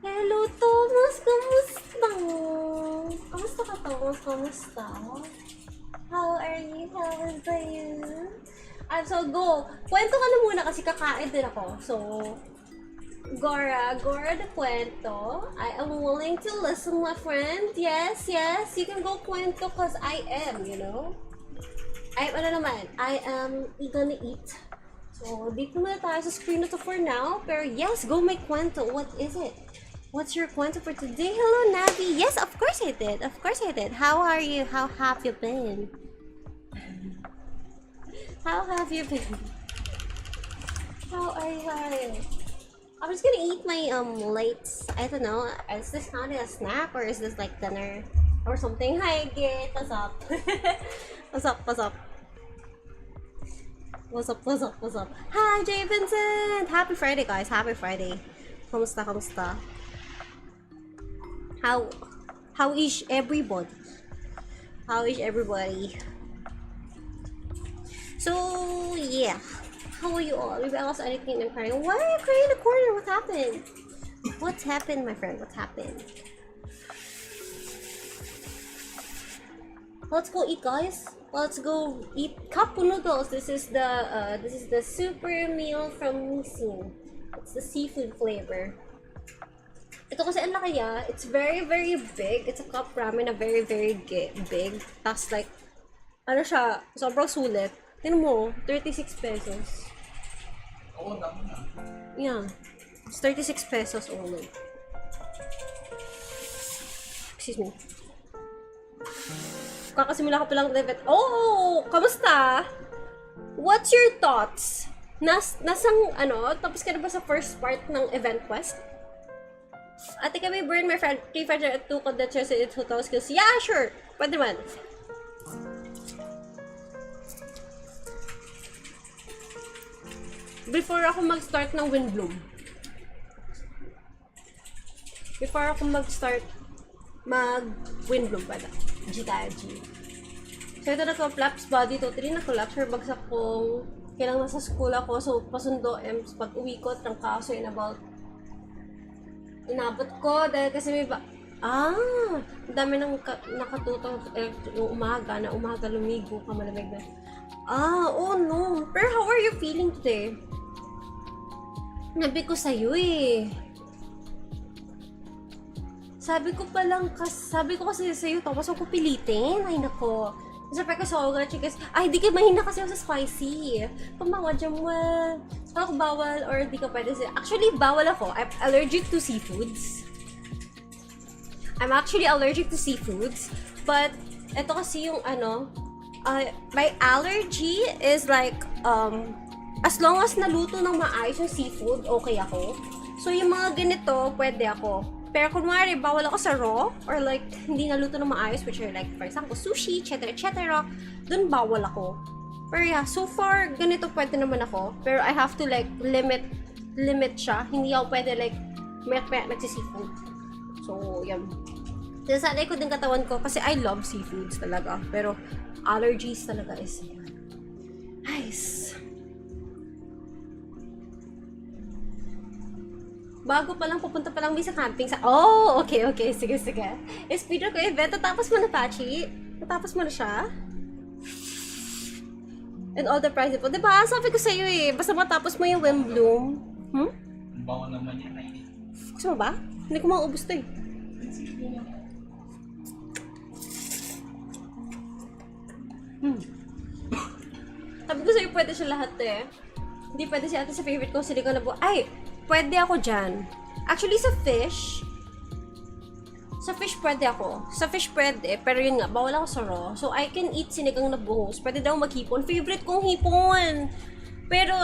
Hello, Thomas! Kamusta? Kamusta ka, Thomas? Kamusta? How are you? How are you? So go! Kwento ka na muna kasi kakain din ako. So, Gora the kwento. I am willing to listen, my friend. Yes, you can go kwento cause I am, you know? I am gonna eat. So, dito muna tayo sa screen na to for now. Pero yes, go make kwento. What is it? What's your kwento for today? Hello, Navi. Yes, of course I did. How are you? How have you been? How have you been? How are you? I'm just gonna eat my late. I don't know. Is this counted a snack or is this like dinner or something? Hi, Git. What's up? What's up? Hi, Jay Vincent. Happy Friday, guys. Happy Friday. Kamusta? How is everybody? So yeah, how are you all? Maybe else anything I'm crying. Why are you crying in the corner? What happened? What's happened, my friend? What happened? Let's go eat, guys. Let's go eat cup noodles. This is the super meal from Nissin. It's the seafood flavor. Ito kasi ang laki niya. It's very big. It's a cup ramen na very big. Tapos like, ano siya, sobrang sulit. Tignan mo, 36 pesos. Oo, dami na. Yeah. It's 36 pesos only. Excuse me. Kakasimula ko palang debit. Oh! Kamusta? What's your thoughts? Nasang, tapos ka na ba sa first part ng event quest? Ate kami burn my friend 3 at 2 kod that in hotel skills. Yeah, sure. Pwede man. Before ako mag-start ng Windblume. Mag-Windblume pala. G. So ito naka-flaps body totally naka-collapse or bagsak kong kailang nasa school ako. So pasundo pag uwi ko ng kaso inabot ko dahil kasi may ang dami nang nakatutong yung umaga lumigo ka malamig na. Oh no. Pero how are you feeling today? Nabi ko sa'yo eh. Sabi ko kasi sa'yo tapos ako pilitin. Ay nako. Sabi ko sa Olga Chicas, ay di ka mahina kasi ako sa spicy. Pamawad dyan mo. Ako bawal or di ka pwede siya. Actually, bawal ako. I'm allergic to seafoods. But, ito kasi yung my allergy is like, as long as naluto ng maayos yung seafood, okay ako. So, yung mga ganito, pwede ako. Pero kunwari, bawal ako sa raw or like, hindi naluto ng maayos, which are like, for example, sushi, etc. Dun bawal ako. Pero yeah, so far, ganito pwede naman ako. Pero I have to like, limit siya. Hindi ako pwede like, mayat nagsi-seafood. So, yan. Sinasanay ko din katawan ko kasi I love seafoods talaga. Pero, allergies talaga is yan. Nice. Bago pa lang, pupunta pa lang may sa camping sa... Oh, okay. Sige. Speeder ko event. Natapos mo na, Pachi? Natapos mo na siya? And all the prize po. Diba? Sabi ko sa'yo eh. Basta matapos mo yung Windblume. Ang bawa naman yan ay. Gusto mo ba? Hindi ko maubos to eh. Sabi ko sa'yo pwede siya lahat eh. Hindi pwede siya ate sa favorite ko. Sili ko na po. Ay! Pwede ako dyan. Actually, sa fish pwede ako. Sa fish pwede, pero yun nga, bawal ako sa raw. So, I can eat sinigang na buhos. Pwede daw maghipon. Favorite kong hipon. Pero,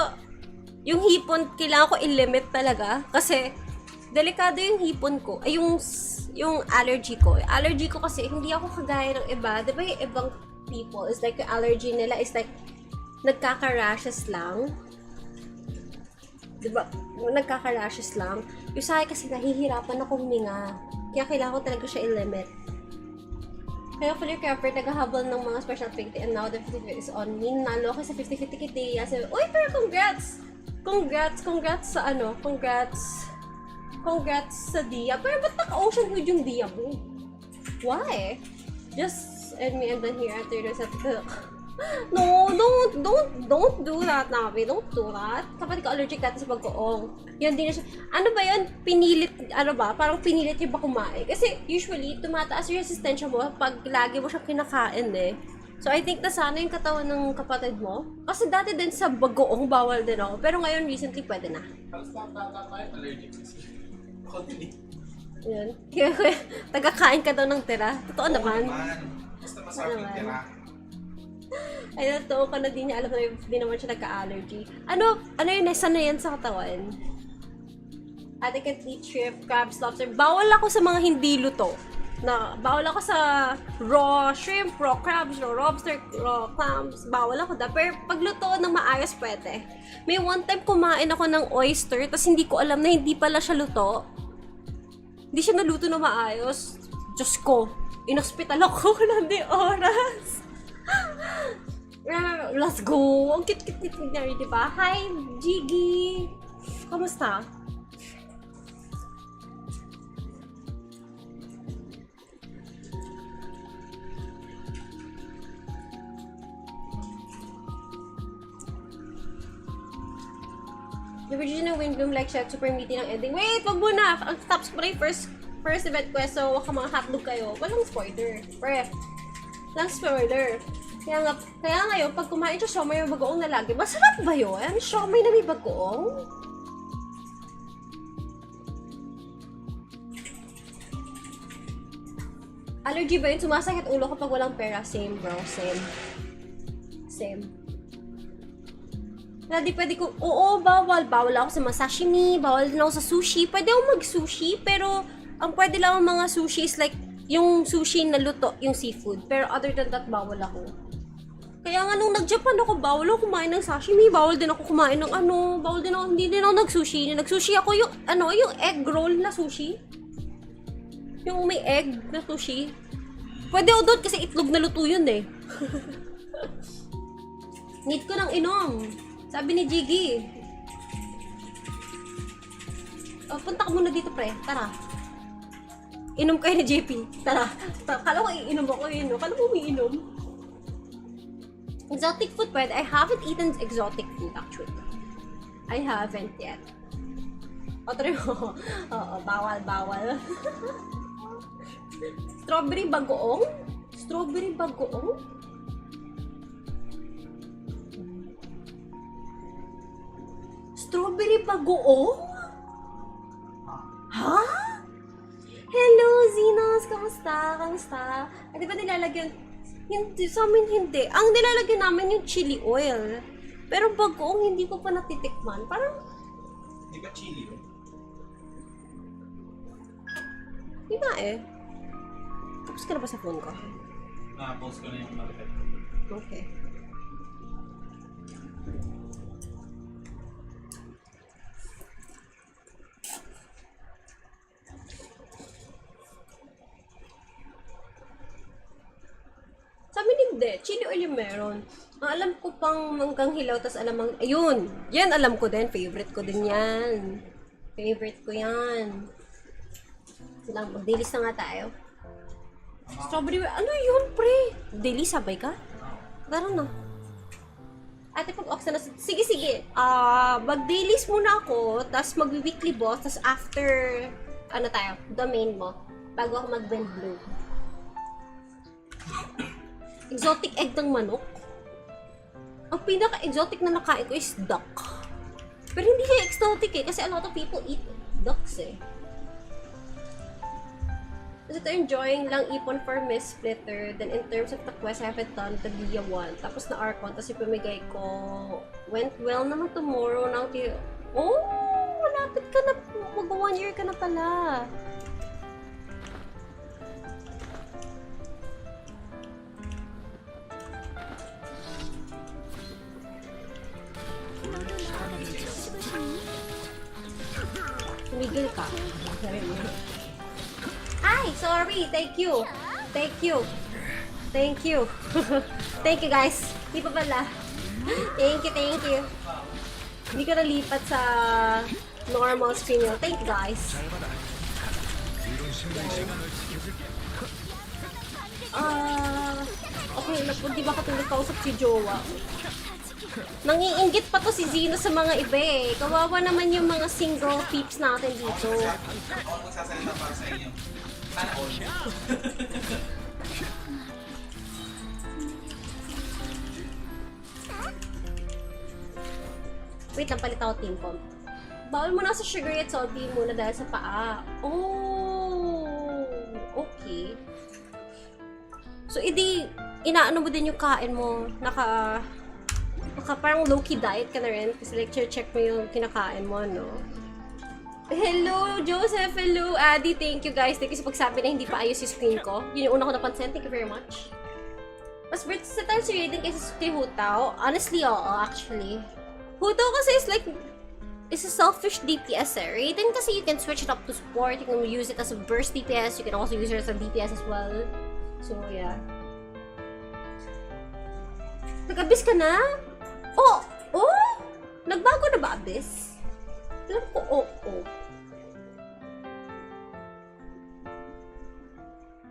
yung hipon, kailangan ko i-limit talaga. Kasi, delikado yung hipon ko. Ay, yung allergy ko. Allergy ko kasi, hindi ako kagaya ng iba. Diba yung ibang people, is like, yung allergy nila is like, nagkaka-rashes lang. Diba? Nagkaka-rashes lang. Yung sa akin kasi nahihirapan ako huminga. Kaya kailangan ko talaga siya i-limit. Kaya fully covered, naghahabol ng mga special 50 and now the 50 is on me. Nalo ako sa 50-50 kitty. Sabi, uy, pero congrats! Congrats sa ano, congrats sa Dia. Pero ba't naka-ocean hood yung Dia mo? Why? Just end me and then here after this episode. No, don't do that, Nabi. Don't do that. Kapag ka allergic dati sa pagkoong. Yun din na siya. Ano ba yun? Pinilit, ano ba? Parang pinilit yung ba kumain? Kasi usually, tumataas yung resistensya mo pag lagi mo siyang kinakain eh. So I think nasana yung katawan ng kapatid mo. Kasi dati din sa bagoong bawal din ako. Pero ngayon recently pwede na. Halos tayo allergic kasi. Ako din eh. Yun. Kaya tagakain ka daw ng tira. Totoo naman. Basta masarap yung tira. Ay, totoo ka na di niya alam na di naman siya nagka-allergy. Ano yun? Nasa na yan sa katawan? Ate can eat shrimp, crabs, lobster. Bawal ako sa mga hindi luto. Bawal ako sa raw shrimp, raw crabs, raw lobster, raw clams. Bawal ako. Pero pag luto ng maayos, pwede. May one time kumain ako ng oyster, tapos hindi ko alam na hindi pala siya luto. Hindi siya naluto na maayos. Diyos ko, in-hospital ako ng di oras. Let's go! Ang cute-cute niya, diba? Hi, Jiggy! Kamusta? The Virginia Windblume like siya, super meaty ng ending. Wait! Wag muna! Ang stops mo na yung first event quest, so wag ka mga hotdog kayo. Walang spoiler. Pre. Walang spoiler. Kaya ngayon, pag kumain siya siomay may bagoong na lagi, masarap ba yun? Siomay na may bagoong? Allergy ba yun? Sumasakit ulo kapag walang pera? Same bro, same. Na di pwede ko, oo, bawal ako sa mga sashimi, bawal din ako sa sushi. Pwede ako mag-sushi, pero ang pwede lang ang mga sushi is like, yung sushi na luto, yung seafood. Pero other than that, bawal ako. Kaya nga nung nag-Japan ako, bawal ako kumain ng sashimi, bawal din ako kumain ng hindi din ako nag-sushi. Nag-sushi ako yung egg roll na sushi. Yung may egg na sushi. Pwede ako doon kasi itlog na luto yun eh. Need ko ng inom. Sabi ni Jiggy. Punta ka muna dito pre, tara. Inom kayo ni JP, tara. Kala ko iinom ako yun, no? Kala ko umiinom. Exotic food pwede. I haven't eaten exotic food actually. I haven't yet. O, try mo. Oo, bawal. Strawberry bagoong? Strawberry bagoong? Strawberry bagoong? Ha? Hello, Zinos! Kamusta? Di ba nilalagyan? Hindi, sa amin hindi. Ang nilalagyan namin yung chili oil. Pero bagoong hindi ko pa natitikman. Parang... Di ba chili yun? Hindi nga eh. Tapos ka na ba sa phone ko? Na-post ko na yung market. Okay. Sa amin hindi. Chili oil yung meron. Ang alam ko pang manggang hilaw, tas ayun! Yan alam ko din. Favorite ko din yan. Favorite ko yan. Silang mag-dailies na nga tayo. Strawberry, ano yun pre? Daily sabay ka? Tara na. Ate pag off na, sige. Mag-dailies muna ako, tas mag-weekly boss, tas after, tayo, domain mo, bago ako mag-Windblume. Exotic egg ng manok. Ang pinaka-exotic na nakain ko is duck. Pero hindi siya exotic eh, kasi a lot of people eat ducks eh. Kasi ito enjoying lang ipon for Miss Splitter. Then in terms of the quest, I haven't done the Via 1. Tapos na Archon, tapos yung pamigay ko went well naman tomorrow. Now, malapit ka na. Mag-1 year ka na pala. Tumigil ka. Ay, sorry. Thank you. Thank you, guys. Di pa pala. Thank you. Hindi ka nalipat sa normal screen nyo. Thank you guys. Okay, di ba katulad kausap si Jowa? Nangiinggit pa to si Zeno sa mga iba eh. Kawawa naman yung mga single peeps natin dito. Ako magsasalita para sa inyo. Sana all. Wait lang, palit ako team comp. Bawal mo na sa sugar at salty muna dahil sa paa. Oh, okay. So, inaano mo din yung kain mo. Parang low-key diet ka na rin. Kasi like, check mo yung kinakain mo, no? Hello, Joseph! Hello, Adi! Thank you, guys. Thank you sa pagsabi na hindi pa ayos yung screen ko. Yun yung una ko napansin. Thank you very much. Mas versatile si Raiden kaysa kay Hutao. Honestly, oo, actually. Hutao kasi is a selfish DPS eh. Raiden kasi you can switch it up to support. You can use it as a burst DPS. You can also use it as a DPS as well. So, yeah. Nag-abyss ka na? Oh! Nagbago na ba, Abyss? Alam ko, oo.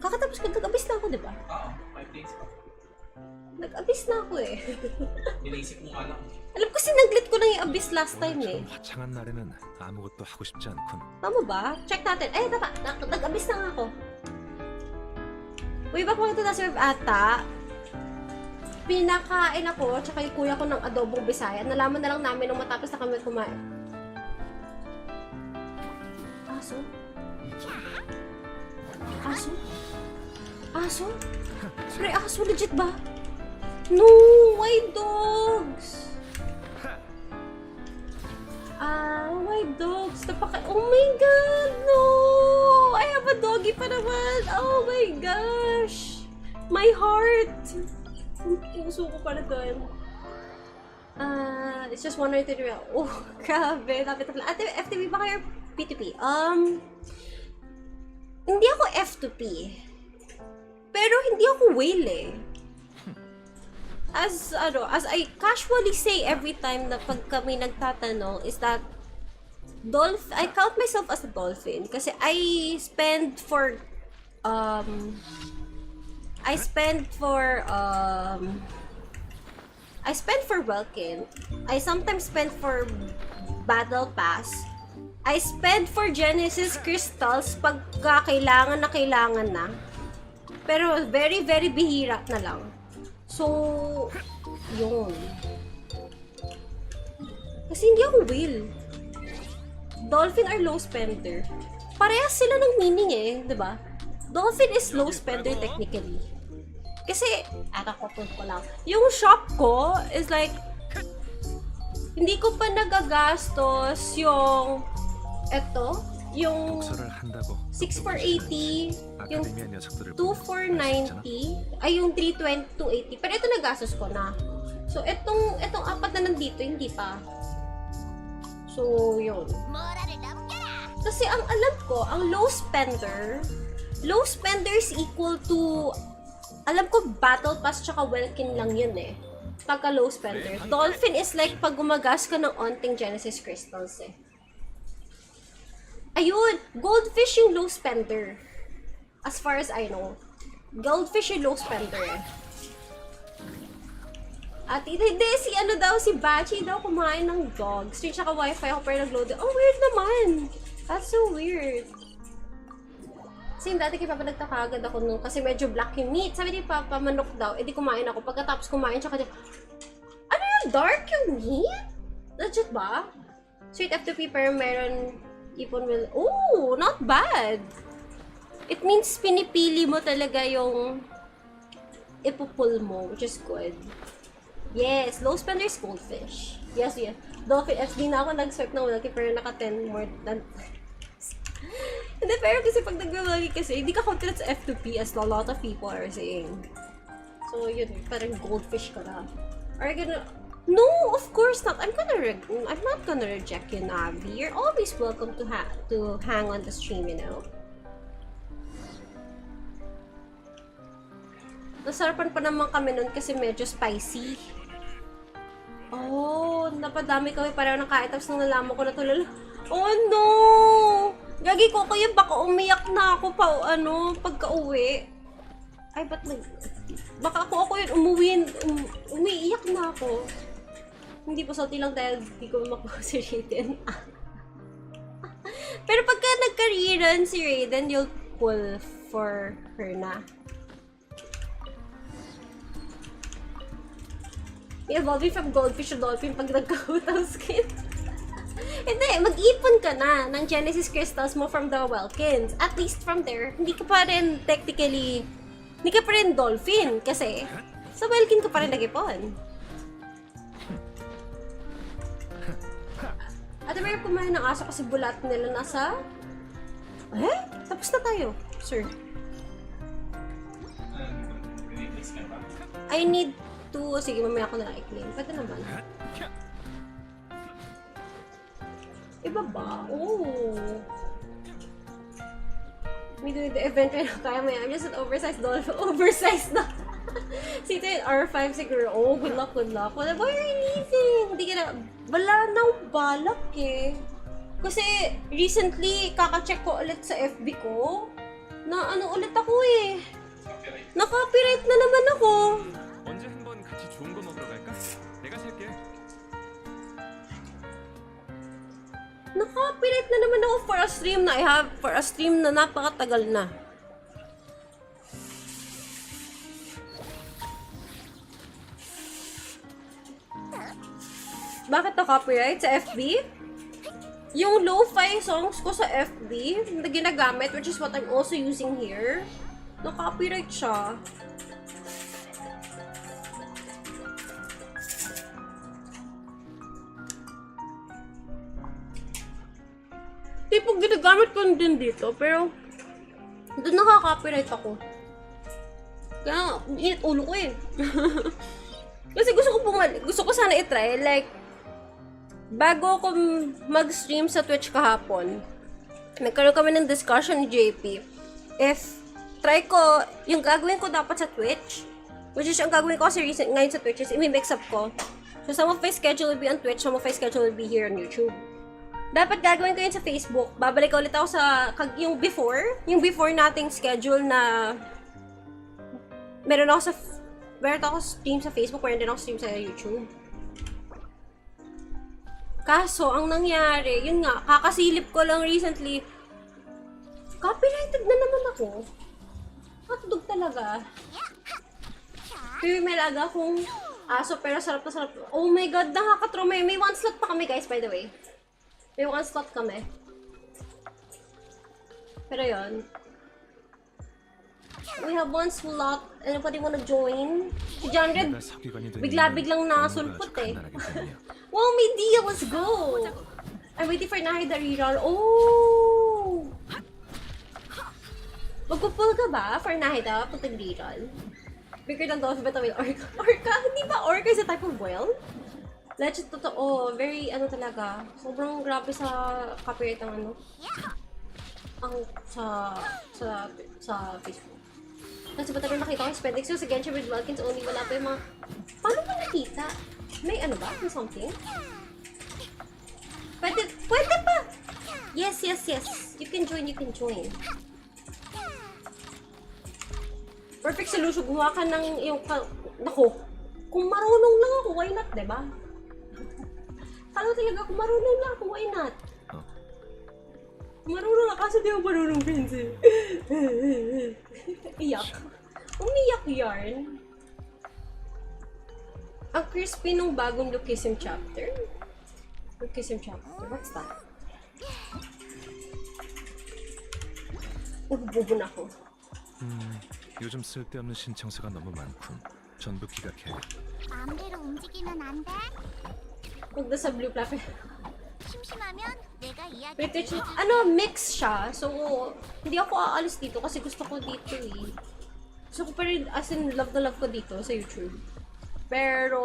Kakatapos ko, nag-abyss na ako, di ba? Oo, 5 days pa. Nag-abyss na ako eh. Nilaisip mo nga lang. Alam ko, sinaglit ko lang yung abyss last time eh. 화창한 날에는 아무것도 하고 싶지 않군. Tama ba? Check natin. Ay, tama. Nag-abyss na nga ako. Way back 2012 ata, pinakain ako, tsaka yung kuya ko ng adobong Bisaya. Nalaman na lang namin nung matapos na kami kumain. Aso? Aso? Aso? Pre, aso legit ba? No! Why dogs? Why dogs? Oh my god! No! I have a doggy pa naman! Oh my gosh! My heart! Puso ko pala doon. It's just 1 or 2 real. Oh, grabe. Lapit na. Ate, FTP ba kayo? P2P? Hindi ako F2P. Pero hindi ako whale eh. As I casually say every time na pag kami nagtatanong is that I count myself as a dolphin kasi I spend for Welkin. I sometimes spend for Battle Pass. I spend for Genesis Crystals pagka kailangan na. Pero very, very bihira na lang. So, yun. Kasi hindi ako whale. Dolphin are low spender. Parehas sila ng meaning eh, di ba? Dolphin is low spender technically. Kasi, kakapun ko lang. Yung shop ko is like, hindi ko pa nagagastos yung, yung 6,480, yung 2,490, ay yung 3,280. Pero ito nagastos ko na. So, itong apat na nandito, hindi pa. So, yun. Kasi ang alam ko, ang low spender is equal to, alam ko, Battle Pass tsaka Welkin lang yun eh. Pagka low spender. Dolphin is like pag gumagas ka ng onting Genesis Crystals eh. Ayun! Goldfish yung low spender. As far as I know. Goldfish yung low spender eh. At hindi, si Bachi daw kumain ng dog. Street tsaka wifi ako pero nag-load. Oh, weird naman! That's so weird. Kasi dati kay Papa nagtaka agad ako nung kasi medyo black yung meat. Sabi ni Papa, manok daw. Edi kumain ako. Pagkatapos kumain, tsaka ano yung dark yung meat? Legit ba? Sweet F2P pero meron ipon will... Oh, not bad! It means pinipili mo talaga yung ipupul mo, which is good. Yes, low spender is goldfish. Yes. Dolphin F, di na ako nag-swipe ng Welky pero naka 10 more than... Hindi, pero kasi pag nag-Welky kasi, hindi ka confident sa F2P as a lot of people are saying. So, yun, parang goldfish ka na. Are you gonna... No, of course not. I'm not gonna reject you, Navi. You're always welcome to hang on the stream, you know. Nasarapan pa naman kami nun kasi medyo spicy. Oh, napadami kami pareho ng kain. Tapos nung nalaman ko na tulala. Oh no! Gagi ko, kaya baka umiyak na ako pa, pagka-uwi. Ay, ba't baka ako yun, umiiyak na ako. Hindi po salty lang dahil hindi ko makuha si Raiden. Pero pagka nagka-rerun si Raiden, you'll pull for her na. Evolving from goldfish to dolphin pag nagkahutang skin. Hindi, mag-ipon ka na ng Genesis crystals mo from the Welkins. At least from there, hindi ka pa rin technically, hindi ka pa rin dolphin. Kasi, sa Welkin ka pa rin nag-ipon. At mayroon kumain ng aso kasi bulat nila nasa... Tapos na tayo, sir. I need to... Sige, mamaya ako na lang i-claim. Pwede naman. Iba ba? Oh. May doing the event right now. Kaya maya. I'm just an oversized doll. Oversized na. Sito yung R5 siguro. Oh, good luck, good luck. Wala ba yung releasing? Hindi ka na... Wala nang balak eh. Kasi recently, kaka-check ko ulit sa FB ko. Na ulit ako eh. Na-copyright na naman ako. 언제 한번 같이 좋은 거 먹으러 갈까? 내가 살게. Na-copyright na naman ako for a stream na I have. For a stream na napakatagal na. Bakit na-copyright sa FB? Yung lo-fi songs ko sa FB na ginagamit, which is what I'm also using here, na-copyright siya. Tipong ginagamit ko din dito, pero doon nakaka-copyright ako. Kaya, init ulo ko eh. Kasi gusto ko sana i-try, like, bago ako mag-stream sa Twitch kahapon, nagkaroon kami ng discussion ni JP. If try ko, yung gagawin ko dapat sa Twitch, which is yung gagawin ko kasi recent ngayon sa Twitch is i-mix up ko. So some of my schedule will be on Twitch, some of my schedule will be here on YouTube. Dapat gagawin ko yun sa Facebook. Babalik ulit ako sa yung before nating schedule na meron ako stream sa Facebook, meron din ako stream sa YouTube. Kaso, ang nangyari, yun nga, kakasilip ko lang recently, copyrighted na naman ako. Matudog talaga. Pero may laga akong aso, pero sarap na sarap. Oh my god, nakakatrauma. May one slot pa kami guys, by the way. May one slot kami. Pero yun. We have one slot. Anybody wanna join? Si John Red, bigla-biglang nasulpot eh. Wow, may deal! Let's go! I'm waiting for Nahida reroll. Oh! Magpupull ka ba for Nahida pag nag-reroll? Bigger than Dolphin, but may Orca. Orca? Hindi ba Orca is a type of whale? Legit, totoo. Very, talaga. Sobrang grabe sa copyright ang sa Facebook. Kasi ba talaga nakita ko yung Spendex sa Genshin with Welkins only, wala pa yung mga... Paano ba nakita? May ba? May something? Pwede pa! Yes. You can join. Perfect solution. Gumawa ka ng yung... Naku! Kung marunong lang ako, why not, diba? Kala talaga, kung marunong lang ako, why not? Marunong lang, kasi di ako marunong, Princess. Iyak. Umiyak yarn. Ang crispy nung bagong Lille-chi chapter. Lille-chi chapter? What's that? Nabububo na ako. 요즘 쓸데없는 신청서가 너무 많군. 전부 기각해야겠다. 마음대로 움직이면 안 돼. Huwag na sa blue platform. 심심하면 내가 이야기. British, mix siya. So, hindi ako aalis dito kasi gusto ko dito eh. Gusto ko pa rin, as in, love na love ko dito sa YouTube. Pero,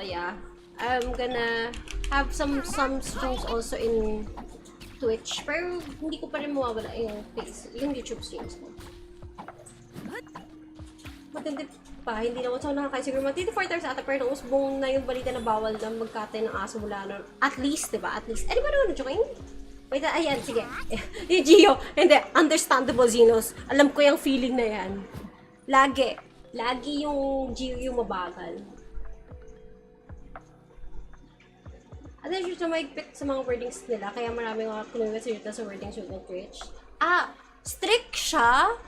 yeah. I'm gonna have some streams also in Twitch. Pero, hindi ko pa rin mawawala yung YouTube streams ko. Maganda, pa, hindi naman so nakakain. Siguro mga 24 times ata, pero nausbong na yung balita na bawal na magkatay ng aso mula nun. At least, diba? At least. Ano ba naman, join? Wait, ayan, sige. Yung Gio, hindi, understandable, Zenos. Alam ko yung feeling na yan. Lagi yung Gio yung mabagal. At then, siya maigpit sa mga wordings nila, kaya maraming mga kinuwet sa wordings with Twitch. Strict siya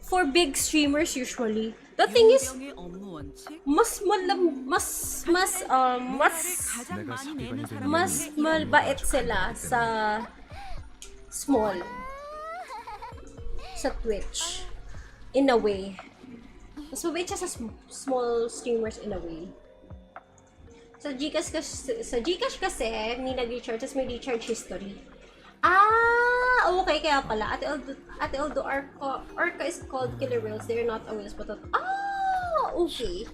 for big streamers usually. The thing is, mas malbait sila sa small. Sa Twitch. In a way. Mas mabait siya sa small streamers in a way. Sa Gcash kasi, hindi nag-recharge, tapos may recharge history. Okay, kaya pala. Ate Aldo, Orca is called killer whales. They're not a whales, but okay. Oh, okay.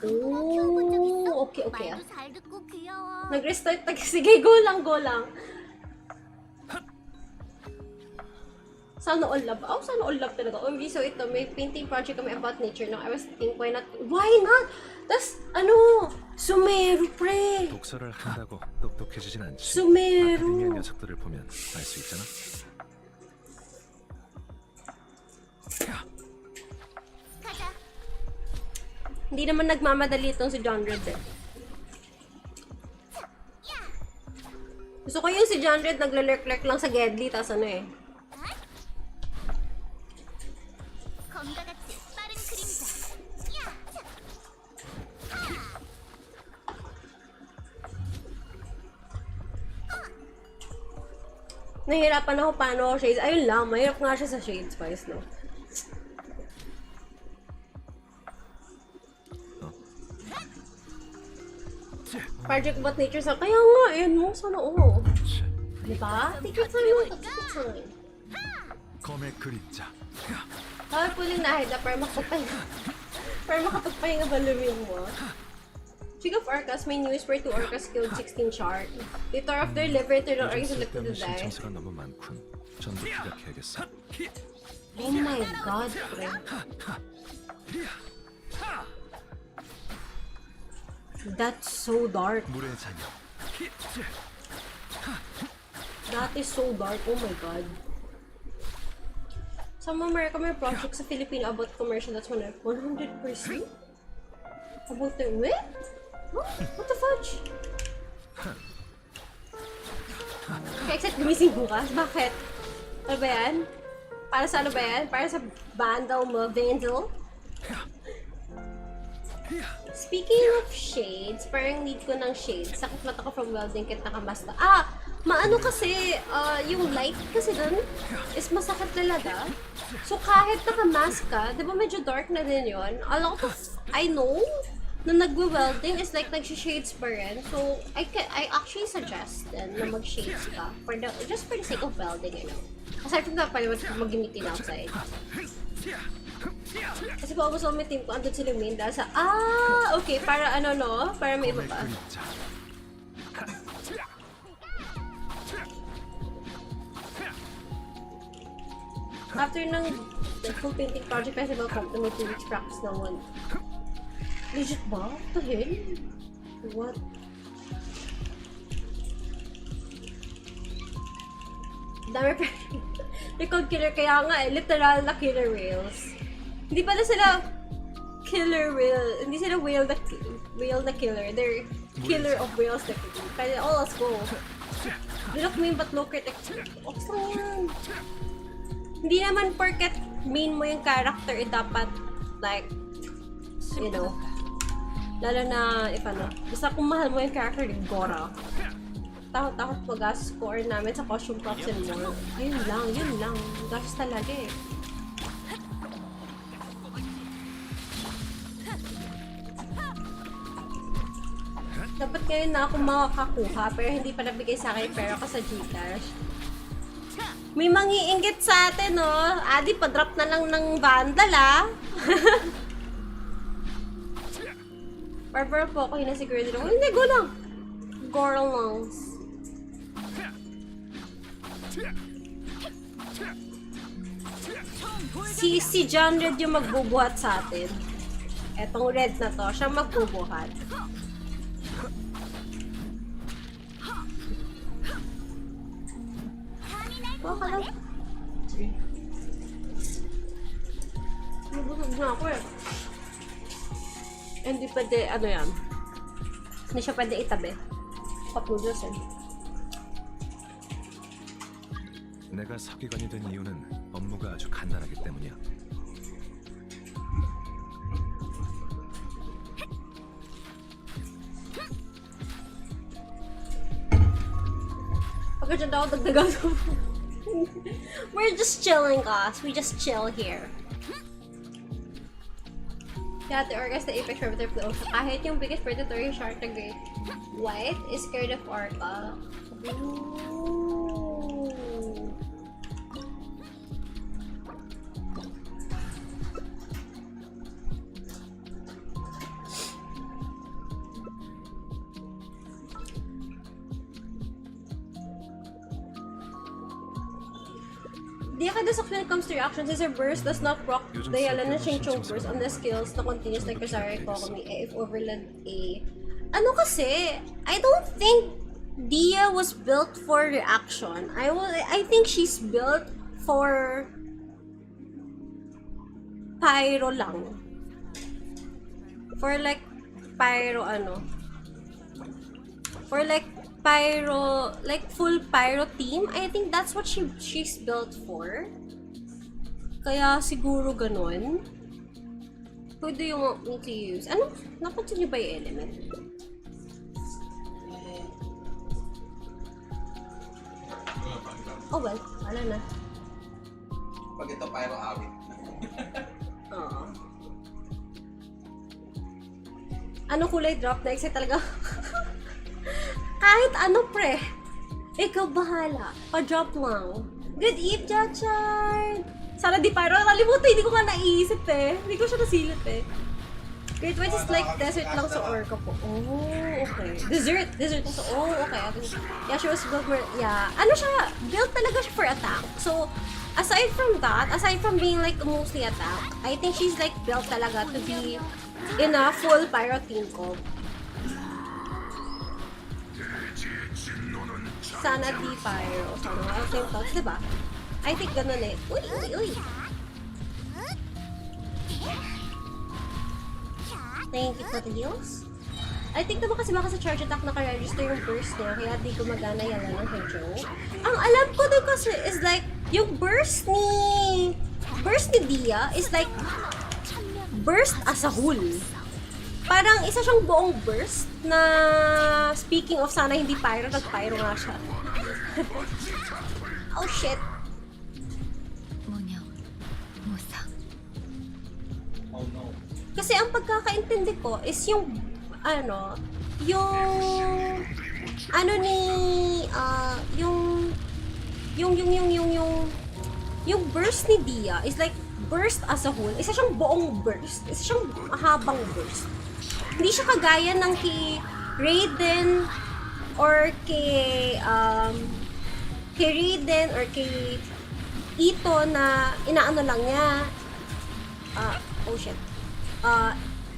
말도 잘 듣고 귀여워. Nag-restart na. Sige, go lang. Sana all love. Sana all love talaga. Okay, so ito, may painting project kami about nature. No, I was thinking, why not? Tas, 수메루, pre. 독서를 한다고 똑똑해지진 않지. 수메루. 아카데미아 녀석들을 보면 알 수 있잖아. 가자. Hindi naman nagmamadali itong si John Red eh. Gusto ko yung si John Red naglalurk-lurk lang sa Gedli, tas 검과 같이 빠른 그림자. 야! Nahirapan ako paano ako shades. Ayun lang, mahirap nga siya sa shades, Spice, no? Project about nature sa... Kaya nga, ayun mo, sana oo. Diba? Take your time. 검의 그림자. Powerful yung nahid na para makapagpahinga balumin mo. Speaking of orcas, may news where 2 orcas killed 16 shark. They tore off their liver to the orcas and left to die. 신청서가 너무 많군. 전부 기각해야겠어. Oh my god, pre. That's so dark. 물의 잔여. That is so dark. Oh my god. Some America may project sa Filipino about commercial that's 100%? About the what? What the fudge? Kaya except gumising bukas? Bakit? Ano ba yan? Para sa ano ba yan? Para sa vandal mo? Vandal? Speaking of shades, parang need ko ng shades. Sakit mata ko from welding kit nakamasta. Maano kasi, yung light kasi dun is masakit talaga. So kahit naka-mask ka, di ba medyo dark na din yun? A lot of, I know, na nagwe-welding is like nag-shades pa rin. So I actually suggest then na mag-shades ka just for the sake of welding, you know. Aside from that, pwede mag-gamitin outside. Kasi pa almost all my team ko, andun sila main dahil sa, okay, para ano no? Para may iba pa. After ng full painting project festival company, may 2 weeks practice na one. Legit ba? What the hell? What? Dami pa. They're called killer, kaya nga literal na killer whales. Hindi pala sila killer whale. Hindi sila whale na killer. They're killer of whales na killer. Kaya let's go. Look mean but look at Ox lang yan. Hindi naman porket main mo yung character, dapat like, you know, lalo na if ano, basta kung mahal mo yung character, Gora. Takot mag-score namin sa costume props and more. Ayun lang. Gastos talaga eh. Dapat ngayon na ako makakakuha, pero hindi pa nabigay sa akin pero ka sa Gcash. May mangiinggit sa atin, no? Adi, pa-drop na lang ng vandal, Barbara po ako, hinasigurado lang. Hindi, go lang. Goral lungs. Si John Red yung magbubuhat sa atin. Etong red na to, siya magbubuhat. Baka lang. Sige. Nabusog na ako eh. Hindi pwede, ano yan. Hindi siya pwede itabi. Papulos eh. 내가 서기관이 된 이유는 업무가 아주 간단하기 때문이야. Pagka daw dagdagan ko. We're just chilling, guys. We just chill here. Kaya the orca is the apex predator of the ocean. Kahit yung biggest predatory shark na great white is scared of orca. Ooh. Di ka this when it comes to reactions, since her burst does not proc the Yalanashing choke burst on the skills na continuous like Kazari Kokomi if overland A. Ano kasi, I don't think Dia was built for reaction. I think she's built for pyro lang. For like pyro ano. For like pyro, like full pyro team. I think that's what she's built for. Kaya siguro ganun. Who do you want me to use? Ano? Napansin niyo ba yung element? Oh well, wala na. Pag ito pyro awit. Oo. Ano kulay drop? Na-excite talaga. Kahit ano pre. Ikaw bahala. Pa-drop lang. Good eve, Jachan! Sana di pyro. Nakalimutan, hindi ko nga naisip eh. Hindi ko siya nasilip eh. Great White is like desert lang sa orca po. Oh, okay. Desert lang sa... Oh, okay. Yeah, she was built for... Yeah. Ano siya? Built talaga siya for attack. So, aside from that, aside from being like mostly attack, I think she's like built talaga to be in a full pyro team ko. Sana di pyro. Sana nga same thoughts, diba? I think ganun eh. Uy, uy, uy! Thank you for the heals. I think naman kasi baka sa charge attack naka-register yung burst niya, kaya di gumagana yan ng Hejo. Ang alam ko din kasi is like, yung burst ni Dia is like, burst as a whole. Parang isa siyang buong burst na speaking of sana hindi pyro, nag-pyro nga siya. Oh shit. Oh no. Kasi ang pagkakaintindi ko is yung yung burst ni Dia is like burst as a whole. Isa siyang buong burst. Isa siyang mahabang burst. Hindi siya kagaya ng kay Raiden or kay Raiden or kay Ito na inaano lang niya. Oh shit.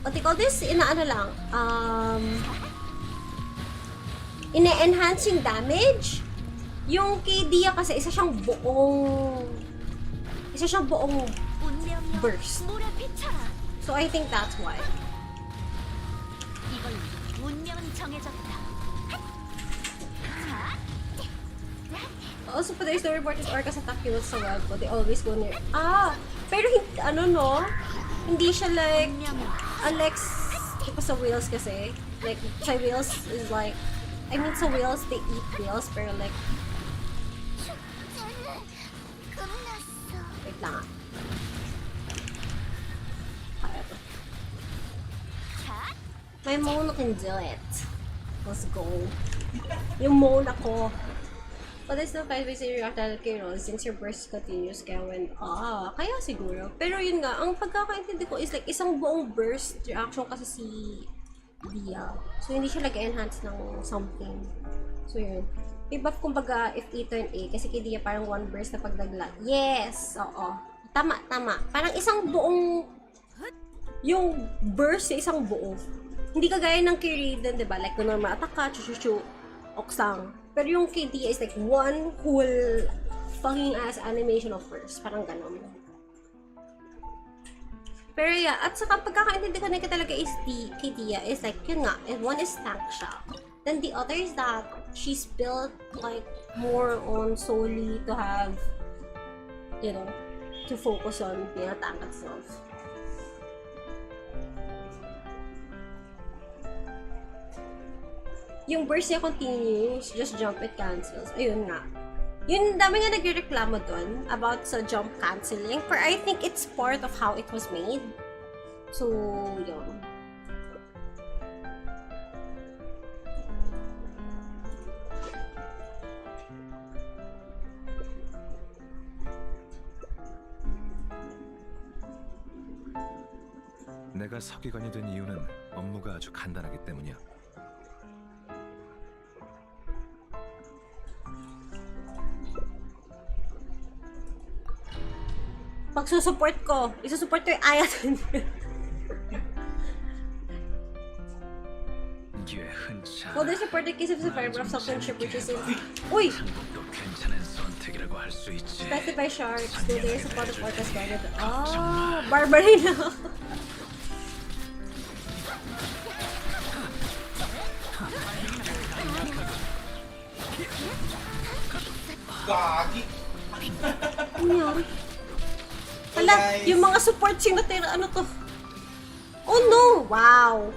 What do you call this? Inaano lang. Ine-enhance yung damage. Yung kay Dia kasi isa siyang buong burst. So I think that's why. Also, pa there's no report is orcas attack kills sa web, but they always go near. Pero hindi siya like, unlike sa whales kasi, like, sa whales is like, sa whales, they eat whales, pero like, wait lang My Mona can do it. Let's go. Yung Mona ko. But I still find basically react kay Ron since your burst continues kaya kaya siguro. Pero yun nga, ang pagkakaintindi ko is like isang buong burst reaction kasi si Dia. So hindi siya nag-enhance ng something. So yun. May buff kumbaga if E turn A kasi Kidia parang one burst na pagdagla. Yes! Oo. Tama, tama. Parang isang buong yung burst sa isang buo. Hindi kagaya ng Kiriden, diba? Like, kung normal attack ka, chu-chu-chu, oksang. Pero yung Kidia is like one whole fucking ass animation of burst. Parang ganon. Pero yeah, at saka pagkakaintindi ko na talaga is the Kidia is like, yun nga, one is tank siya. Then the other is that she's built like more on solely to have, you know, to focus on being a tank itself. Yung burst niya continues, just jump it cancels. Ayun nga. Yun, dami nga nagreklamo dun about sa jump canceling. But I think it's part of how it was made. So, yun. 내가 서기관이 된 이유는 업무가 아주 간단하기 때문이야. Pagsusupport ko, isusupport ko yung ayat. Well, they support the case of survivor of self-censorship, which is in... Uy! Specify sharks, do they support the podcast guided? Oh, Barbarina! Gagi! Ano yan? Hala, yung mga support sing natira, ano to? Oh no! Wow!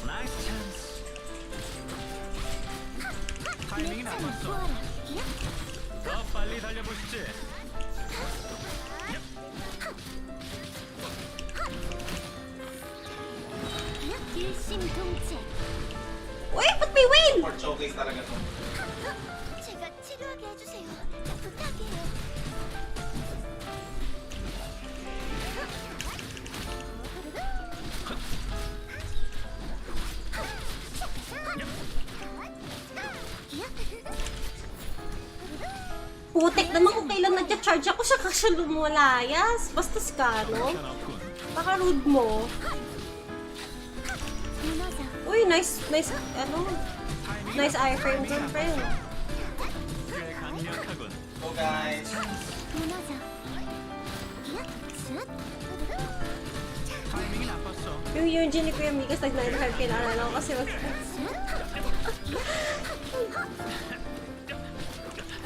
나이스 찬스. 타이밍이 나빴어. 더 빨리 달려보시지. 일심동체. Uy, ba't may win? Support showcase talaga to. 제가 치료하게 해주세요. 부탁해요. Putik naman kung kailan nagja-charge ako siya kasi lumulayas. Basta ska, no? Baka rude mo. Uy, nice, ano? Nice iframe dun, friend. So guys, 타이밍이 나빴어. Yung Eugene ni Kuya Mikas nag-9 kinalala ko kasi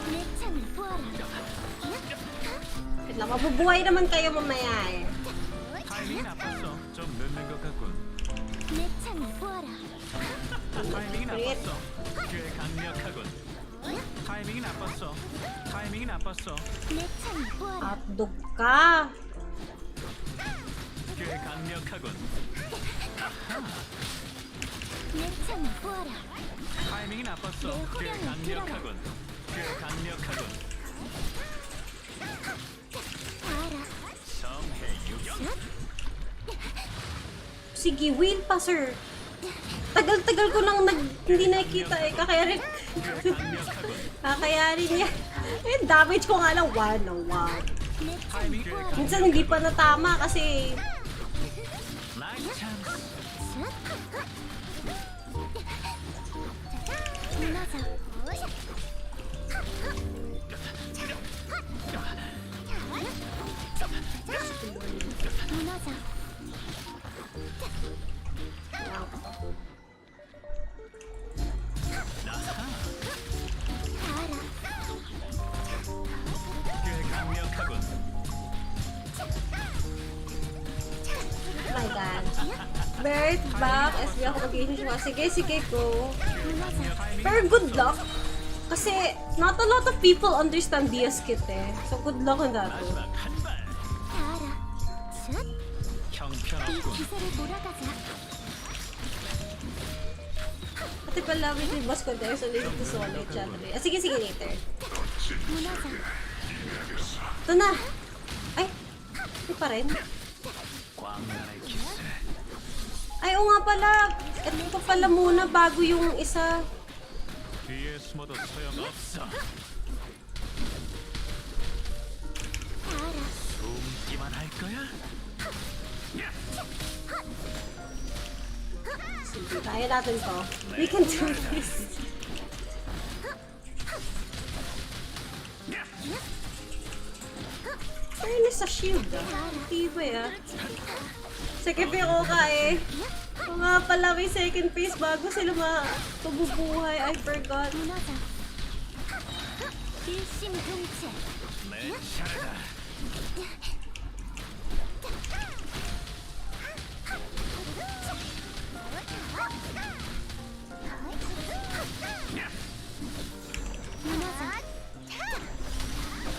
내 창을 보아라. wait lang, mabubuhay naman kayo mamaya eh. 타이밍이 나빴어. 좀 늦는 것 같군. 내 창을 보아라. 타이밍이 나빴어. 꽤 강력하군. 타이밍이 나빴어. 타이밍이 나빴어. 내 창을 보아라. Hotdog ka. 꽤 강력하군. 내 창을 보아라. 타이밍이 나빴어. 꽤 강력하군. 꽤 강력하군. 봐라. 성해 유격. Sige, win pa, sir. Tagal-tagal ko nang hindi nakikita eh. Kakayarin. Kakayarin niya. Eh, damage ko nga lang 1 na 1. 내 창을 보아라. Minsan hindi pa natama kasi 나이스 찬스. 무너져. 무너져. 봐라. 꽤 강력하군. oh my god. Bert, back. SB ako mag-game siya. Sige, sige ko. 무너져. Pero good luck. Kasi not a lot of people understand DS kit eh. So good luck on that. 마지막 한 발. 봐라. 슛. 이 형편없군. 기세를 몰아가자. Pati pala with the boss ko there, so they need to solo each other. Ah, sige, sige, later. 무너져. Ito na! Ay! Ito pa rin. 광란의 기세. Ay, Ay, oo nga pala. Ito pa pala muna bago yung isa. 뒤에 숨어도 소용없어. 다 알아. 숨기만 할 거야? Sige, kaya natin to. We can do this. Fairness sa shield ah. Tibay ah. Second phase ko ka eh. Oo nga pala may second phase bago sila mabubuhay. I forgot. 무너져. 일심동체. 내 차례다. 무너져.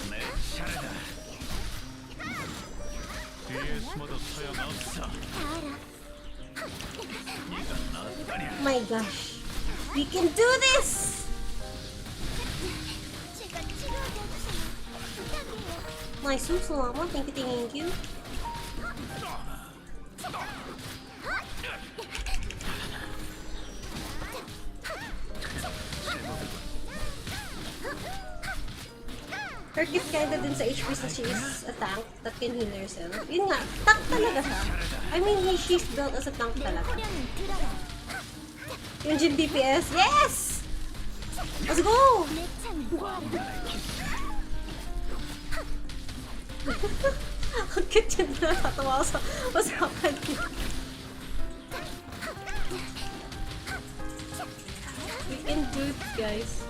내 차례다. 뒤에 숨어도 소용없어. 다 알아. 네가 나왔다냐? Oh my gosh. We can do this! 제가 치료하게 해주세요. 부탁해요. Nice moves, Mama. Thank you, thank you. Her gift kinda din sa HP sa she is a tank that can heal herself. Yun nga, tank talaga siya. I mean, she's built as a tank talaga. 호령을 들어라. Yung gym DPS, yes! Let's go! 내 창을 모아라. Ang cute yun na nakatawa ko sa usapan niya. We can do it, guys.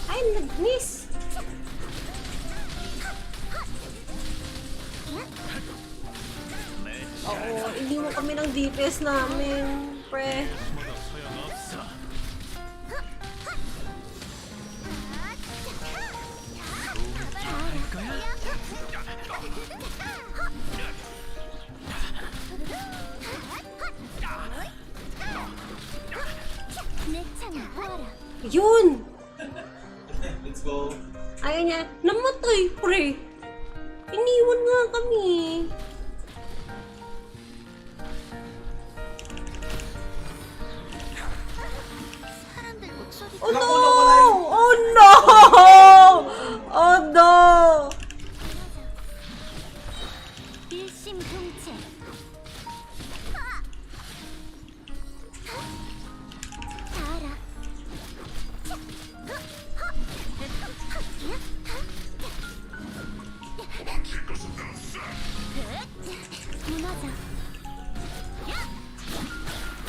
Ay, nag-miss! Oo, hindi mo kami ng DPS namin, pre. 숨어도 소용없어. 숨기만 할 거야? 내 창을 모아라. Yun! Let's go. Ayaw niya, namatay, pre. Iniwan nga kami. 사람들 목소리 Oh no! Oh no! Oh no! 일심동체. 다 알아. 무너져.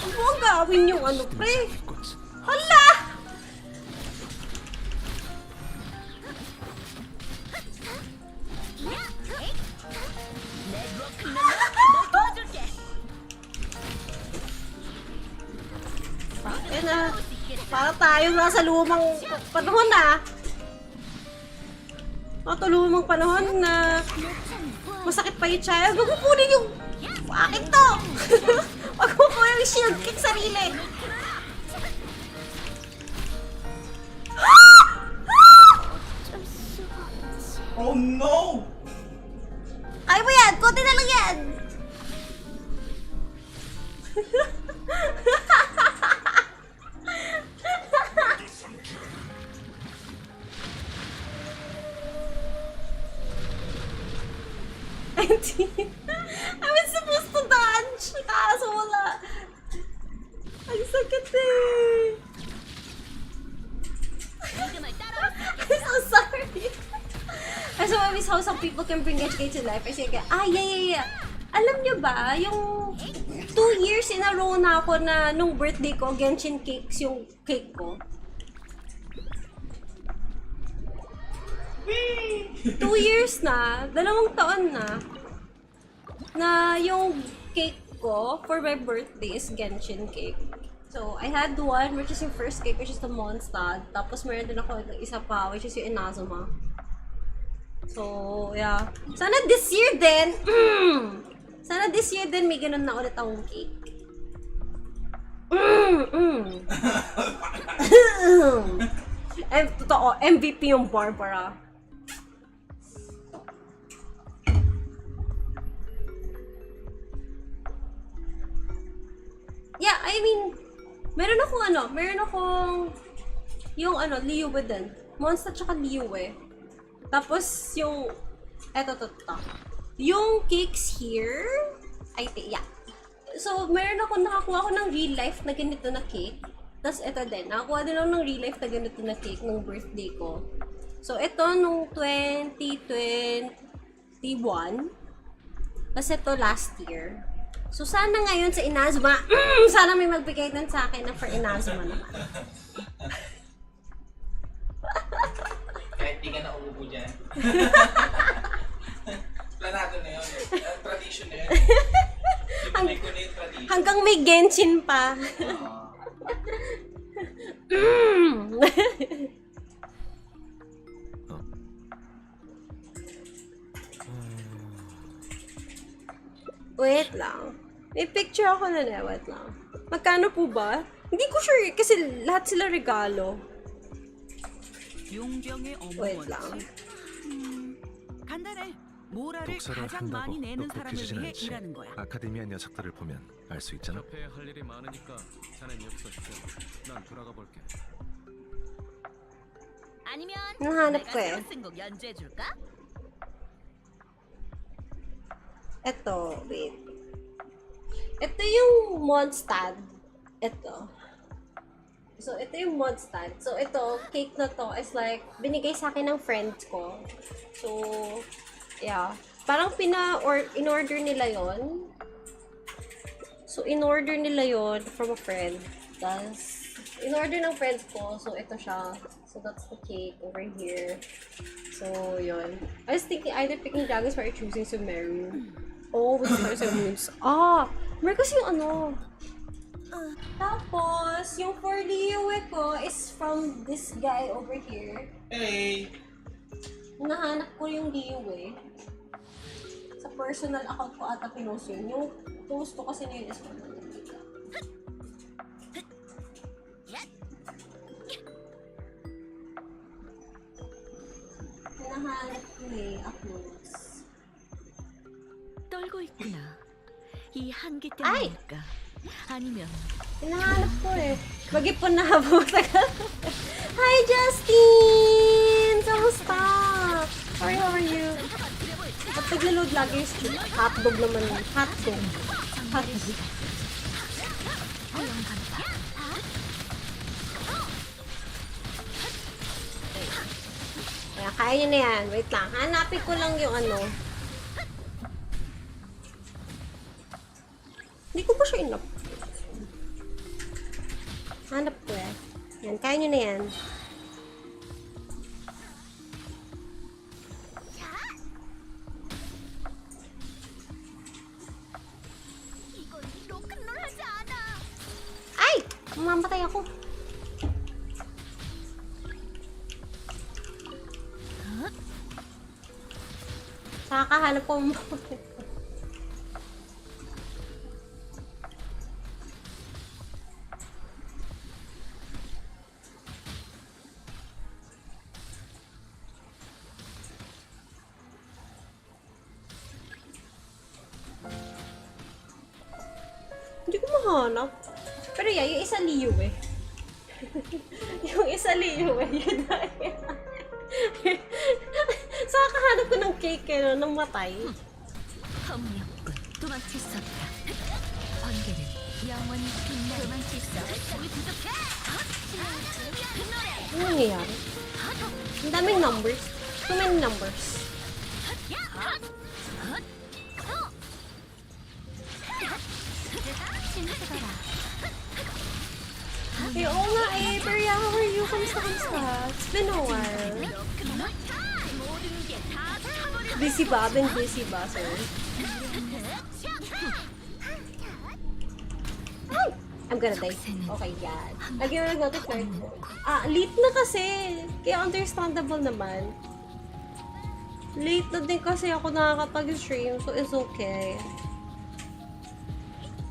Ano ang gawin yung ano, pre? 꽃. Hala! Bakit na? Para tayong nasa lumang panahon na. Ito lumang panahon na 내 창을 모아라. masakit pa yung child. Huwag mo kunin yung akin to! Huwag mo po yung shield kick sarili. 어쩔 수가 없지. Oh no! Kaya mo yan! Konti na lang yan! I was supposed to dodge! Kaso wala. Ang sakit eh. I'm so sorry. I so always how some people can bring HK to life. I say, yeah. Alam niyo ba, yung 2 years in a row na ako na nung birthday ko, Genshin cakes yung cake ko. 2 years na, 2 taon na yung cake ko for my birthday is Genshin cake. So, I had one, which is yung first cake, which is the Mondstadt. Tapos meron din ako isa pa, which is yung Inazuma. So, yeah. Sana this year din, sana this year din may ganun na ulit akong cake. Totoo, MVP yung Barbara. I mean, meron akong yung Liyue din. Monster tsaka Liyue. Tapos yung, eto. Yung cakes here, yeah. So, nakakuha ko ng real life na ganito na cake. Tapos ito din, nakakuha din ako ng real life na ganito na cake nung birthday ko. So, ito nung 2021. Tapos ito last year. So, sana ngayon sa Inazuma, sana may magbigay din sa akin na for Inazuma naman. Kahit di ka na umupo dyan. Planado na yun. Tradition na yun. Sinuloy ko na yung tradition. Hanggang may Genshin pa. Wait lang. May picture ako na wait lang. Magkano po ba? Hindi ko sure kasi lahat sila regalo. 용병의 Wait 어머니. lang. 간단해. 모라를 독서를 가장 한다고 많이 내는 사람을 똑똑해지진 위해 않지. 일하는 거야. 아카데미아 녀석들을 보면 알 수 있잖아. 협회에 할 일이 많으니까 자넨 여기서 쉬어. 난 돌아가 볼게. 아니면 나는 내가 꽤. 새로 쓴 곡 연주해 줄까? Ito, wait. Ito yung Mondstadt. Ito. So, ito yung Mondstadt. So, ito, cake na to is like, binigay sa akin ng friends ko. So, yeah. Parang in-order nila yon. So, in-order nila yon from a friend. Tapos, in-order ng friends ko. So, ito siya. So, that's the cake over here. So, yun. I was thinking either picking dragons or choosing Sumeru. Oh, with stars and moons. Meron kasi yung Tapos, yung for Liyue ko is from this guy over here. Hey! Nahanap ko yung Liyue. Sa personal account ko ata pinost yun. Yung post ko kasi na yun is nahanap ko uploads. 떨고 있구나. 이 한기 아이! 때문일까? 아니면 Hinahanap ko Mag-ipon na habang Hi, Justin! Kamusta? Sorry, how are you? Ba't nagla-load lagi yung stream? Hotdog naman yun. Hotdog. Hotdog. Kaya, kaya nyo na yan. Wait lang. Hanapin ko lang yung Hindi ko pa siya inap. Hanap ko Yan, kaya nyo na yan. Ay! Mamamatay ako. Nakakahanap ko Hindi ko mahanap. Pero yeah, yung isa Liyue. Yung isa Liyue, yun na So, kakahanap ko ng cake ng matay. 험미없군. 도망칠 수 없다. 번개는 영원히 빛나. 도망칠 수 없다. 부족해. Ano nangyayari? Ang daming numbers. Too many numbers. Eh, oo nga Pero yeah, how are you? Kamusta? It's been a while. Busy ba? Been busy ba, sir? Ay! I'm gonna die. Okay, yan. Lagi mo nag-notify ko. Late na kasi. Kaya understandable naman. Late na din kasi ako nakakapag-stream, so it's okay.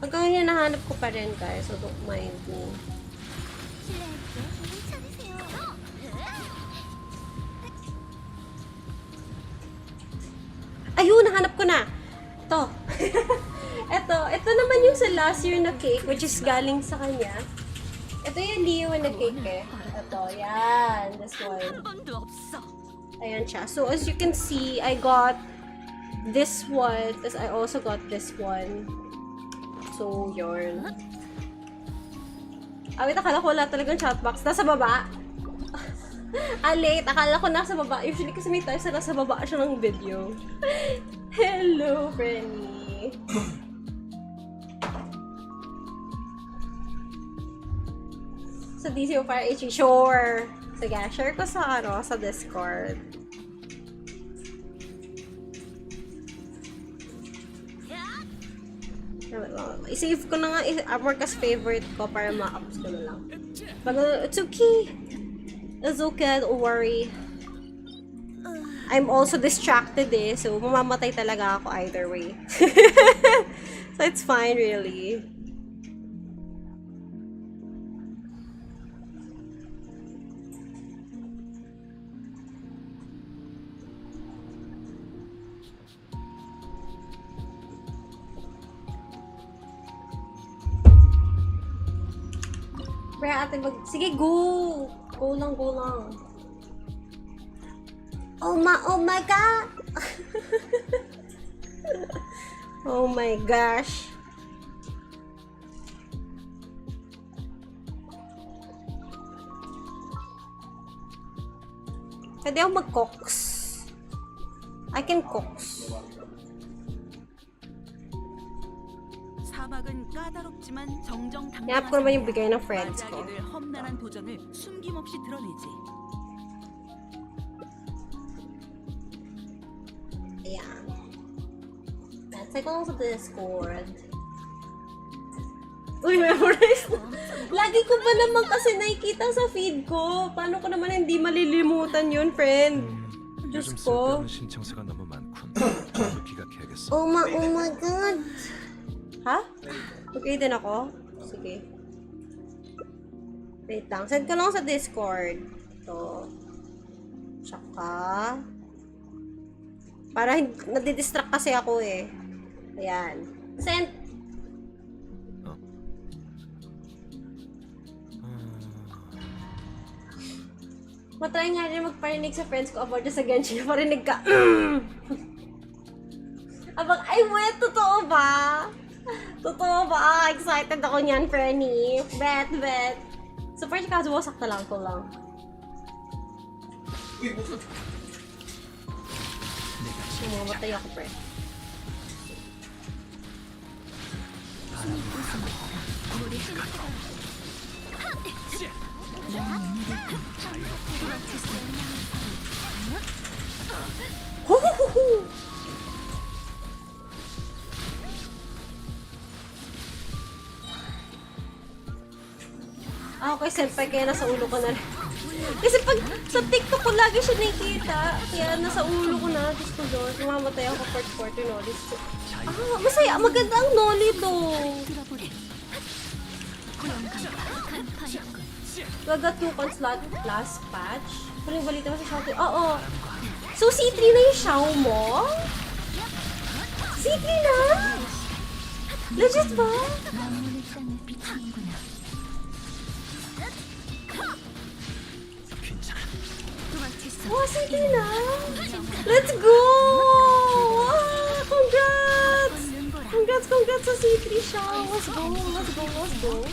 Hanggang ngayon nahanap ko pa rin, guys, so don't mind me. Ayun, nahanap ko na! Ito. Ito naman yung sa last year na cake, which is galing sa kanya. Ito yung Leo na cake eh. Ito, yan. This one. 번도 없어. Ayan siya. So, as you can see, I got this one. Tapos I also got this one. So, yun. Wait, akala ko wala talagang chatbox. Nasa baba. Late. Akala ko nasa baba. Usually kasi may times na nasa baba siya ng video. Hello, Frenny. Sa DC o para HE. Sure. Sige, share ko sa sa Discord. I-save ko na nga Amorca's favorite ko para ma-ups ko na lang. It's okay. It's okay, don't worry. I'm also distracted eh, so mamamatay talaga ako either way. So it's fine really. Pre, ate, sige, go! Go lang, go lang. Oh my god! Oh my gosh. Pwede ako mag-cooks. I can cooks. 사막은 까다롭지만 Yanap ko naman yung bigay ng friends ko. 맞이하게 될 험난한 도전을 숨김없이 드러내지. Ayan. Say ko lang sa Discord. Uy, memorize na. Lagi ko ba naman kasi nakikita sa feed ko? Paano ko naman hindi malilimutan yun, friend? Diyos 요즘 ko. 쓸데없는 신청서가 너무 많군. 기각해야겠어. Oh my god. Ha? Okay din ako? Sige. Wait lang. Send ko lang sa Discord. Ito. Tsaka. Para nadidistract kasi ako eh. Ayan. Send. Matry nga rin magparinig sa friends ko about sa Genshin. Parinig ka. Abang, ay wait, totoo ba? Totoo ba? Excited ako niyan, Frenny. Bet. Super casual, sakta lang ko lang. Mamatay ako, pre. Huhuhuhu! Okay, senpai, kaya nasa ulo ko na rin. Kasi pag sa TikTok ko lagi siya nakikita, kaya nasa ulo ko na. Diyos ko doon, tumamatay ako part Nolly. Masaya, maganda ang Nolly to. Gaga 2 cons last patch. Huling balita mo sa Xiao. Oo. So, C3 na yung Xiao mo? C3 na? Legit ba? Wow, C3 na? Let's go! Congrats! Congrats sa C3 Xiao. Let's go.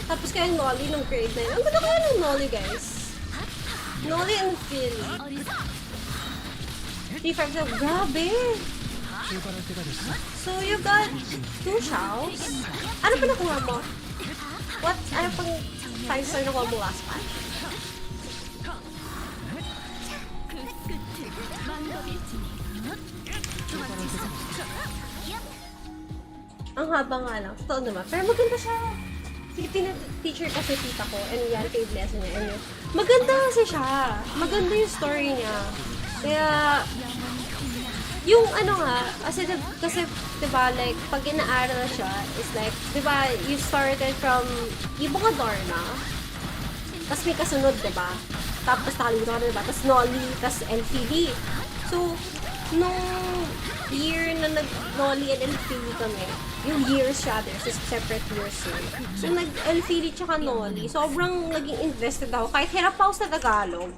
Tapos kaya yung Nolly nung grade 9. Ang ganda kaya ng Nolly, guys. Nolly and FIL. 3-5 na. Grabe! So, you got 2 Xiaos? Ano pa nakuha mo? Ano pang 5-star nakuha mo last patch? Ang haba nga lang. Totoo naman. Pero maganda siya. Teacher kasi tita ko, and yan, kay lesson niya, and yun. Maganda kasi siya. Maganda yung story niya. Kaya, yung ano nga, kasi diba, like, pag inaaral siya, is like, diba, you started from, yung mga Dorna, tapos may kasunod, diba? Tapos nakalimutan ka na, diba? Tapos Nolly, tapos LCD. So, nung year na nag-Nolly and Elfili kami, yung years rather, so separate years yun. So nag-Elfili tsaka Nolly, sobrang naging invested ako. Kahit hirap ako sa Tagalog,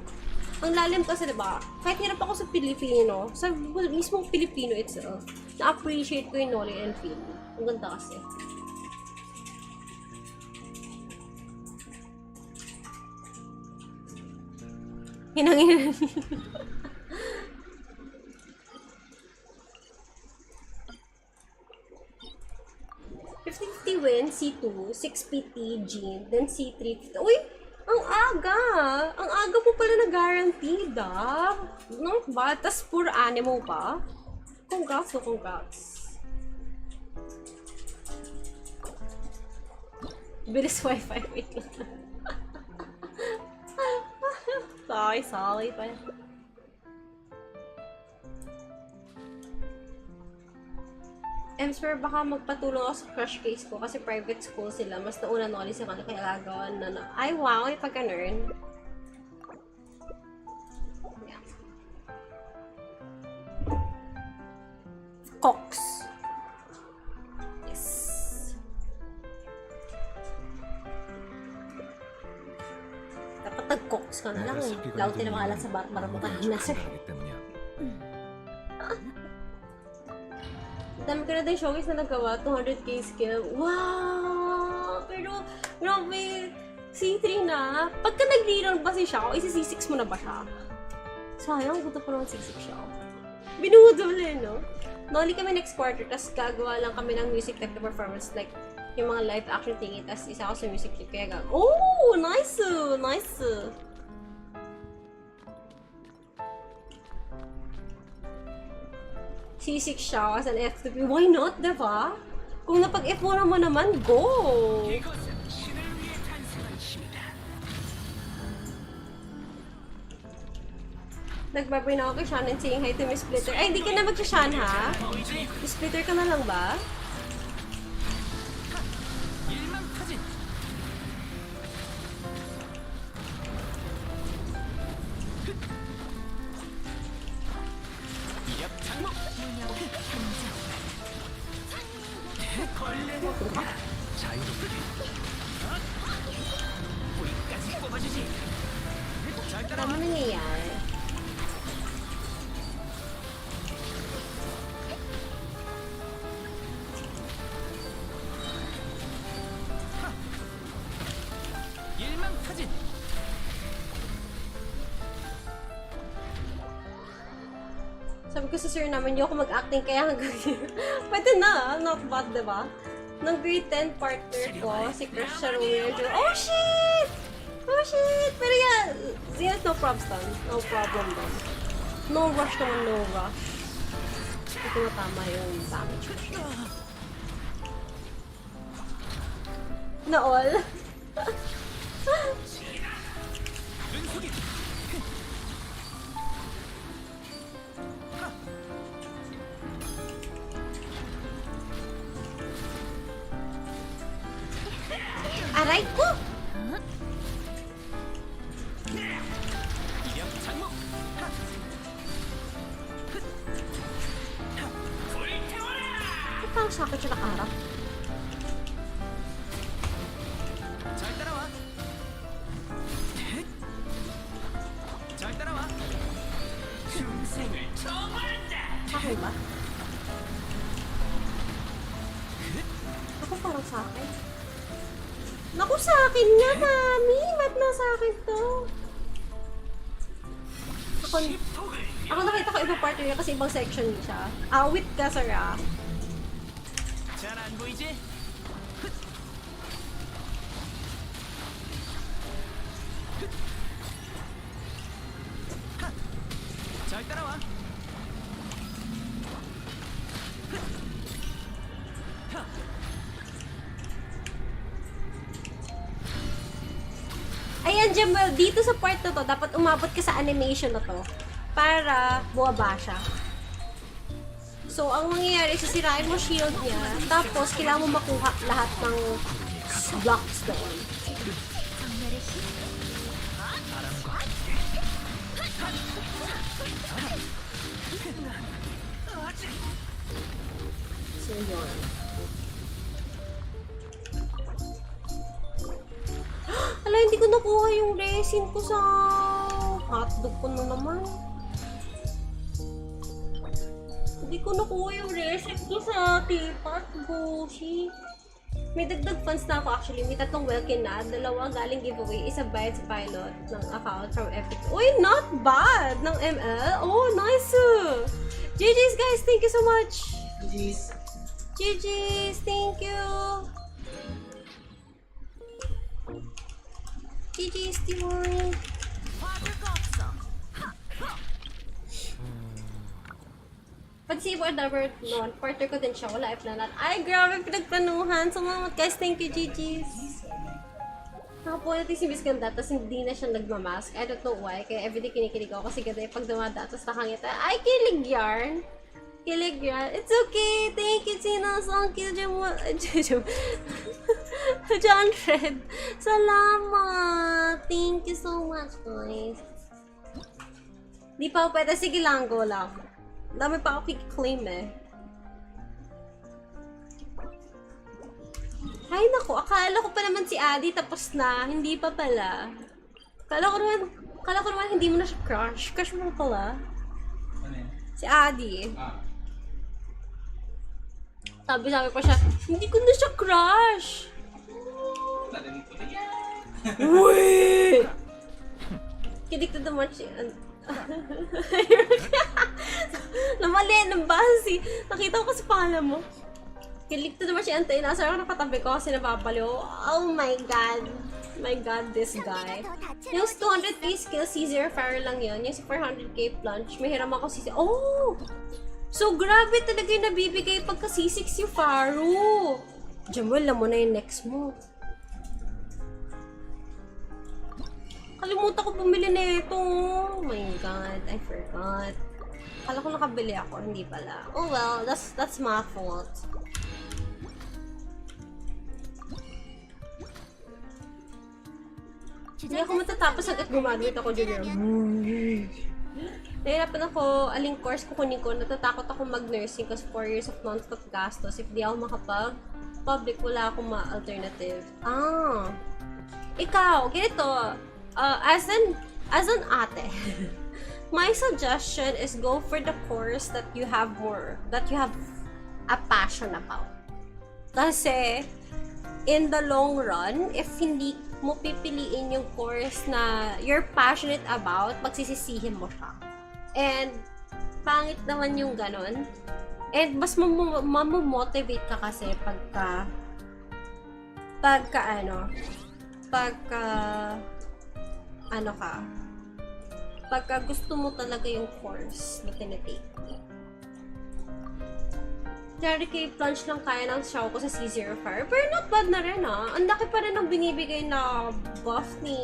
ang lalim kasi diba, kahit hirap ako sa Pilipino, sa mismong Pilipino itself, na-appreciate ko yung Nolly and Elfili. Ang ganda kasi. Hinangin. 50 win, C2, 6 PT, Jean, then C3. Uy! Ang aga! Ang aga po pala na guaranteed, ah! Not bad. Tas puro animo pa. Congrats, no congrats. Bilis wifi, wait lang. sorry pa. Emsper, baka magpatulong ako sa crush case ko kasi private school sila. Mas nauna Nolly sa kanila kaya gagawan na ay wow, ay pagka-nerd. Yeah. Cox. Yes. Dapat nag-cox ka na lang eh. Lauti na makalat sa bar para makahina sir. 간단하기 때문이야. Dami ko na din showcase na nagawa, 200k skill. Wow! Pero, grabe, C3 na. Pagka nag-rerun ba si Xiao, isi-C6 mo na ba siya? Sayang, gusto ko naman C6 Xiao. Binudol eh, no? Nolly kami next quarter, tas gagawa lang kami ng music type na performance, like, yung mga live action thingy, tas isa ako sa music clip, kaya gagawa. Oh! Nice! Nice! C6 siya as an F2P. Why not, diba? Kung napag-F1 mo naman, go! Nagbabay na ako kay Shan and saying hi to Miss Splitter. Ay, hindi ka na mag-Shan, ha? Miss Splitter ka na lang ba? Ano nangyayari? Sabi ko sa sir namin, hindi ako mag-acting kaya hanggang pwede na, not bad, diba? Nung grade 10 partner ko, si Christian Romeo. Oh shit! Oh shit! Pero yeah, no props doon. No problem doon. No rush naman, no rush. Hindi ko natama yung damage ko siya. Na all? Aray ko! Ba't parang sakit siya nakaharap? Akin ba? Ako parang sa akin. Naku, sa akin nga, mami! Ba't na sa akin to? Ako nakita ko ibang partner niya kasi ibang section niya siya. Awit ka, sir, ah. Ayan, Jemwell, dito sa part na to, dapat umabot ka sa animation na to para buwaba siya. So, ang mangyayari, sisirain mo shield niya, tapos kailangan mo makuha lahat ng blocks doon. So, yun. Hala, hindi ko nakuha yung resin ko sa hotdog ko na naman. Hindi ko nakuha yung resin ko sa tipat, Goshi. May dagdag funds na ako actually. May 3 welkin na. 2 galing giveaway. Isa bayad sa pilot ng account from Epic. Uy, not bad! Ng ML. Oh, nice! GG's guys! Thank you so much! Please. GG's! Thank you! GG's, Timoy! Pag si Board Lover noon, partner ko din siya. Wala i-planat. Ay, grabe pinagplanuhan. Salamat guys. Thank you, GG's. Nakapuha natin si Miss Ganda, tapos hindi na siya nagmamask. I don't know why. Kaya everyday kinikilig ako kasi ganda yung pag dumada, tapos nakangita. Ay, kilig yarn! Kilig yarn. It's okay. Thank you, Tina. Thank you, John Fred. Salamat. Thank you so much, guys. Di pa ako pwede. Sige lang, go lang. Dami pa ako claim eh. Ay naku, akala ko pa naman si Adi tapos na, hindi pa pala. Akala ko naman hindi mo na siya crush. Crush mo pala. Ano yan? Si Adi. Ah. Sabi pa siya, hindi ko na siya crush. Narinig ko na yan. Uy! Kidik to the much. Namali, nambasi. Nakita ko kasi pangalan mo. Kilik to naman si Antay. Nasa ako nakatabi ko kasi nababaliw. Oh my god. My god, this guy. Yung 200k skill, C0 fire lang yun. Yung 400k plunge, may hiram ako C6. Oh! So, grabe talaga yung nabibigay pagka C6 yung Faru. Jamuel, alam mo na yung next mo. Kalimutan ko bumili na ito. Oh my god, I forgot. Kala ko nakabili ako, hindi pala. Oh well, that's my fault. Hindi ako matatapos hanggat graduate ako dyan. Nahirapan ako, aling course kukunin ko. Natatakot ako mag-nursing kasi 4 years of non-stop gastos. If di ako makapag-public, wala akong ma-alternative. Ah! Ikaw, ganito. As an ate, my suggestion is go for the course that you have a passion about. Kasi, in the long run, if hindi mo pipiliin yung course na you're passionate about, magsisisihin mo siya. And, pangit naman yung ganon. And, mas mamomotivate ka kasi pagka pagka gusto mo talaga yung course na tinatake. 30k plunge lang kaya ng show ko sa C0 Fire. Pero not bad na rin ah. Ang laki pa rin ng binibigay na buff ni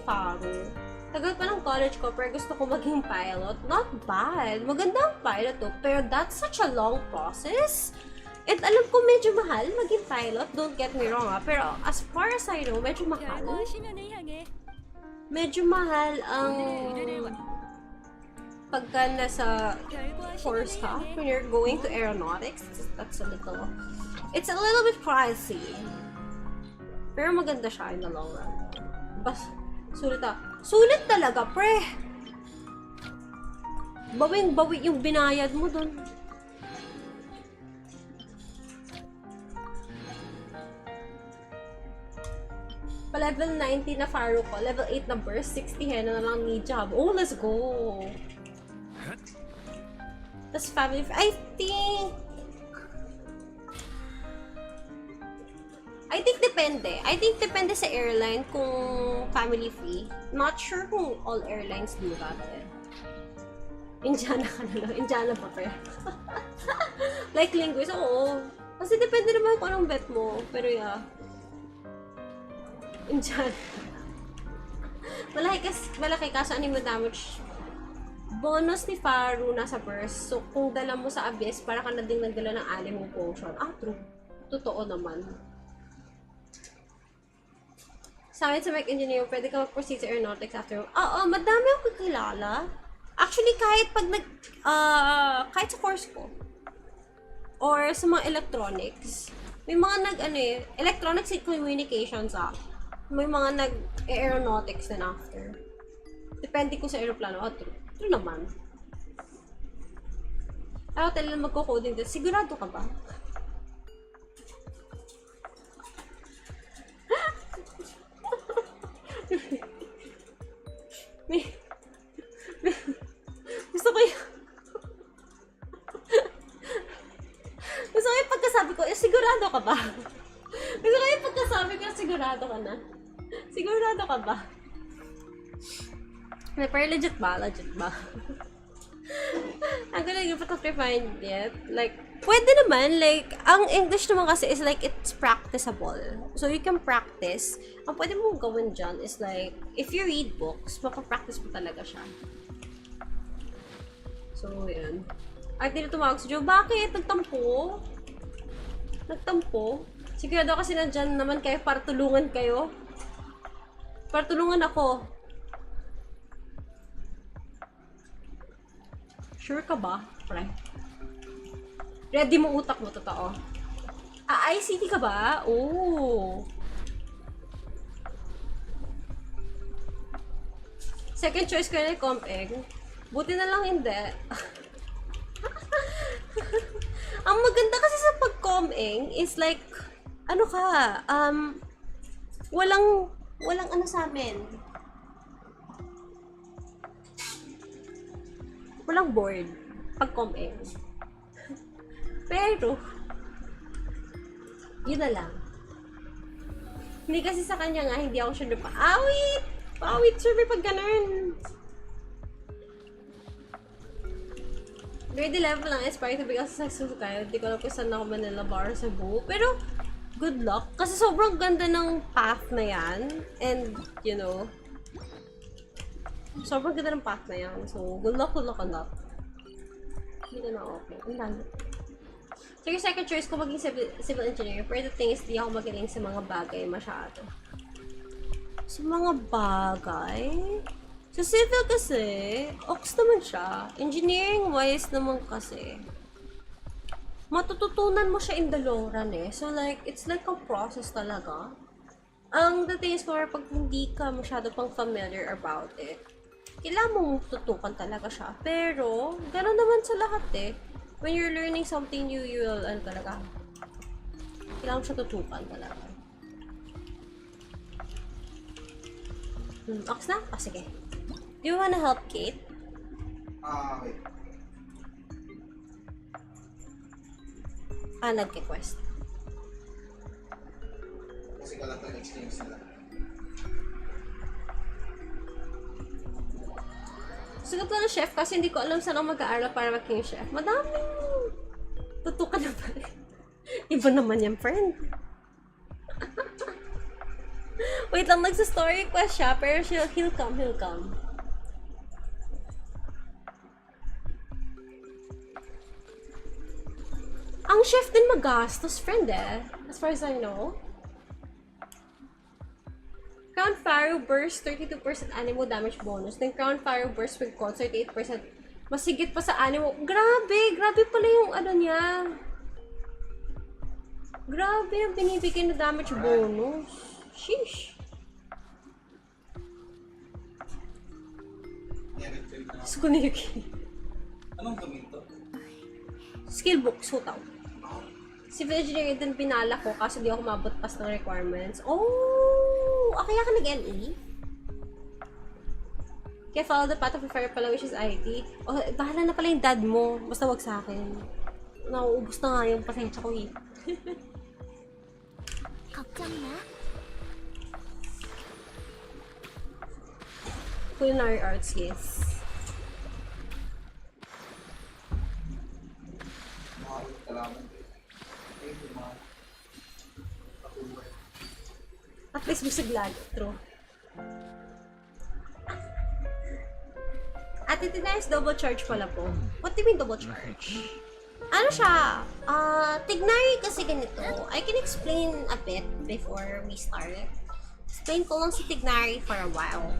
Faru. Tagal pa ng college ko pero gusto ko maging pilot. Not bad. Maganda ang pilot to. Pero that's such a long process. And alam ko medyo mahal maging pilot. Don't get me wrong ah. Pero as far as I know, medyo mahal. Medyo mahal ang pagka nasa course ka, when you're going to aeronautics, it's a little bit pricey. Pero maganda siya in the long run. Sulit talaga, pre! Bawing-bawi yung binayad mo dun. Pa-level 90 na Faro ko, level 8 na burst, 60 hena na lang need job. Oh, let's go! That's family. I think depende. I think depende sa airline kung family free. Not sure kung all airlines do that eh. Indiana ka na lang. Indiana pa kaya. Like linguist, oo. Kasi depende naman kung anong bet mo. Pero yeah. Indiana. Malaki kaso animo damage. Bonus ni Faru nasa burst. So, kung dala mo sa Abyss, para ka na din nagdala ng alimong potion. Ah, true. Totoo naman. Sa akin sa mech engineer, pwede ka mag-proceed sa aeronautics after. Oo, madami akong kakilala. Actually, kahit sa course ko, or sa mga electronics. May mga electronics and communications May mga aeronautics din after. Depende ko sa aeroplano. True naman. Ako talaga magko-coding din. Sigurado ka ba? Gusto ko yung pagkasabi ko, sigurado ka ba? Gusto ko yung pagkasabi ko, sigurado ka na. Sigurado ka ba? Pero legit ba? Legit ba? I'm gonna give it a refined yet. Like, pwede naman. Like, ang English naman kasi is like, it's practicable. So, you can practice. Ang pwede mong gawin dyan is like, if you read books, mapapractice mo talaga siya. So, yan. At dito tumawag si Joe, bakit? Nagtampo? Nagtampo? Sigurado kasi nandyan naman kayo para tulungan kayo. Para tulungan ako. Sure ka ba, pre? Ready mo utak mo, totoo. ICT ka ba? Oh. Second choice ko na yung Comp-Eng. Buti na lang hindi. Ang maganda kasi sa pag-Com-Eng is like, ano ka, walang ano sa amin. Walang board pag Com-Eng. Pero, yun na lang. Hindi kasi sa kanya nga, hindi ako sure na paawit! Paawit, sure may pag ganun. Grade 11 lang, aspire to become successful kayo. Hindi ko alam kung saan ako Manila Bar sa Cebu. Pero, good luck. Kasi sobrang ganda ng path na yan. And, you know, sobrang ganda ng path na yan. So, good luck on that. Hindi na okay. Ang dami. So, yung second choice ko maging civil engineer. Pero the thing is, di ako magaling sa mga bagay masyado. Sa mga bagay? Sa civil kasi, ox naman siya. Engineering-wise naman kasi, matututunan mo siya in the long run eh. So like, it's like a process talaga. Ang the thing is, pag hindi ka masyado pang familiar about it, kailangan mong tutukan talaga siya. Pero, gano'n naman sa lahat eh. When you're learning something new, you will, talaga, kailangan mo siya tutukan talaga. Ox na? Ah, sige. Do you wanna help Kate? Okay. Nag-request. Kasi kalat ang experience nila. Sugat ko ng chef kasi hindi ko alam saan ako mag-aaral para maging chef. Madaming tutukan na pa rin. Iba naman yan, friend. Wait lang, nagsa-story request siya, pero he'll come. Ang chef din magastos, friend eh. As far as I know. Crown Pharaoh Burst, 32% animo damage bonus. Then Crown Pharaoh Burst with cost, 38%. Masigit pa sa animo. Grabe pala yung ano niya. Grabe yung binibigay na damage bonus. Sheesh. Skuniki. Anong gawin to? Skill book, sutaw. Civil engineering din pinala ko kaso di ako mabot pas ng requirements. Oh! Kaya ka nag-LE? Kaya follow the path of the fire pala which is IT. Oh, bahala na pala yung dad mo. Basta wag sa akin. Nauubos na nga yung pasensya ko eh. 걱정 마. Culinary arts, yes. Makakit kalaman. At least bisaglag. True. At Tignari's double charge pala po. What do you mean double charge? Ano siya? Tignari kasi ganito. I can explain a bit before we start. Explain ko lang si Tignari for a while.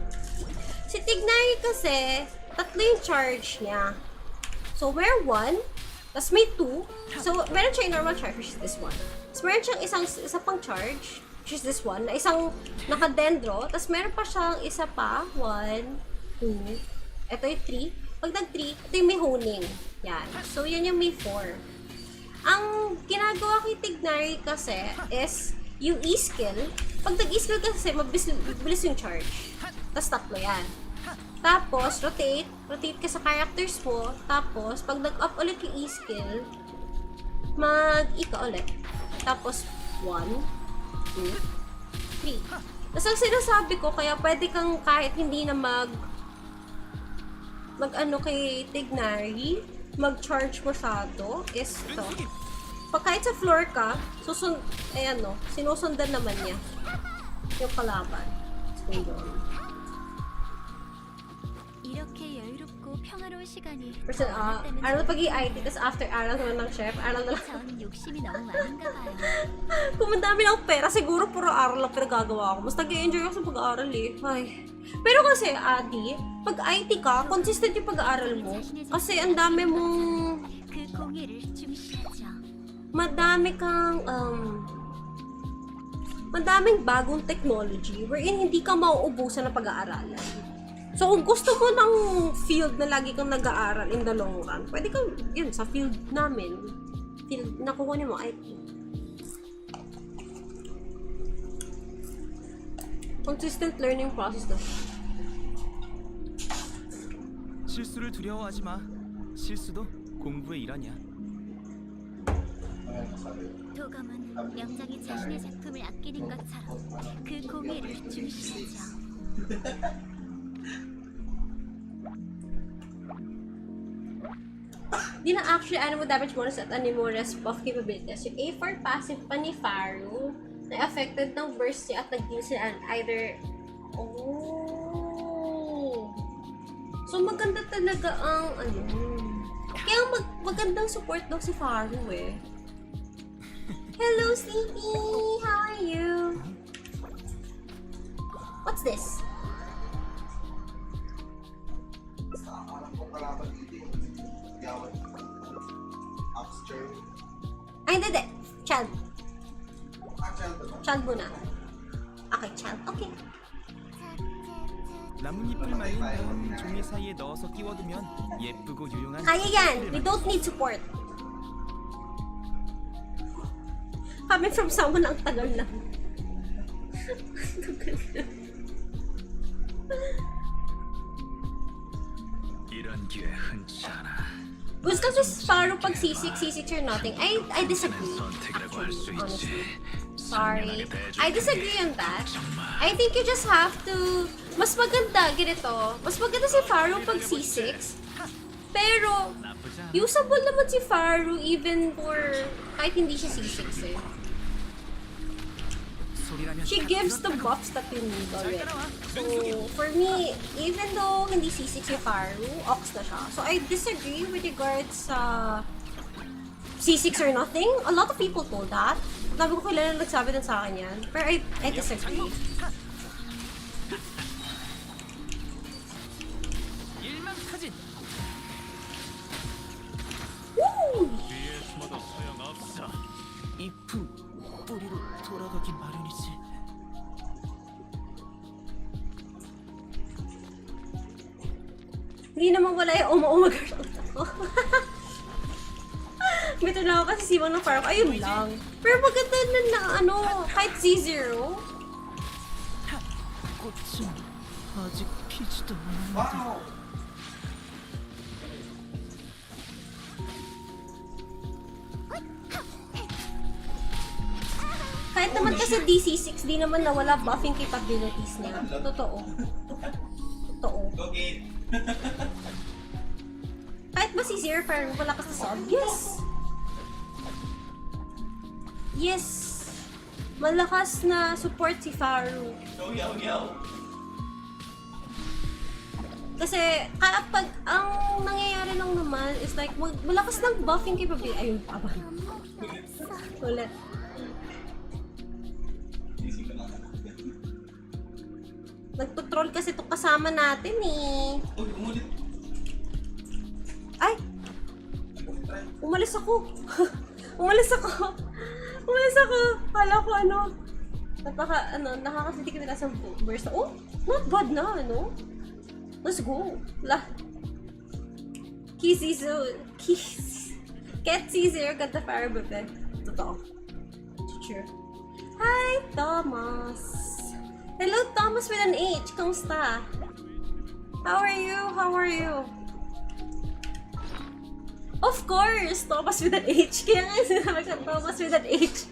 Si Tignari kasi, tatlo yung charge niya. So, where 1, Tapos may 2. So, meron siya yung normal charge, which is this one. Tapos meron siyang isa pang charge, which is this one, na isang nakadendro. Tapos meron pa siyang isa pa. 1, 2. Ito yung 3. Pag nag-3, ito yung may honing. Yan. So, yan yung may 4. Ang ginagawa kay Tignari kasi is yung E-skill. Pag nag-E-skill kasi, mabilis yung charge. Tapos tatlo yan. Tapos, rotate. Rotate ka sa characters mo. Tapos, pag nag-up ulit yung E-skill, mag-E ka ulit. Tapos, 1, 2, 3. Tapos, ang sinasabi ko, kaya pwede kang kahit hindi na mag-ano kay Tignari, mag-charge masyado, is to. Pag kahit sa floor ka, sinusundan naman niya yung kalaban. So, yun. 이렇게 여유롭고 평화로운 시간이 Person, aral pag i-IT, tapos after aral naman ng chef, aral na lang. 전 욕심이 너무 많은가 봐요. Kung madami lang pera, siguro puro aral lang pinagagawa ko. Mas nag-enjoy ako sa pag-aaral eh. Ay. Pero kasi, Adi, pag IT ka, consistent yung pag-aaral mo. Kasi ang dami mong, 그 공예를 중시하죠. madami kang, madaming bagong technology wherein hindi ka mauubusan ng pag-aaralan. So, kung gusto mo ng field na lagi kang nag-aaral in the long run, pwede kang, yun, sa field namin, field na kukunin mo, IT. Consistent learning process na. 실수를 두려워하지 마. 실수도 공부의 일환이야. 도감은 명장이 자신의 작품을 아끼는 것처럼 그 공예를 중시하죠. Di na actually animal damage bonus at animal buff capabilities. Yung A4 passive pa ni Faru na affected ng burst niya at nag-deal siya either... Oh! So maganda talaga ang ano. Kaya magandang support daw si Faru eh. Hello Sleepy! How are you? What's this? Ay, hindi. Child. Child muna. Okay, child. Okay. 나뭇잎을 말린 다음 종이 사이에 넣어서 끼워두면 예쁘고 유용한. Kaya yan. We don't need support. Coming from someone ang tagal lang. 이런 기회 흔치 않아. Gusto ko si Sparrow pag C6 or nothing. I disagree. 선택이라고 할 수 Honestly. 있지. Sorry. I disagree on that. I think you just have to... Mas maganda, ganito. Mas maganda si Faru pag C6. Pero, usable naman si Faru even for... Kahit hindi siya C6 eh. She gives the buffs that you need already. So, for me, even though hindi C6 si Faru, Ox na siya. So, I disagree with regards sa C6 or nothing. A lot of people told that. Sabi ko kailan na nagsabi din sa akin yan. Pero I disagree. Woo! 잎은 뿌리로 돌아가기 마련이지. Hindi naman wala yung uma-girl ako. Bito na ako kasi sibang ng parang ayun lang. Pero maganda na ano, kahit Z0. 꽃은 아직 피지도 않았는데. Kahit naman kasi DC6, di naman nawala buffing capabilities niya. Totoo. Totoo. Okay. Kahit ba si Zero parang wala ka sa sub? Yes! Yes! Malakas na support si Faru. Yaw. Kasi kapag ang nangyayari lang naman is like malakas ng buffing capability. Ayun pa ba? Ulit. Nagtutrol kasi itong kasama natin eh. Uy, umulit. Ay! Umalis ako. Umalis ako. Umalis ako. Kala ko ano. Nakaka-50 kami sa burst. Oh, not bad na, ano? Let's go. Can't see zero got the fire bebe. Totoo. True. Hi, Thomas. Hello, Thomas with an H. Kamusta? How are you? How are you? Of course! Thomas with an H. Kaya nga sinabi ko, Thomas with an H.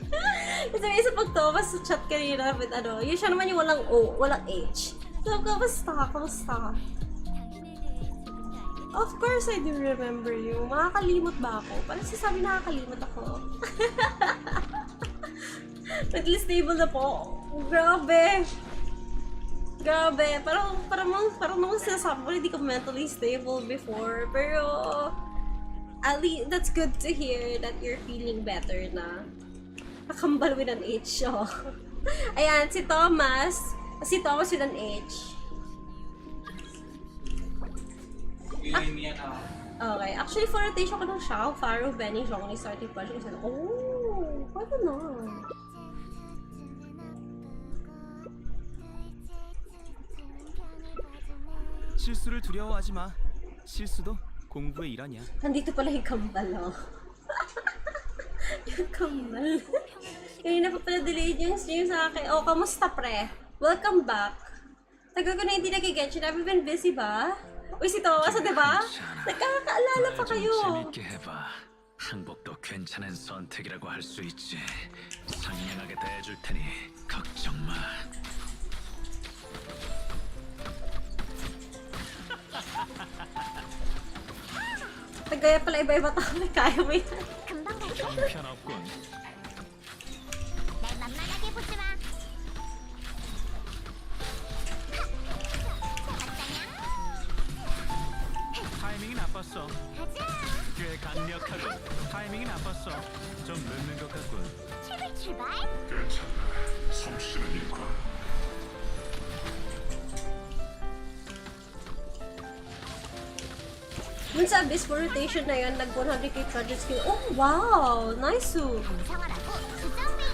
Kasi may isa pag Thomas sa chat kanina with ano, yun siya naman yung walang O, walang H. So, kamusta? Kamusta? Of course, I do remember you. Makakalimot ba ako? Parang sasabi nakakalimot ako. Mentally stable na po. Grabe! Grabe! Parang nung sinasabi ko, hindi ko mentally stable before. Pero, at least, that's good to hear that you're feeling better na. Nakambal with an H, oh. Ayan, si Thomas. Si Thomas with an H. Feeling niya na. Okay. Actually, for rotation ko ng Xiao, Faro, Benny, Zhongli, starting punch. Kasi, oh, pwede na. 실수를 두려워하지 마. 실수도 공부의 일환이야. Nandito pala yung kambal, oh. Yung kambal. Kanina pa pala delayed yung stream sa akin. Oh, kamusta pre? Welcome back. Tagal ko na hindi nag-Genshin. Have you been busy ba? Uy, si Thomas, diba? Nagkakaalala pa kayo. 재밌게 해봐. 항복도 괜찮은 선택이라고 할 수 있지. 상냥하게 대해줄 테니 걱정 마. Tagaya pala iba-iba tayo. Kaya mo yan. 금방 갈게. 형편없군. 날 만만하게 보지 마. 타이밍이 나빴어. 가자. 꽤 강력하군. 타이밍이 나빴어. 좀 늦는 것 같군. 출발. Dun sa Abyss for rotation na yun, nag 100k project skill. Oh, wow! Nice! 정상화라고 주정비.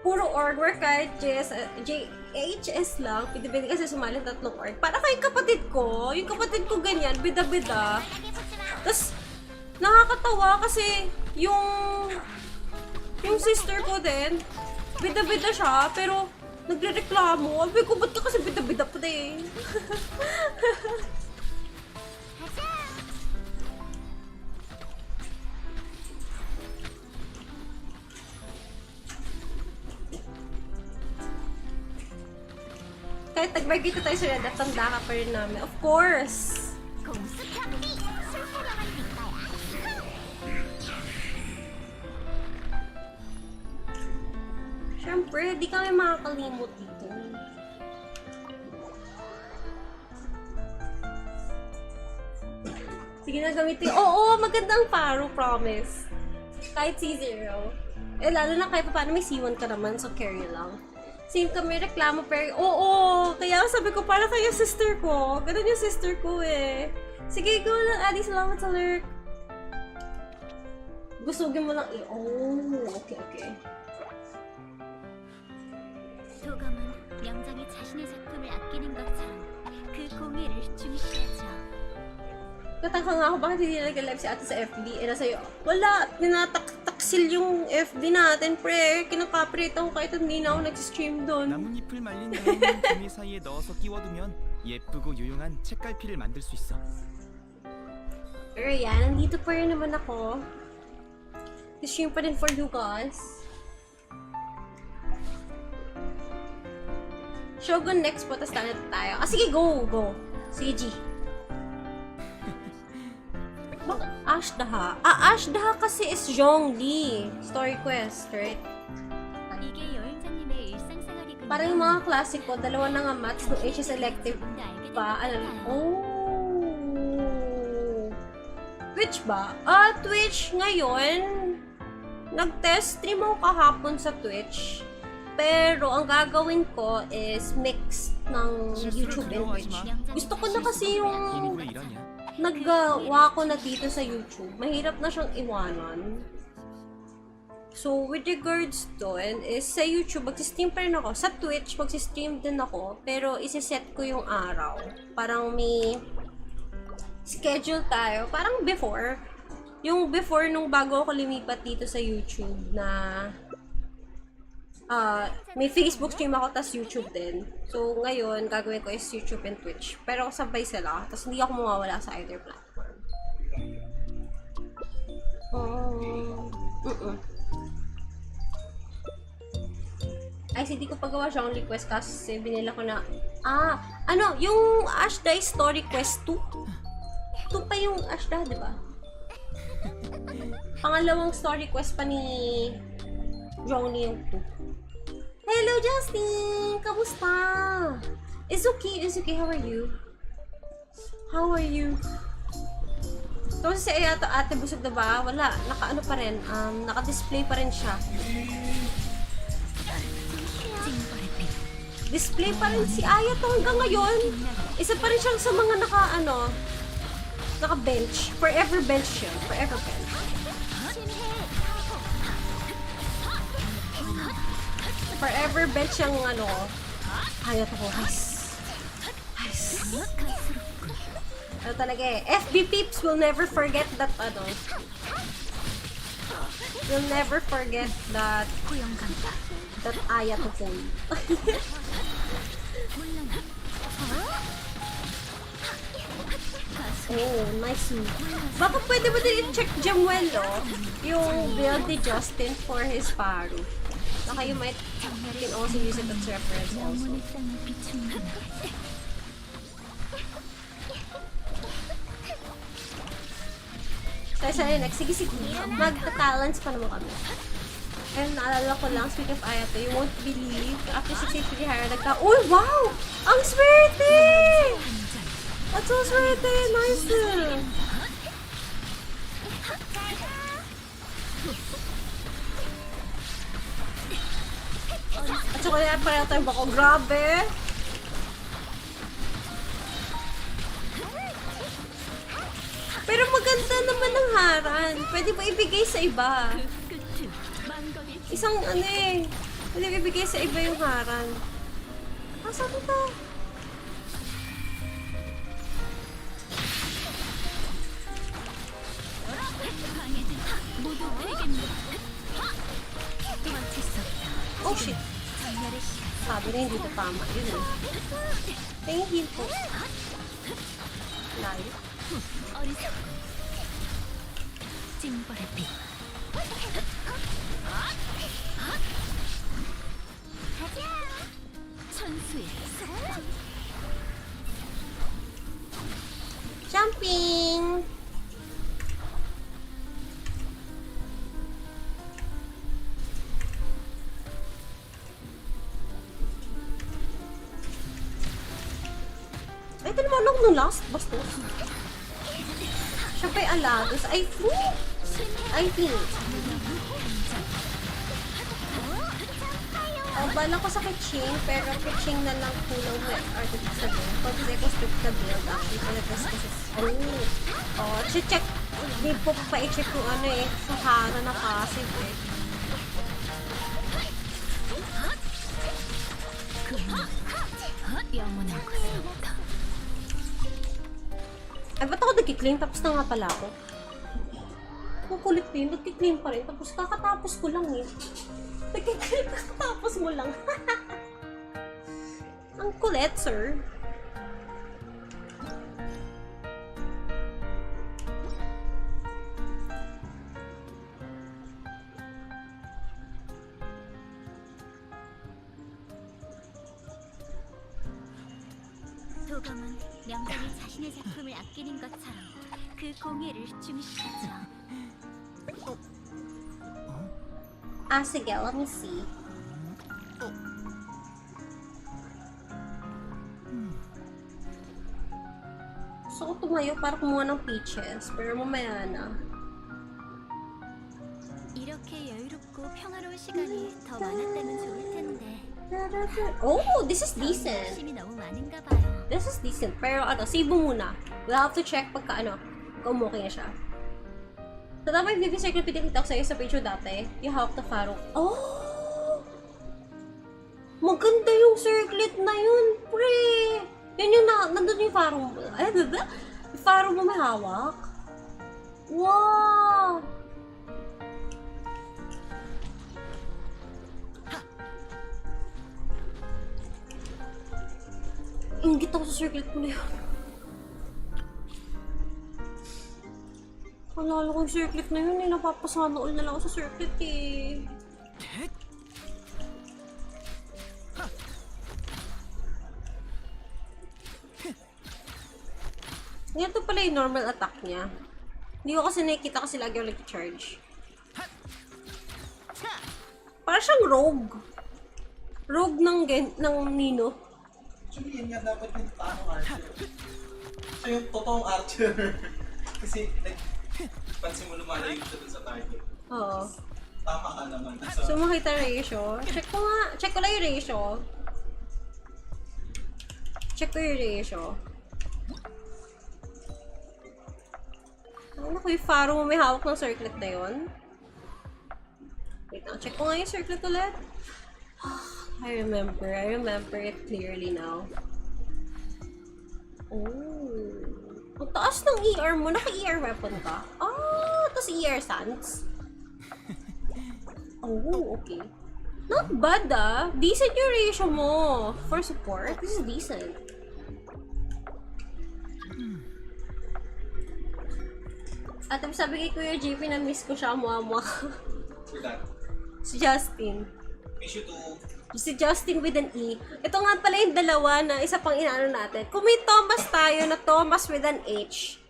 Puro org work kahit JHS lang. Pwede kasi sumali tatlong org. Para kay kapatid ko. Yung kapatid ko ganyan, bida-bida. 만만하게 보지 마. Tapos, nakakatawa kasi yung sister ko din, bida-bida siya, pero nagre-reklamo. Sabi ko, ba't ka kasi bida-bida pa din? 가자. Kahit nag-market tayo sa Red at tanda ka pa rin namin. Of course! 공수 경기. 술사령한 뒷가야. Siyempre, di kami makakalimot dito. Sige na gamitin. Oo, magandang paro, promise. Kahit C0. Eh, lalo na kahit paano may C1 ka naman, so carry lang. Same kami, reklamo, pero oo, kaya sabi ko, para kayo sister ko. Ganun yung sister ko eh. Sige, go lang, Adi, salamat sa lurk. Gustugin mo lang oh, okay. 도검은 명장이 자신의 작품을 아끼는 것처럼 그 공예를 중시하죠. Kataka nga ako, bakit hindi nag-live si ate sa FB? Eh, nasa iyo, wala, tinataksil yung FB natin, pre. Kinaka-copyright ako kahit hindi na ako nag-stream doon. 나뭇잎을 말린 다음에 종이 사이에 넣어서 끼워두면 예쁘고 유용한 책갈피를 만들 수 있어. Pero yan, nandito pa rin naman ako. Stream pa din for you guys. Shogun next po, tas tayo. Ah, sige, go! Sige, G. Bakit Ashdaha? Ah, Ashdaha kasi is Zhongli. Story quest, right? 이게 여행자님의 일상생활이군요. Parang yung mga classic ko, dalawa na nga mats, no HS elective pa. Alam, Twitch ba? Ah, Twitch ngayon. Nag-test stream ako kahapon sa Twitch. Pero ang gagawin ko is mix ng YouTube and Twitch. Gusto ko na kasi yung 공부의 일환이야. naggawa ko na dito sa YouTube, mahirap na siyang iwanan. So, with regards doon, is sa YouTube, mag-stream pa rin ako. Sa Twitch, mag-stream din ako. Pero, isi-set ko yung araw. Parang may schedule tayo. Parang before. Yung before, nung bago ako lumipat dito sa YouTube na may Facebook stream ako, tas YouTube din. So, ngayon, gagawin ko is YouTube and Twitch. Pero sabay sila, tas hindi ako mawawala sa either platform. Ay, hindi ko pagawa siyang request kasi binila ko na, yung Ashday Story Quest 2? 2 pa yung Ashda, di ba? Pangalawang story quest pa ni Johnny yung 2. Hello, Justin! Kamusta? It's okay, it's okay. How are you? How are you? Tapos si ate busog na ba? Wala. Naka-ano pa rin. Naka-display pa rin siya. Display pa rin si Ayato hanggang ngayon. Isa pa rin siyang sa mga naka-bench. Forever bench siya. Forever bench. Forever bench yung Ayato ko. Nice. Ano talaga eh. FB peeps will never forget that will never forget that Ayato ko. Oh, nice. Baka pwede mo din i-check Jamuel, yung build ni Justin for his Paru. Baka you can also use it as reference also. Sa next, sige. Magta-talents pa naman kami. And naalala ko lang, speak of Ayato, you won't believe, after 63 hire, uy, wow! Ang swerte! That's so swerte! Nice! At saka yan, pareho tayo bako. Grabe! Pero maganda naman ang haran. Pwede ba ibigay sa iba? Isang pwede ba ibigay sa iba yung haran? Sabi ka? Oh shit! Sabi na hindi ito tama. Yun eh. Thank you po. Layo. Jumping! Ay, tinamulog nung last bastos. Siya pa'y alados. I think. Bala ko sa kitching, pero kitching na lang kulang mo article sa build. Kasi ko strip na build, actually, palagas kasi check. Di po pa i-check kung sa hara na passive eh. Ay, ba't ako nagki-claim? Tapos na nga pala ako. Kukulit din, nagki-claim pa rin. Tapos kakatapos ko lang eh. Nagki-claim, kakatapos mo lang. Ang kulit, sir. 도감은 명장이 자신의 작품을 아끼는 것처럼 그 공예를 중시하죠. Sige, let me see. Gusto ko tumayo para kumuha ng peaches, pero mamaya na. 이렇게 여유롭고 평화로운 시간이 더 많았다면 좋을 텐데. Oh, this is decent. 욕심이 너무 많은가 봐요. This is decent. Pero ano, save mo muna. We'll have to check pagka ano, kung okay na siya. So, tama yung Vivi Circle pinakita ko sa'yo sa page dati. You have to follow. Oh! Maganda yung circlet na yun, pre! Yan yung nandun yung faro mo. Ay, diba? Yung faro mo may hawak. Wow! Ingit ako sa circlet mo na yun. Alala ko yung circlet na yun eh. Napapasana all na lang ako sa circlet eh. Ganito pala yung normal attack niya. Hindi ko kasi nakikita kasi lagi ako nag-charge. Para siyang rogue. Rogue ng Nino. Actually, yun nga dapat yung taong archer. Siya yung totoong archer. Kasi, pansin mo lumalayo siya dun sa target. Oo. Tama ka naman. So, makita ratio. Check ko nga. Check ko lang yung ratio. Check ko yung ratio. Ano ko yung faro mo may hawak ng circlet na yun? Wait lang. Check ko nga yung circlet ulit. I remember it clearly now. Oh. Ang taas ng ER mo. Naka-ER weapon ka? Ah, tapos ER stance. Oh, okay. Not bad ah. Decent yung ratio mo. For support, this is decent. At sabi kay Kuya JP na miss ko siya, mukha-mukha. For that. Si Justin. Miss you too. Si Justin with an E. Ito nga pala yung dalawa na isa pang inaano natin. Kung may Thomas tayo na Thomas with an H,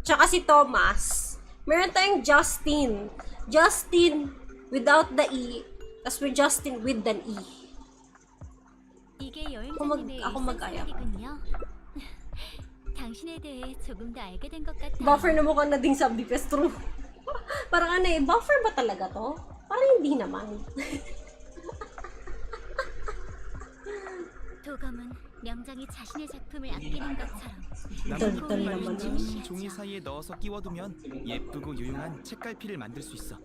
tsaka si Thomas, meron tayong Justin. Justin without the E, tas with Justin with an E. 이게 여행자님의 ako mag-aya. 일상생활이군요. 당신에 대해 조금 더 알게 된 것 같아요. Buffer na mukhang na ding subdifes true. Parang ano eh, buffer ba talaga to? Parang hindi naman. 도감은 명장이 자신의 작품을 아끼는 것처럼 나뭇잎 일단 말린 나만 진 종이 사이에 넣어서 끼워두면 예쁘고 유용한 책갈피를 만들 수 있어.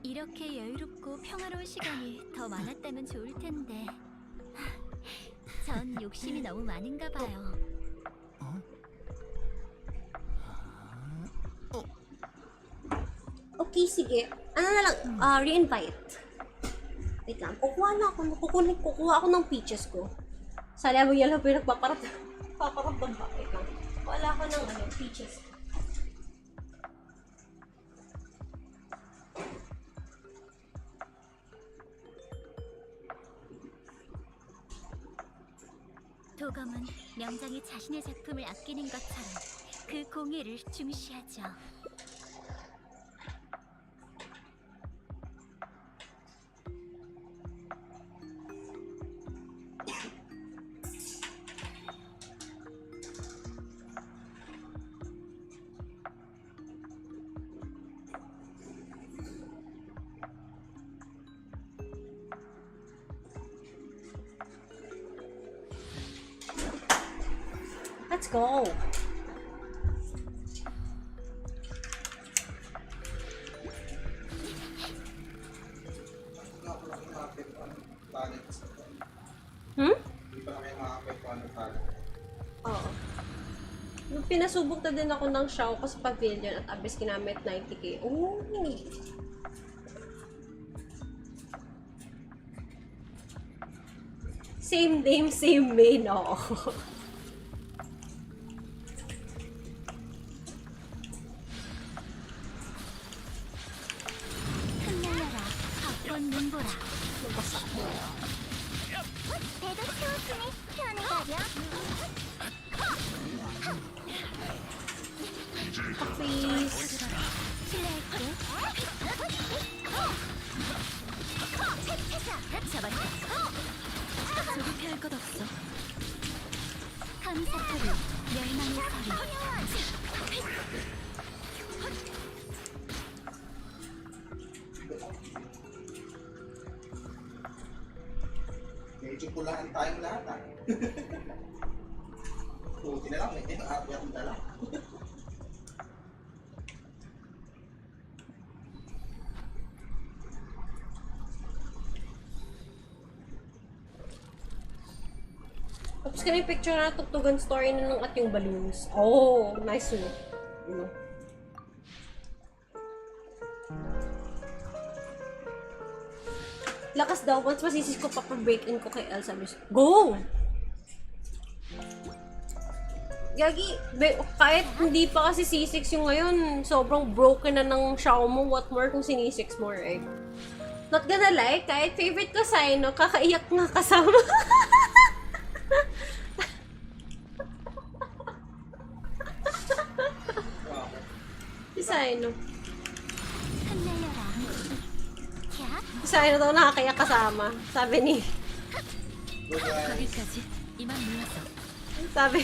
이렇게 여유롭고 평화로운 시간이 더 많았다면 좋을 텐데 전 욕심이 너무 많은가 봐요. Okay, sige. Ano na lang, re-invite. Wait lang, kukuha ako ng peaches ko. Sali mo yan lang po yung paparamdam ba? Wait lang. Wala ako ng peaches. 도감은 명장이 자신의 작품을 아끼는 것처럼 그 공예를 중시하죠. Let's go! Hmm? Oo. Nung pinasubok na din ako ng Shao ko sa pavilion at abis kinamit 90k. Oh! Same name, same main, oo. 흩날려라, 벚꽃 눈보라. 배도 채웠으니 편히 가렴. Please. 실례할게. 잡았다. 조급해할 것 없어. 수정이 사토리 멸망의 서리. Medyo pulahan tayong lahat ah. Buti na lang, may art akong dala. Tapos kami picture na tugtugan story na nung at yung balloons. Oh, nice look. You know. Lakas daw, once masisis ko papabreak in ko kay El, sabi siya, go! Gagi, kahit hindi pa kasi C6 yung ngayon, sobrang broken na ng Xiao mo, what more kung sinisix mo, right? Not gonna lie, kahit favorite ko sa no, kakaiyak nga kasama. Isayno. 흩날려라. 캬. Isayno daw nakakaiyak kasama. Sabi ni, 거기까지 이만 물러서. sabi.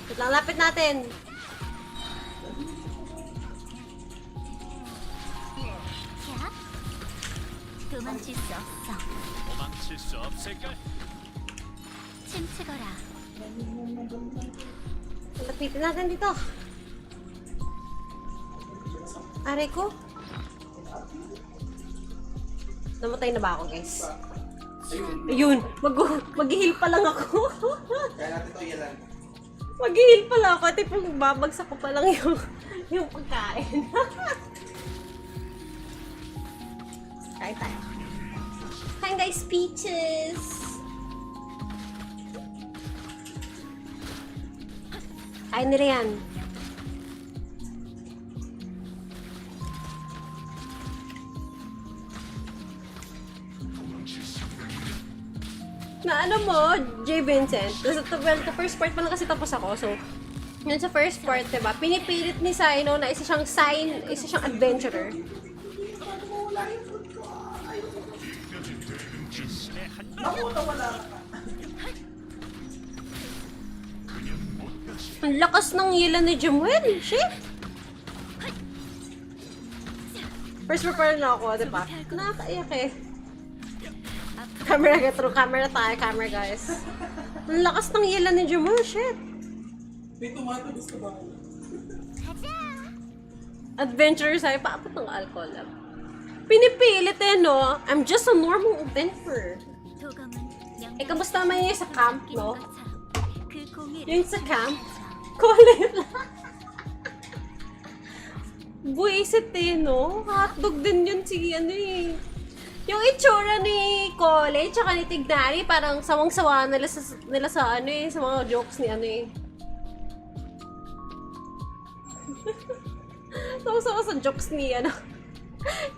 Wait lang, lapit natin. 캬. 도망칠 수 없어. 도망칠 수 없을까? 춤추거라. Lapitin natin dito. Aray ko. Namatay na ba ako, guys? Ayun, mag-heal pa lang ako. Kaya natin ito yalan. Mag-heal pa lang ako. Tipong babagsak ko pa lang yung pagkain. Kain tayo. Kain guys, peaches! Kain nila yan. Na ano mo, J. Vincent, sa first part pa lang kasi tapos ako, so yun sa first part, diba, pinipilit ni Sino na isa siyang adventurer. Ang lakas ng yela ni Jamuel, shit! First prepare na ako, diba? Nakakaiyak eh. Camera, true camera tayo, camera guys. Ang lakas ng yela ni Jamuel, shit! May tomato, gusto ba? Adventurer sa'yo, paabot ng alcohol lang. Pinipilit eh, no? I'm just a normal adventurer. 도검은 Eh, kamusta naman yun sa camp, no? 그 공예를 Yung sa camp, kulit lang. Buisit eh, no? Hotdog din yun si ano eh. Yung itsura ni Cole, tsaka ni Tignari, parang sawang-sawa nila sa ano eh, sa mga jokes ni ano eh. Sawang-sawa sa jokes ni ano.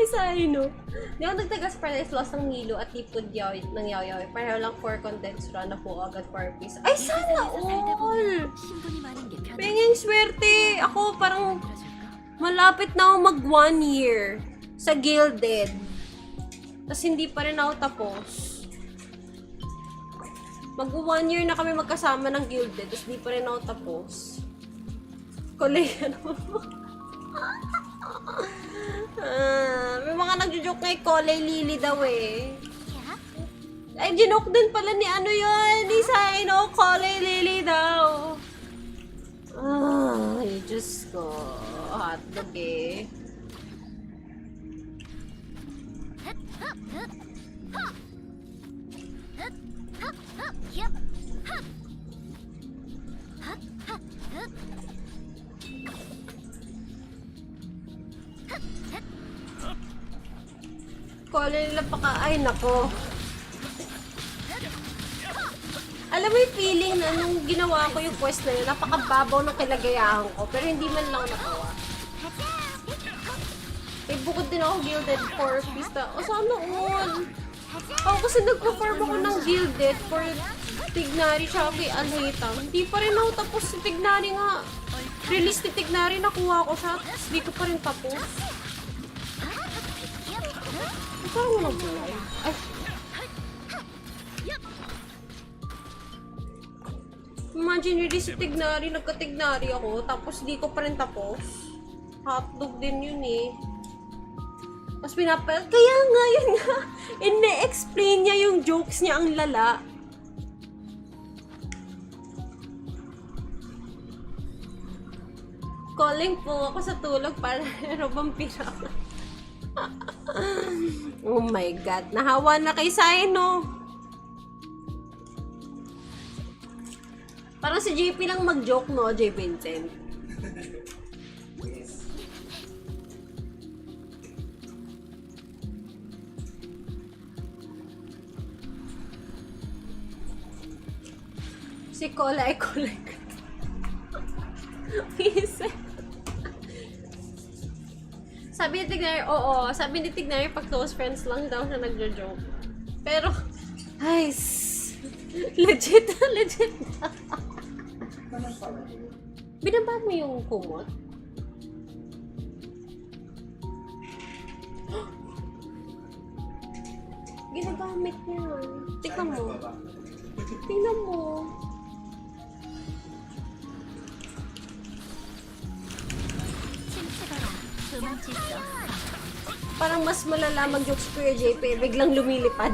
Isa no. Di ako nagtagas Paradise Lost ng Nilo at Tipod ng Yaw-Yaw. Pareho lang 4 condensed run na po agad 4 piece. Ay, sana all! 신분이 많은 게 편해. Pengeng swerte! Ako parang malapit na ako mag 1 year sa Gilded. Tapos hindi pa rin ako tapos. Mag 1 year na kami magkasama ng Gilded, tapos hindi pa rin ako tapos. Kulay, ano? May mga nagjo-joke kay Kolay Lili daw eh. Ay, ginoke din pala ni ano yun, ni Sino, Kolay Lili daw. Ay, Diyos ko. Hotdog eh. Kolay nila ay nako. Alam mo yung feeling na nung ginawa ko yung quest na yun, napakababaw ng kilagayahan ko, pero hindi man lang nakawa. Eh, bukod din ako gilded for pista. O, sana all. Ako kasi nagpa-farm ako ng gilded for Tignari siya kay Alhita. Hindi pa rin ako tapos sa Tignari nga. Release ni Tignari, nakuha ko siya, tapos hindi ko pa rin tapos. Parang walang buhay. Ay. Imagine yun si Tignari, nagka-Tignari ako, tapos di ko pa rin tapos. Hotdog din yun eh. Tapos kaya nga yun nga, ine-explain niya yung jokes niya ang lala. Calling po ako sa tulog para vampiro. Oh my God, nahawa na kay Saino. Parang si JP lang mag-joke, no, J. Vincent? Yes. Si Cola ay kulay. Sabi ni Tignari, oo, sabi ni Tignari pag close friends lang daw siya nagjo-joke. Pero, ay, legit na. Binaba mo yung kumot? Ginagamit niya. Tingnan mo. Tingnan mo. 도망칠 수 없어. Parang mas malala mag-joke si Kuya JP, biglang lumilipad.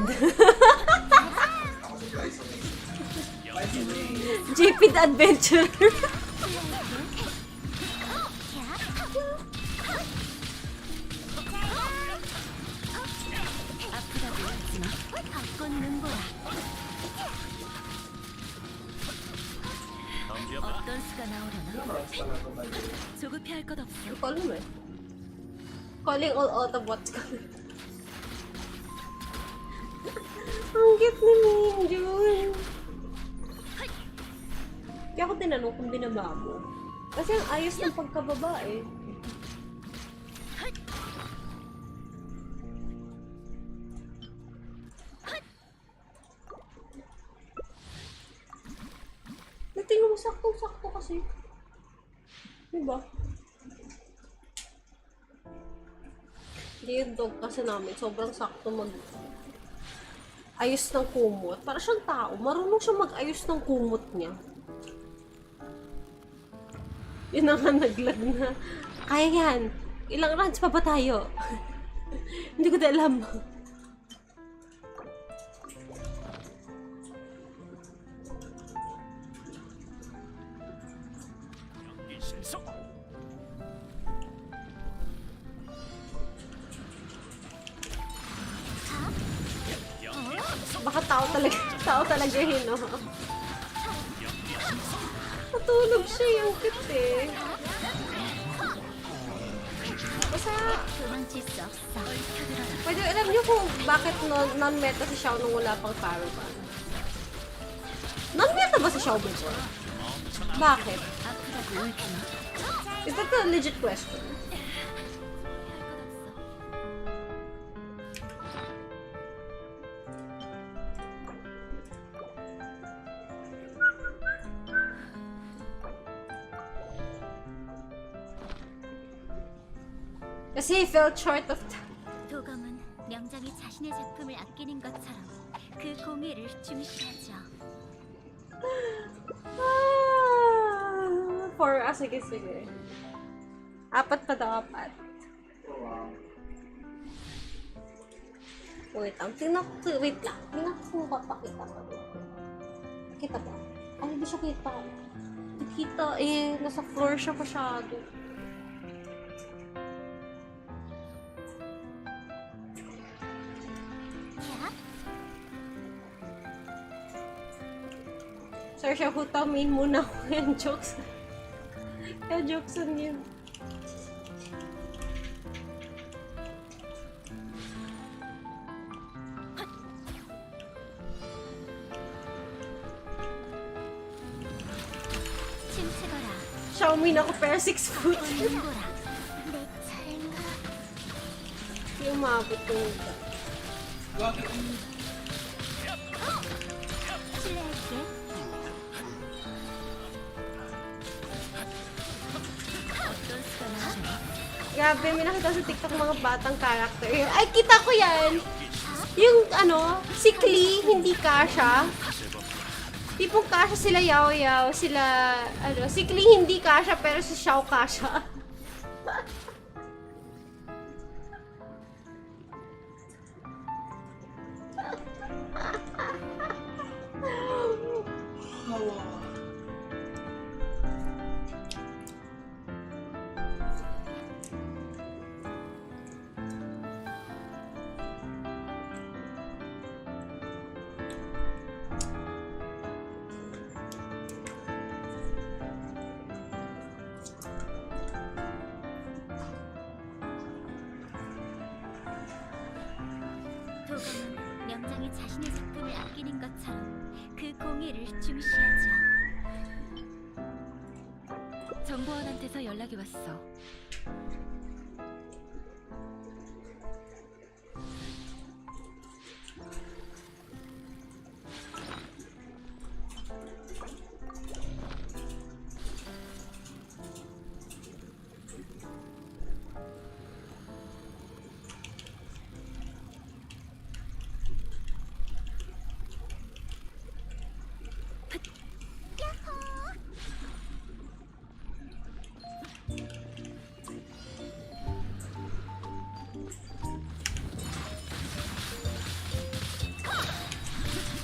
JP the Adventure. 아프다고 하지마. 바꾼 눈보라. 어떤 수가 나오려나? 조급해할 것 없어. Call mo eh. Calling all Autobots ka. Ang cute ni Minjun. Kaya ako tinanong kung binaba mo. Kasi ang ayos ng pagkababa eh. Tingnan mo, sakto-sakto kasi. Diba? Hindi yung dog kasi namin, sobrang sakto ayos ng kumot. Para siyang tao, marunong siya mag-ayos ng kumot niya. Yun na nga naglag na. Kaya yan. Ilang runs pa ba tayo? Hindi ko na alam. Baka tao talaga yun, no? Natulog siya yung cute eh. Basta, 도망칠 수 없어. pwede alam niyo kung bakit non-meta si Xiao nung wala pang caravan. Non-meta ba si Xiao before? Bakit? 아프다고 울지마. Is that a legit question? Kasi he felt short of time. 도검은 명장이 자신의 작품을 아끼는 것처럼 그 공예를 중시하죠. Sige. Apat pa dapat. Wait lang. Wait lang. Tingnan ko kung papakita ko. Kita ba? Ay, hindi siya kita. Hindi kita eh. Nasa floor siya masyado. Sir, siya hutamin muna ko yung jokes. Kaya jokes on yun. 춤추거라. Xiaomi na ako pero 6 foot. 눈보라. 내 차례인가? Hindi umabot ko. 실례할게. 어떤 수가 나오려나? Grabe, may nakita sa TikTok mga batang character. Ay, kita ko yan! Yung ano, si Klee, hindi kasha. Tipong kasha sila Yao Yao, sila, ano, si Kling hindi kasha, pero si Xiao kasha. 도감은 명장이 자신의 작품을 아끼는 것처럼 그 공예를 중시하죠. 정보원한테서 연락이 왔어.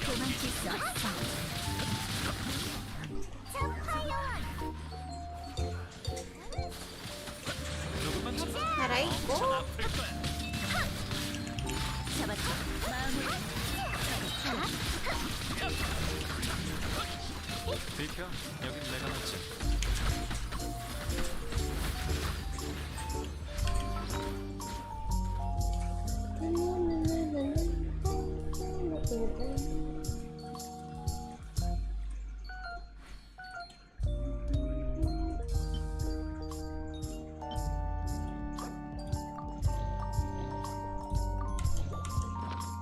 도망칠 수 없어. Aray ko. 잡았다. 마음을 비켜. 여긴 내가 놨지.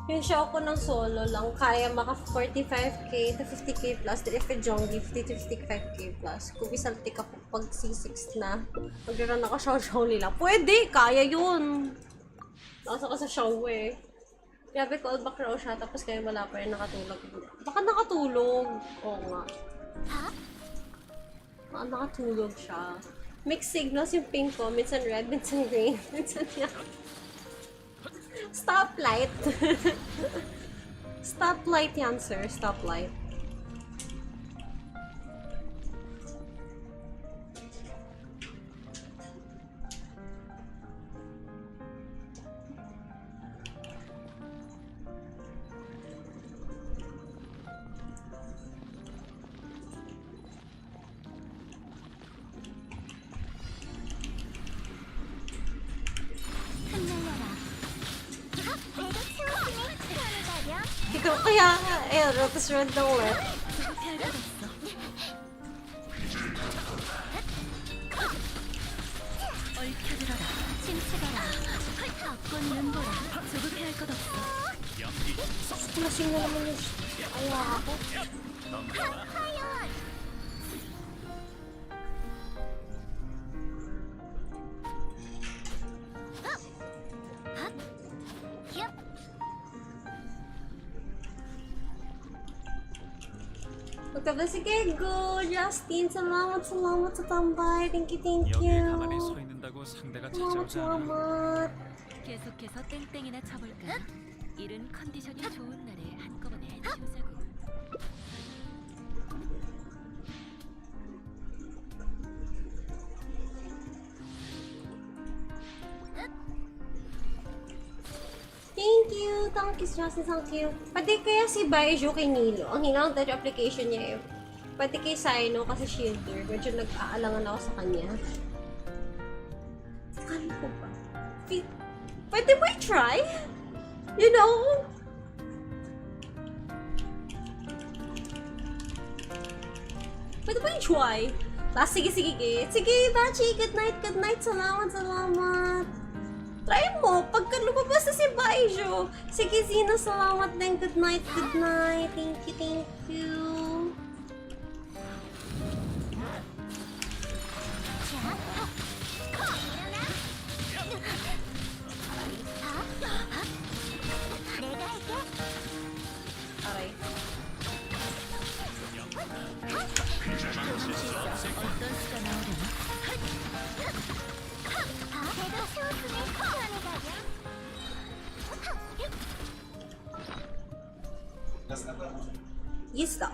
Yung show ko ng solo lang, kaya maka 45k to 50k plus. Then if Jongi, 50 to 55k plus. Kung isaltik ako pag C6 na, mag-run ako show nila. Pwede! Kaya yun! Nasa ka sa show eh. Grabe, call back raw siya, tapos kayo wala pa rin nakatulog. Baka nakatulog. Oo nga. Baka nakatulog siya. Mixed signals yung pink ko. Minsan red, minsan green, minsan yellow. Stoplight. Stoplight yan, sir. Stoplight. Ikaw kaya nga, Ero, tapos red na wet. 얽혀들어라. 침체가라. 벚꽃 눈보라. 조급해할 것 없어. Lasing na naman yung ayaw ako. Magkaba, sige, go! Justin, salamat sa tambay. Thank you, thank 여기 you. 가만히 서 있는다고 상대가 salamat, 찾아오지 않아. salamat. 계속해서 땡땡이나 쳐볼까? 이른 컨디션이 좋은 날에 한꺼번에 치우자고. Thank you, Justin, thank you. Pati kaya si Baijo kay Nilo, ang hinang touch application niya eh. Pati kay Sino kasi shielder, medyo nag-aalangan ako sa kanya. Kala ko ba? Pwede mo i-try? You know? Pwede mo i-try? Tapos sige, Bachi, good night, salamat. Try mo, pagka lumabas na si Baijo. Sige, Zina, salamat din, good night. Thank you. Aray. Yes daw.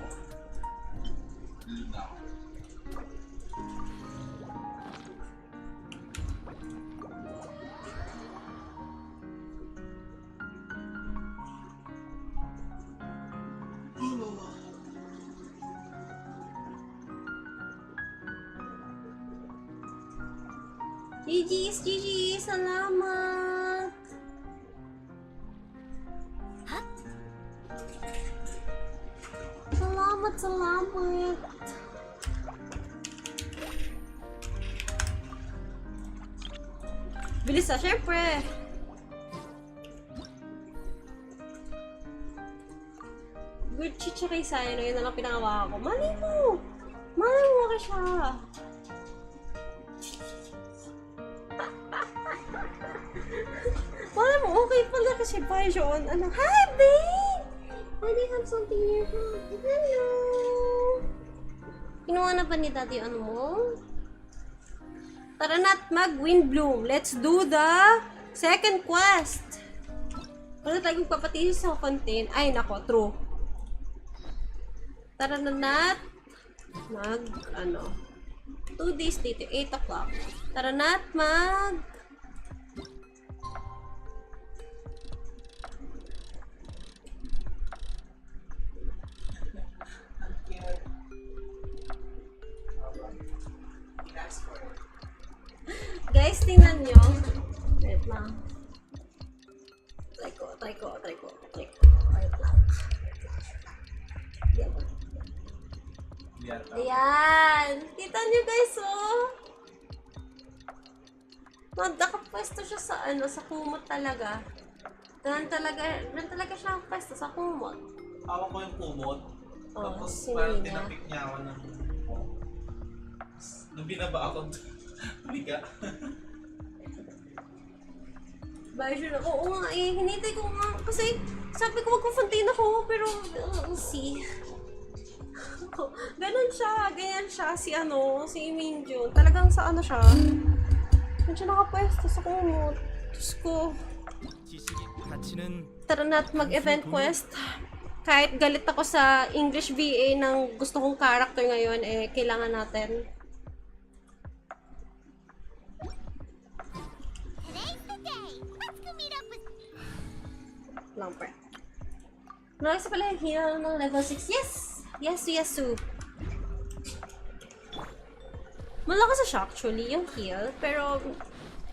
GG's, GG's, salamat! Salamat, salamat! Bilis na, syempre! Good chicha kay Sayano, yun na lang pinangawa ko. Mali mo! Mali mo ka siya! Mali mo, okay pala kasi Bajon. Ano? Hi, babe! Why do you have something in your hand? Hello! Kinuha na ba ni Daddy ano mo? Tara na't mag-Windblume. Let's do the second quest. Wala tayong papatiis sa content. Ay, nako, true. Tara na na't mag, 2 days later, 8 o'clock. Tara na't mag... Guys, tingnan nyo. Wait lang. Try ko. Wait lang. Ayan. Kita nyo guys, oh. Nakapwesto siya sa sa kumot talaga. Doon talaga siya nakapwesto sa kumot. Hawak ko yung kumot. Oh, Tapos sinuri parang niya. tinapik niya ako ng... Nung binaba ako, tumiga. Bajo na. Oo nga eh. Hinintay ko nga. Kasi sabi ko magkufuntain ako. Pero, see. Ganyan siya. Si Minjun. Talagang sa siya. Diyan siya nakapwesto sa kumot. Diyos ko. 지식이 가치는 Tara na't mag-event quest. Kahit galit ako sa English VA ng gusto kong character ngayon, kailangan natin. Today's the day. Let's go meet up with. Lang pre. Nakasa pala yung heal ng level 6. Yes, Su. Malakas siya actually, yung heal. Pero,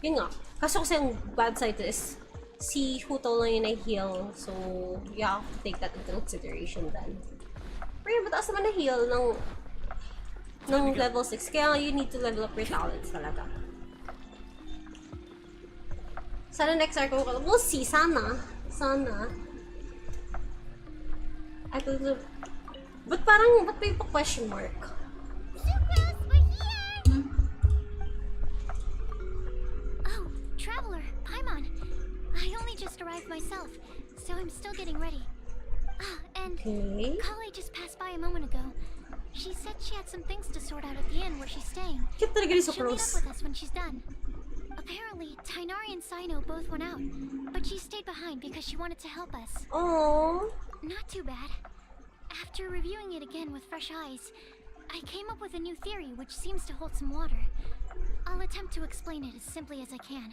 yun nga. Kaso kasi yung bad side is, si Huto lang yun ay heal. So, you have to take that into consideration then. Pero mataas naman na heal ng level 6. Kaya you need to level up your talents talaga. Sana next arc ko. We'll see. Sana. I don't know. Ba't may pa-question mark? Sucrose, we're here! Oh, Traveler, Paimon. I only just arrived myself, so I'm still getting ready. And Okay. Kale just passed by a moment ago. She said she had some things to sort out at the inn where she's staying. Cute talaga ni She'll meet up Sucrose. with us when she's done. Apparently, Tainari and Sino both went out, but she stayed behind because she wanted to help us. Aww. Not too bad. After reviewing it again with fresh eyes, I came up with a new theory which seems to hold some water. I'll attempt to explain it as simply as I can.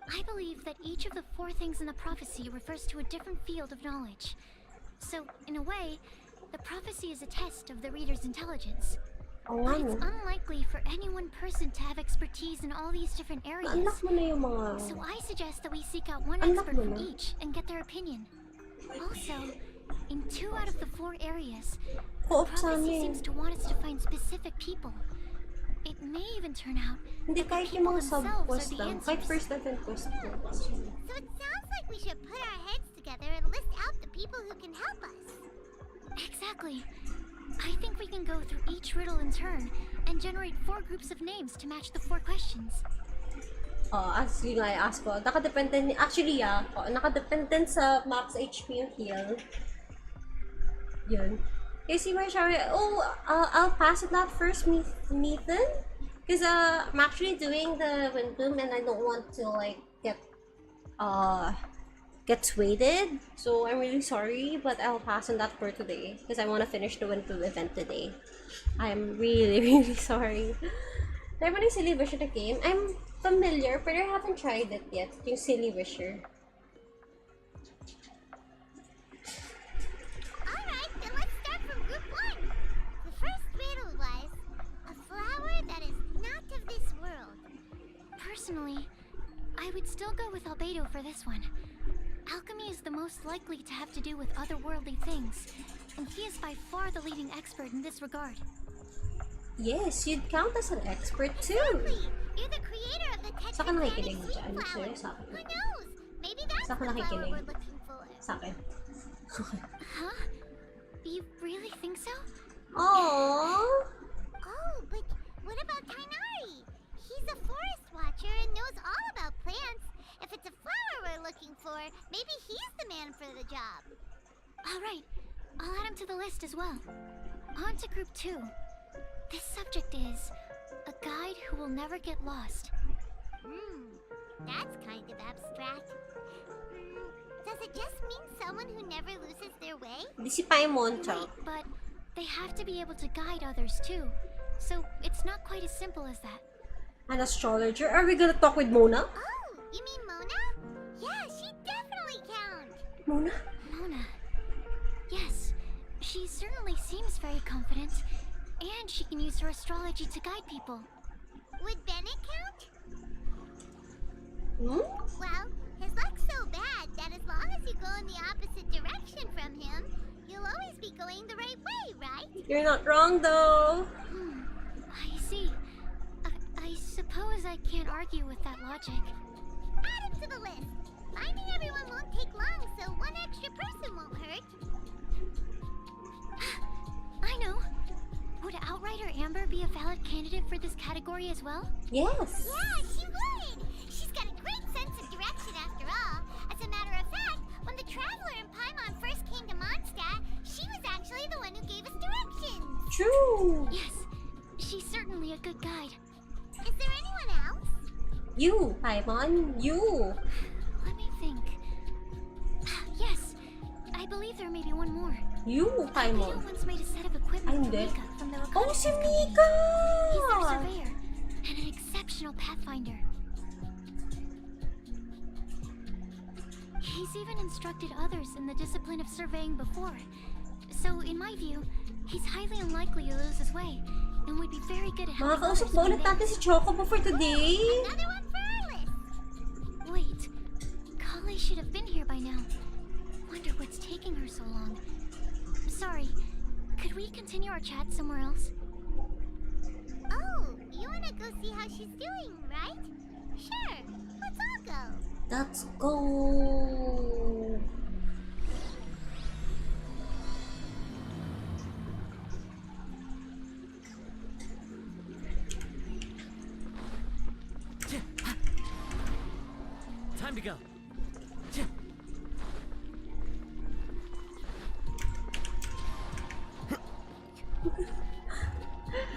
I believe that each of the 4 things in the prophecy refers to a different field of knowledge. So, in a way, the prophecy is a test of the reader's intelligence. Oo But nga it's no. unlikely for any one person to have expertise in all these different areas. Unlock mo na yung mga... So I suggest that we seek out one Unlock expert mo from na. each and get their opinion. Also, in 2 out of the 4 areas, Co-op the sa prophecy amin. seems to want us to find specific people. It may even turn out Hindi that the kahit yung people mga themselves are sub-quest the lang. answers. Kahit first event quest lang. So it sounds like we should put our heads together and list out the people who can help us. Exactly. I think we can go through each riddle in turn and generate 4 groups of names to match the 4 questions. As yun nga i-ask ko. Nakadepende actually nakadepende sa max HP yung heal. Yun. Kasi may Shari, I'll pass it that first, Nathan. Because I'm actually doing the Windblume and I don't want to like get gets weighted. So I'm really sorry, but I'll pass on that for today because I want to finish the Windblume event today. I'm really, really sorry. Try mo na yung Silly Wisher na game? I'm familiar, but I haven't tried it yet. Yung Silly Wisher. Alright, then let's start from group 1. The first riddle was a flower that is not of this world. Personally, I would still go with Albedo for this one. Alchemy is the most likely to have to do with otherworldly things, and he is by far the leading expert in this regard. Yes, you'd count as an expert too. Exactly! You're the creator of the Saan ka Tetragrammatic nakikinig sweet dyan? flower. Sa'yo, sa akin? Who knows? Maybe that's Saan ka the flower nakikinig? we're looking for. Sa akin. Huh? You really think so? Aww. Oh, but what about Tainari? He's a forest watcher and knows all about plants. If it's a flower we're looking for, maybe he's the man for the job. Alright, I'll add him to the list as well. On to group 2. This subject is a guide who will never get lost. That's kind of abstract. Does it just mean someone who never loses their way? Di si Paimon, Wait, Chow. but they have to be able to guide others too. So it's not quite as simple as that. An astrologer? Are we gonna talk with Mona? Oh, you mean Mona? Yeah, she definitely counts. Mona? Mona. Yes, she certainly seems very confident, and she can use her astrology to guide people. Would Bennett count? Hmm? Well, his luck's so bad that as long as you go in the opposite direction from him, you'll always be going the right way, right? You're not wrong though. I see. I suppose I can't argue with that logic. Add him to the list. Finding everyone won't take long, so one extra person won't hurt. I know. Would Outrider Amber be a valid candidate for this category as well? Yes. Yeah, she would! She's got a great sense of direction after all. As a matter of fact, when the Traveler and Paimon first came to Mondstadt, she was actually the one who gave us directions. True. Yes, she's certainly a good guide. Is there anyone else? You, Paimon. You. Let me think. Yes, I believe there may be one more. You, Albedo Paimon. once made a set of equipment I'm for dead. Mika from the Oh, si reconnaissance company. Mika! He's their surveyor and an exceptional pathfinder. He's even instructed others in the discipline of surveying before. So, in my view, he's highly unlikely to lose his way and would be very good at helping others. Makakausap ba ulit natin si Chocobo for today? Another one for our list. Wait, Kale should have been here by now. Wonder what's taking her so long. Sorry, could we continue our chat somewhere else? Oh, you wanna go see how she's doing, right? Sure, let's all go. Let's go. Time to go.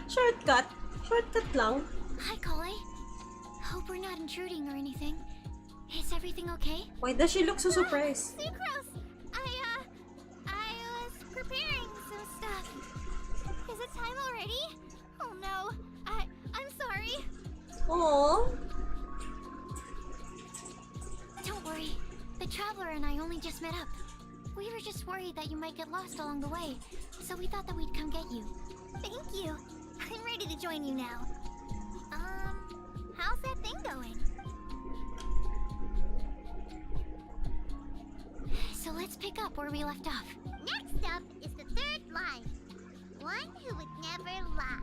Shortcut. Shortcut lang. Hi, Kale. Hope we're not intruding or anything. Is everything okay? Why does she look so surprised? Sucrose, I was preparing some stuff. Is it time already? Oh no, I'm sorry. Aww. Don't worry. The Traveler and I only just met up. We were just worried that you might get lost along the way, so we thought that we'd come get you. Thank you. I'm ready to join you now. How's that thing going? So let's pick up where we left off. Next up is the third line. One who would never lie.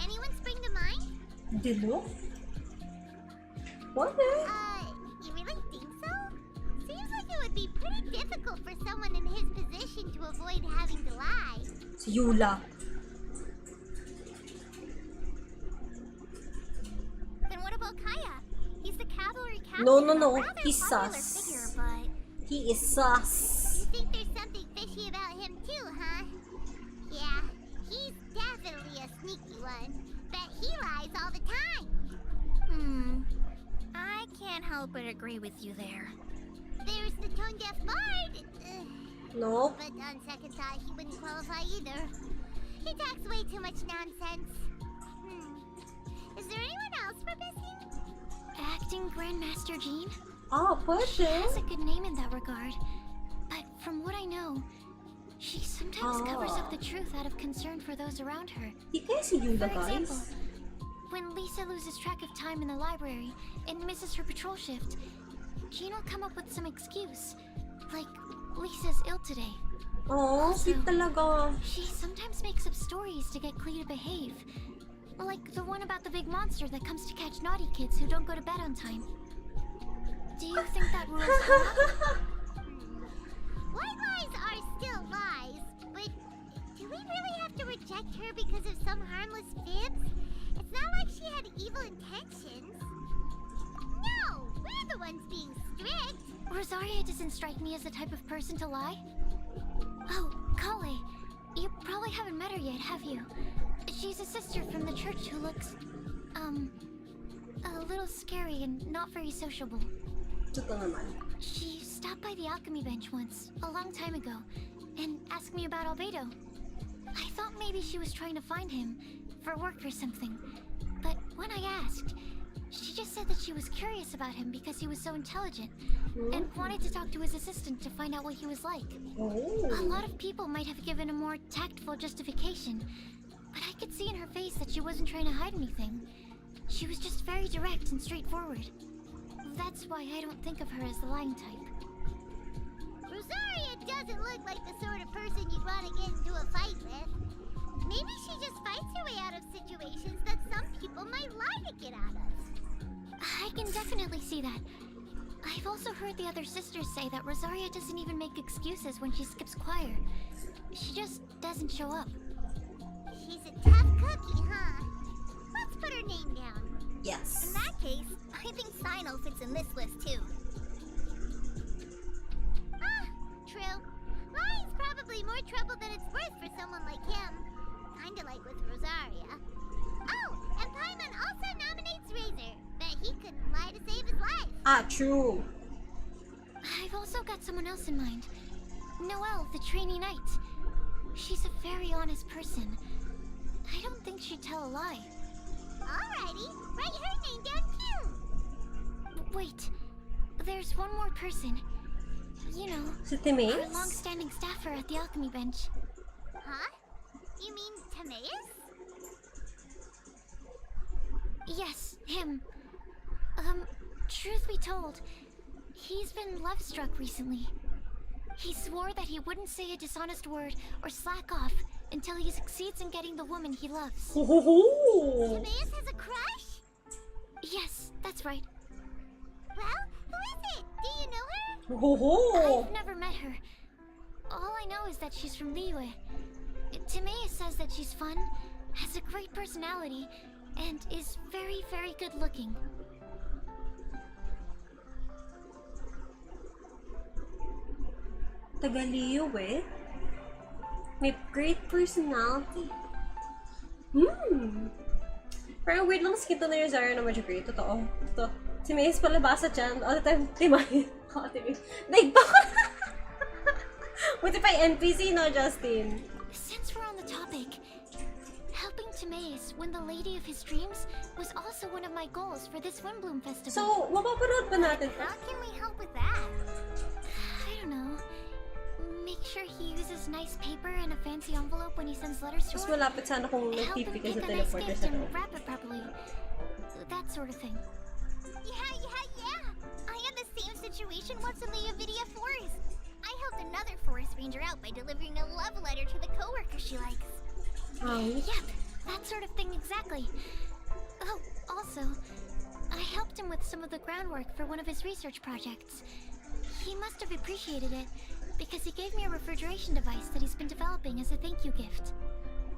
Anyone spring to mind? Dilo? What? You really think so? Seems like it would be pretty difficult for someone in his position to avoid having to lie. Si Yula. Then what about Kaya? He's the cavalry captain. No. A rather He's popular sus. figure, but He is sus. you think there's something fishy about him too, huh? Yeah, he's definitely a sneaky one. Bet he lies all the time. I can't help help but agree with you there. There's the tone-deaf bard. Nope. But on second thought, he wouldn't qualify either. He talks way too much nonsense. Is there anyone else we're missing? Acting Grandmaster Jean? Oh, She pwede. has a good name in that regard. But from what I know, she sometimes covers up the truth out of concern for those around her. Di kaya si Yuda, For example, guys? when Lisa loses track of time in the library and misses her patrol shift, Jean will come up with some excuse. Like, Lisa's ill today. Oh, sweet talaga. She sometimes makes up stories to get Klee to behave. Like the one about the big monster that comes to catch naughty kids who don't go to bed on time. Do you think that rules her? White lies are still lies, but do we really have to reject her because of some harmless fibs? It's not like she had evil intentions. No, we're the ones being strict. Rosaria doesn't strike me as the type of person to lie. Oh, Kale. You probably haven't met her yet, have you? She's a sister from the church who looks, a little scary and not very sociable. Ito naman. She stopped by the alchemy bench once, a long time ago, and asked me about Albedo. I thought maybe she was trying to find him, for work or something. But when I asked, she just said that she was curious about him because he was so intelligent, and wanted to talk to his assistant to find out what he was like. A Oh. lot of people might have given a more tactful justification, but I could see in her face that she wasn't trying to hide anything. She was just very direct and straightforward. That's why I don't think of her as the lying type. Rosaria doesn't look like the sort of person you'd want to get into a fight with. Maybe she just fights her way out of situations that some people might lie to get out of. I can definitely see that. I've also heard the other sisters say that Rosaria doesn't even make excuses when she skips choir. She just doesn't show up. She's a tough cookie, huh? Let's put her name down. Yes. In that case, I think Sino fits in this list too. Ah, true. Lying's probably more trouble than it's worth for someone like him. Kinda like with Rosaria. Oh, and Paimon also nominates Razor. Bet he couldn't lie to save his life. Ah, true. I've also got someone else in mind. Noelle, the trainee knight. She's a very honest person. I don't think she'd tell a lie. Alrighty, write her name down too. Wait, there's one more person. You know, Si our Timaeus? long-standing staffer at the alchemy bench. Huh? You mean Timaeus? Yes, him. Truth be told, he's been love-struck recently. He swore that he wouldn't say a dishonest word or slack off until he succeeds in getting the woman he loves. Ho ho ho! Timaeus has a crush? Yes, that's right. Well, who is it? Do you know her? Ho ho! I've never met her. All I know is that she's from Lille. Timaeus says that she's fun, has a great personality, and is very, very good looking. Taga-Leo eh. May great personality. Parang weird lang skin to na yung Zara na medyo great. Totoo. Totoo. Si Mace palabasa dyan. All the time, Timay. Oo, Timay. Daig pa ko. Buti pa yung NPC, no, Justin? Since we're on the topic, helping Timaeus win the lady of his dreams was also one of my goals for this Windblume festival. So, mapapanood ba natin to? How can we help with that? I don't know. Make sure he uses nice paper and a fancy envelope when he sends letters to Mas her. malapit sana kung Help him nag-TP ka pick sa a nice teleporter gift sa and loob. wrap it properly. That sort of thing. Yeah. I had the same situation once in the Avidia Forest. I helped another forest ranger out by delivering a love letter to the coworker she likes. Yep, that sort of thing exactly. Oh, also, I helped him with some of the groundwork for one of his research projects. He must have appreciated it, because he gave me a refrigeration device that he's been developing as a thank you gift.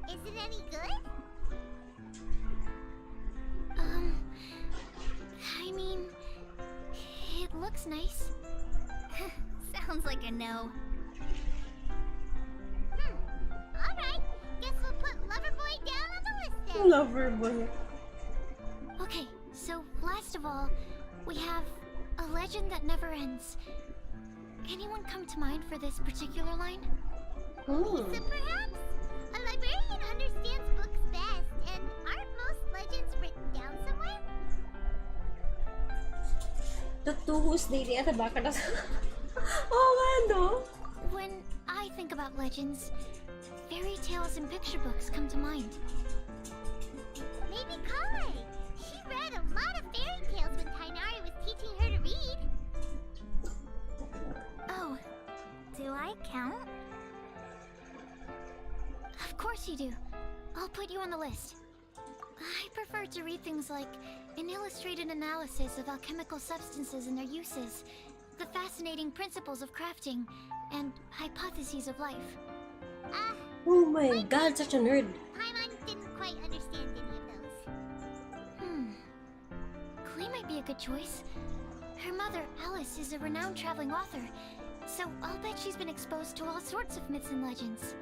Is it any good? I mean, it looks nice. Sounds like a no. Alright, guess we'll put Loverboy down on the list then. Lover boy. Okay, so last of all, we have A legend that never ends. Anyone come to mind for this particular line? Hmm. So perhaps a librarian understands books best, and aren't most legends written down somewhere? The two who's dating at the back of the... Oh, nga, no? When I think about legends, fairy tales and picture books come to mind. Maybe Kale. She read a lot of fairy tales when Tainari was teaching her to read. Oh, Do I count? of course you do. I'll put you on the list. I prefer to read things like an illustrated analysis of alchemical substances and their uses, the fascinating principles of crafting, and hypotheses of life. Oh my god, such a nerd. Paimon didn't quite understand any of those. Klee might be a good choice. Her mother, Alice, is a renowned traveling author, so I'll bet she's been exposed to all sorts of myths and legends.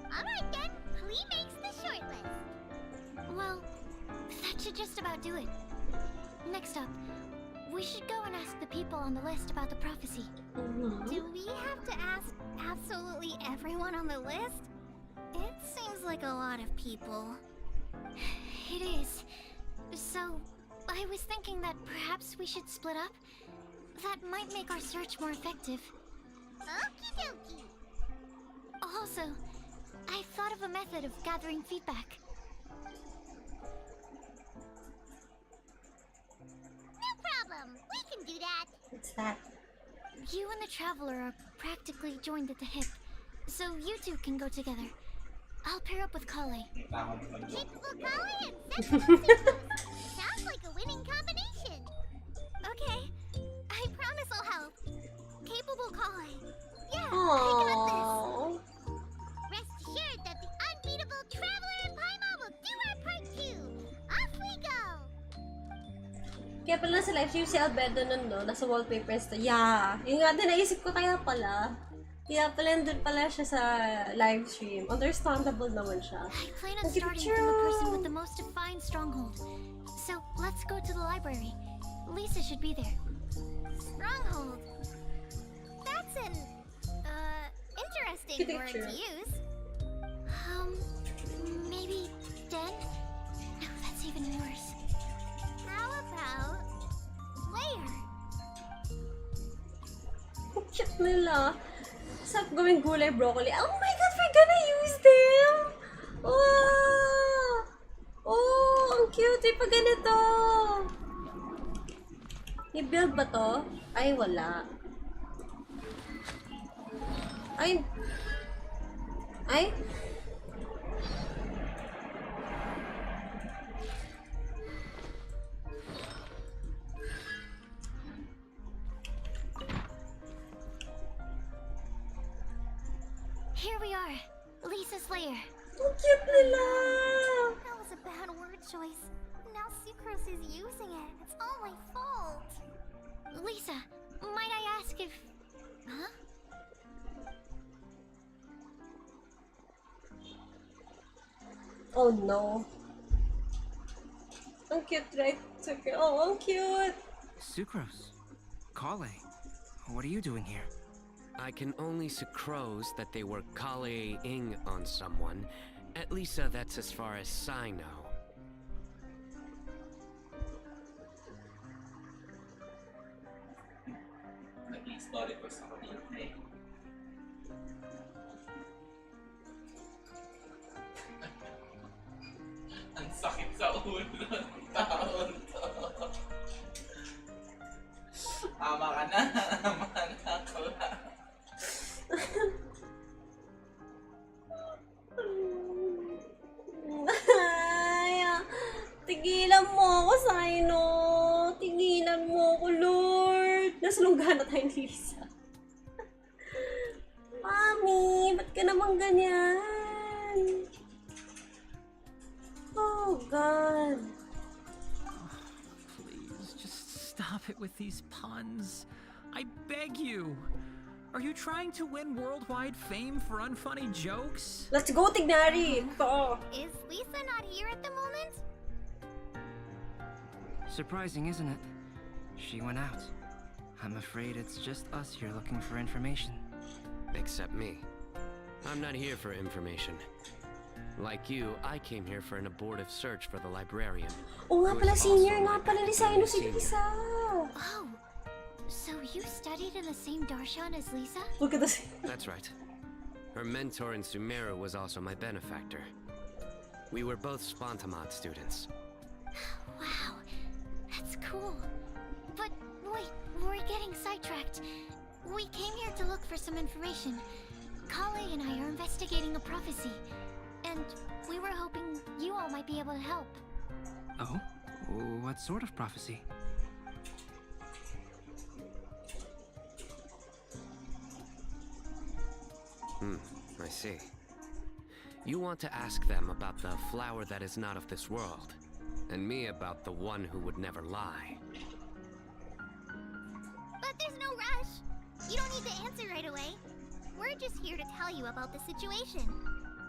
Alright then, Klee makes the short list. Well, that should just about do it. Next up, we should go and ask the people on the list about the prophecy. Do we have to ask absolutely everyone on the list? It seems like a lot of people. It is. So, I was thinking that perhaps we should split up. That might make our search more effective. Okie dokie. Also, I've thought of a method of gathering feedback. No problem. We can do that. What's that? You and the Traveler are practically joined at the hip, so you two can go together. I'll pair up with Kale. Capable Kale and sensible Sucrose. Sounds like a winning combination. Okay. I promise I'll help. Capable Kale. Yeah, I got Aww. this. Rest assured that the unbeatable Traveler and Paimon will do our part too. Off we go. Kaya pala sa live stream si Albedo nun, no? Nasa wallpapers to. Yeah. Yung nga din, naisip ko kaya pala. Kaya pala nandun pala siya sa live stream. Understandable naman siya. I plan on starting from the person with the most defined stronghold. So, let's go to the library. Lisa should be there. Stronghold. That's an, interesting Good word picture. to use. Maybe den? No, that's even worse. How about layer? Ang cute nila. Sarap gawing gulay broccoli. Oh my god, we're gonna use them! Wow! Oh, ang cute. Pag ganito. I-build ba to? Ay, wala. Ay. Ay. Here we are, Lisa's lair. Ang cute nila! That was a bad word choice. Now Sucrose is using it. It's all my fault. Lisa, might I ask if... Huh? Oh no. Ang cute, right? Oh, ang cute! Sucrose. Kale. What are you doing here? I can only sucrose that they were Kale-ing on someone. At least that's as far as I know. Naging story ko sa kanila eh. Ang sakit sa ulo ng taon to. Tama ka na. Tama na ako lang. Ay, tigilan mo ako, Sino. Tigilan mo ako, Lord. Nasalunggahan na tayo ni Lisa. Mami, ba't ka naman ganyan? Oh, God. Please, just stop it with these puns. I beg you. Are you trying to win worldwide fame for unfunny jokes? Let's go, Tignari! Ito. Is Lisa not here at the moment? Surprising, isn't it? She went out. I'm afraid it's just us here looking for information. Except me. I'm not here for information. Like you, I came here for an abortive search for the librarian. Oo nga who pala, is senior also nga my pala, Lisa. Ano si senior. Lisa? Oh, so you studied in the same darshan as Lisa? Huwag ka kasi. That's right. Her mentor in Sumeru was also my benefactor. We were both Spontamod students. Wow, that's cool. But wait, we're getting sidetracked. We came here to look for some information. Kale and I are investigating a prophecy, and we were hoping you all might be able to help. Oh? What sort of prophecy? I see. You want to ask them about the flower that is not of this world, and me about the one who would never lie. But there's no rush. You don't need to answer right away. We're just here to tell you about the situation.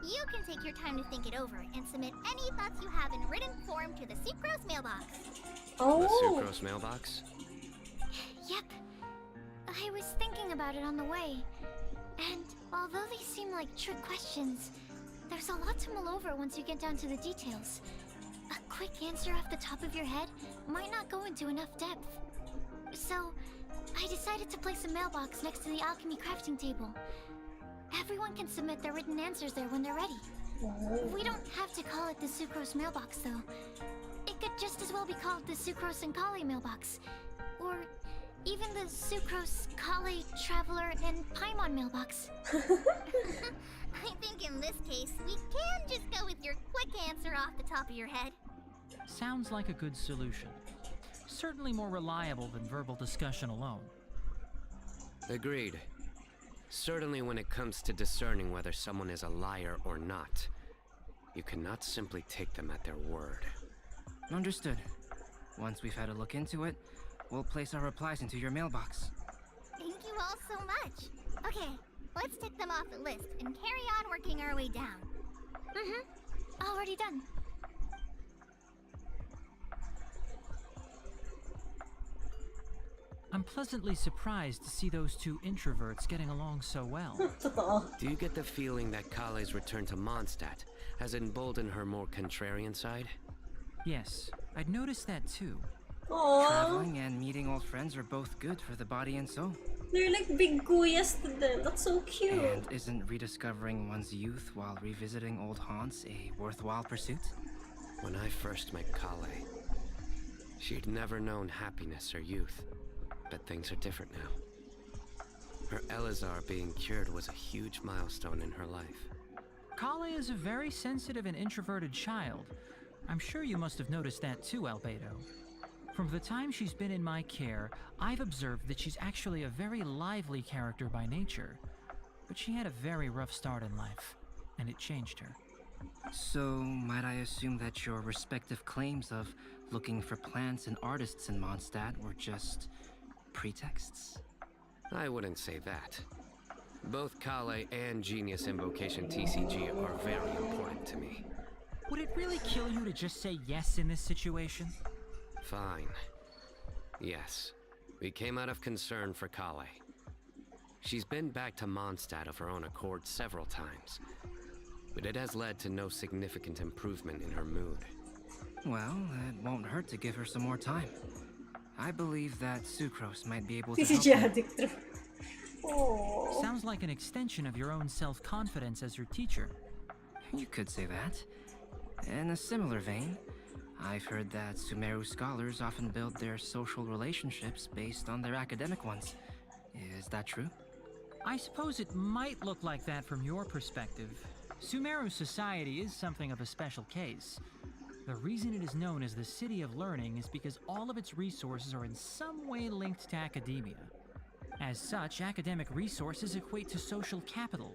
You can take your time to think it over and submit any thoughts you have in written form to the Sucrose mailbox. The Oh. sucrose mailbox? Yep. I was thinking about it on the way. And although they seem like trick questions, there's a lot to mull over once you get down to the details. A quick answer off the top of your head might not go into enough depth. So, I decided to place a mailbox next to the alchemy crafting table. Everyone can submit their written answers there when they're ready. We don't have to call it the Sucrose mailbox, though. It could just as well be called the Sucrose and Kale mailbox. Or even the Sucrose, Kale, Traveler, and Paimon mailbox. I think in this case, we can just go with your quick answer off the top of your head. Sounds like a good solution. Certainly more reliable than verbal discussion alone. Agreed. Certainly when it comes to discerning whether someone is a liar or not, you cannot simply take them at their word. Understood. Once we've had a look into it, we'll place our replies into your mailbox. Thank you all so much. Okay, let's tick them off the list and carry on working our way down. Already done. I'm pleasantly surprised to see those two introverts getting along so well. Totoo. Do you get the feeling that Kale's return to Mondstadt has emboldened her more contrarian side? Yes, I'd noticed that too. Aww. Traveling and meeting old friends are both good for the body and soul. They're like big kuyas to them. That's so cute. And isn't rediscovering one's youth while revisiting old haunts a worthwhile pursuit? When I first met Kale, she'd never known happiness or youth. But things are different now. Her Elazar being cured was a huge milestone in her life. Kale is a very sensitive and introverted child. I'm sure you must have noticed that too, Albedo. From the time she's been in my care, I've observed that she's actually a very lively character by nature. But she had a very rough start in life, and it changed her. So, might I assume that your respective claims of looking for plants and artists in Mondstadt were just pretexts? I wouldn't say that. Both Kale and Genius Invocation TCG are very important to me. Would it really kill you to just say yes in this situation? Fine. Yes, we came out of concern for Kale. She's been back to Mondstadt of her own accord several times, but it has led to no significant improvement in her mood. Well, it won't hurt to give her some more time. I believe that Sucrose might be able to Si help her. Jadik, true. Oh. Sounds like an extension of your own self-confidence as your teacher. You could say that. In a similar vein, I've heard that Sumeru scholars often build their social relationships based on their academic ones. Is that true? I suppose it might look like that from your perspective. Sumeru society is something of a special case. The reason it is known as the City of Learning is because all of its resources are in some way linked to academia. As such, academic resources equate to social capital.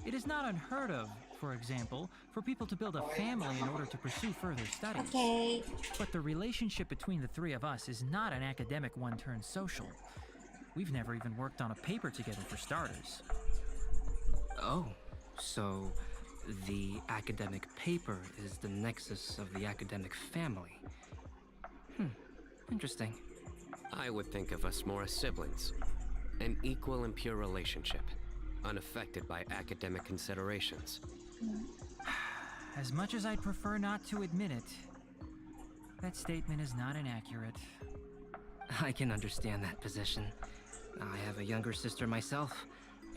It is not unheard of, for example, for people to build a family in order to pursue further studies. Okay. But the relationship between the three of us is not an academic one turned social. We've never even worked on a paper together for starters. Oh, so the academic paper is the nexus of the academic family. Interesting. I would think of us more as siblings. An equal and pure relationship, unaffected by academic considerations. As much as I'd prefer not to admit it, that statement is not inaccurate. I can understand that position. I have a younger sister myself,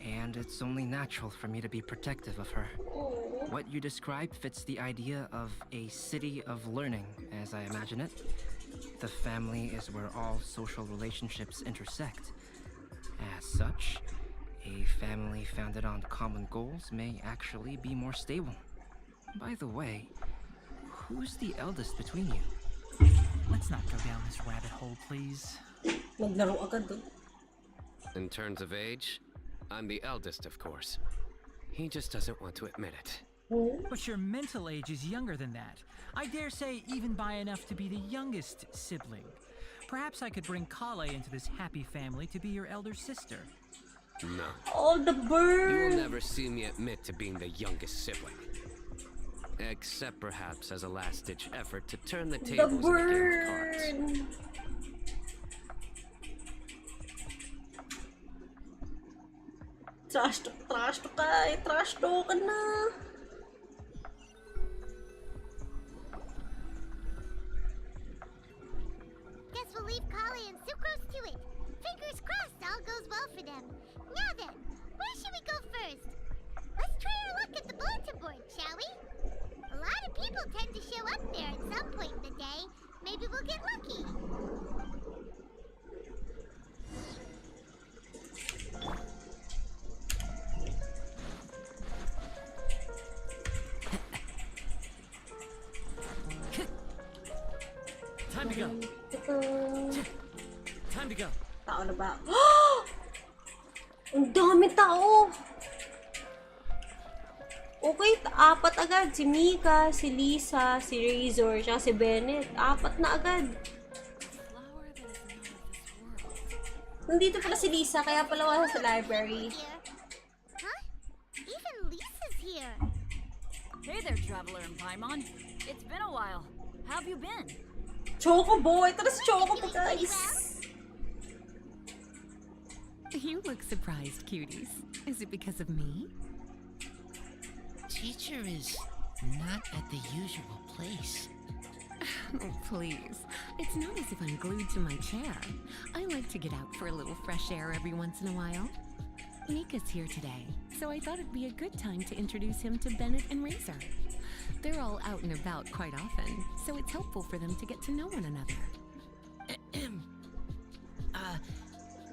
and it's only natural for me to be protective of her. What you describe fits the idea of a city of learning, as I imagine it. The family is where all social relationships intersect. As such, a family founded on common goals may actually be more stable. By the way, who's the eldest between you? Let's not go down this rabbit hole, please. Naglaro agad dun. In terms of age, I'm the eldest, of course. He just doesn't want to admit it. But your mental age is younger than that. I dare say even by enough to be the youngest sibling. Perhaps I could bring Kale into this happy family to be your elder sister. No. Oh, the You bird! will never see me admit to being the youngest sibling. Except perhaps as a last-ditch effort to turn the The tables and the game of cards. bird! Trash to ka eh. Trash to ka na. Guess we'll leave Kali and Sucrose to it. Fingers crossed all goes well for them. Now then, where should we go first? Let's try our luck at the bulletin board, shall we? A lot of people tend to show up there at some point in the day. Maybe we'll get lucky. Time to go. Time to go. Tao na ba? Ang dami tao! Okay, apat agad. Si Mika, si Lisa, si Razor, tsaka si Bennett. Apat na agad. Nandito pala si Lisa, kaya pala wala sa library. Here. Huh? Even Lisa's here. Hey there, Traveler and Paimon. It's been a while. How have you been? Chocobo! Ito na si Chocobo, guys! You look surprised, cuties. Is it because of me? Teacher is not at the usual place. Oh, please. It's not as if I'm glued to my chair. I like to get out for a little fresh air every once in a while. Mika's here today, so I thought it'd be a good time to introduce him to Bennett and Razor. They're all out and about quite often, so it's helpful for them to get to know one another.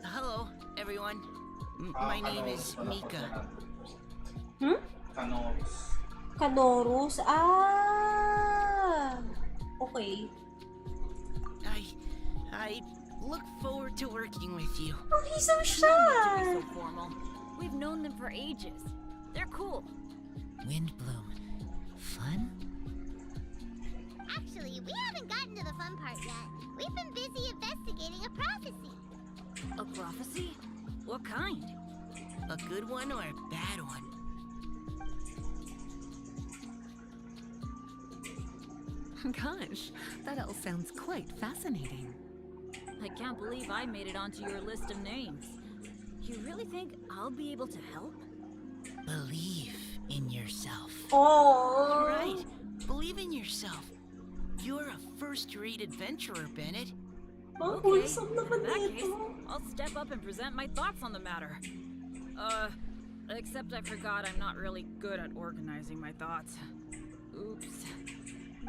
Hello, everyone. My name is Mika. Hmm? Canos. Canorus? Ah! Okay. I look forward to working with you. Oh, he's so No shy! need to be so formal. We've known them for ages. They're cool. Windblume. Fun? Actually, we haven't gotten to the fun part yet. We've been busy investigating a prophecy. A prophecy? What kind? A good one or a bad one? Gosh, that all sounds quite fascinating. I can't believe I made it onto your list of names. You really think I'll be able to help? Believe in yourself. Oh. Right. Believe in yourself. You're a first-rate adventurer, Bennett. Oh, Okay, wholesome naman in that case, nito. I'll step up and present my thoughts on the matter. Except I forgot I'm not really good at organizing my thoughts. Oops.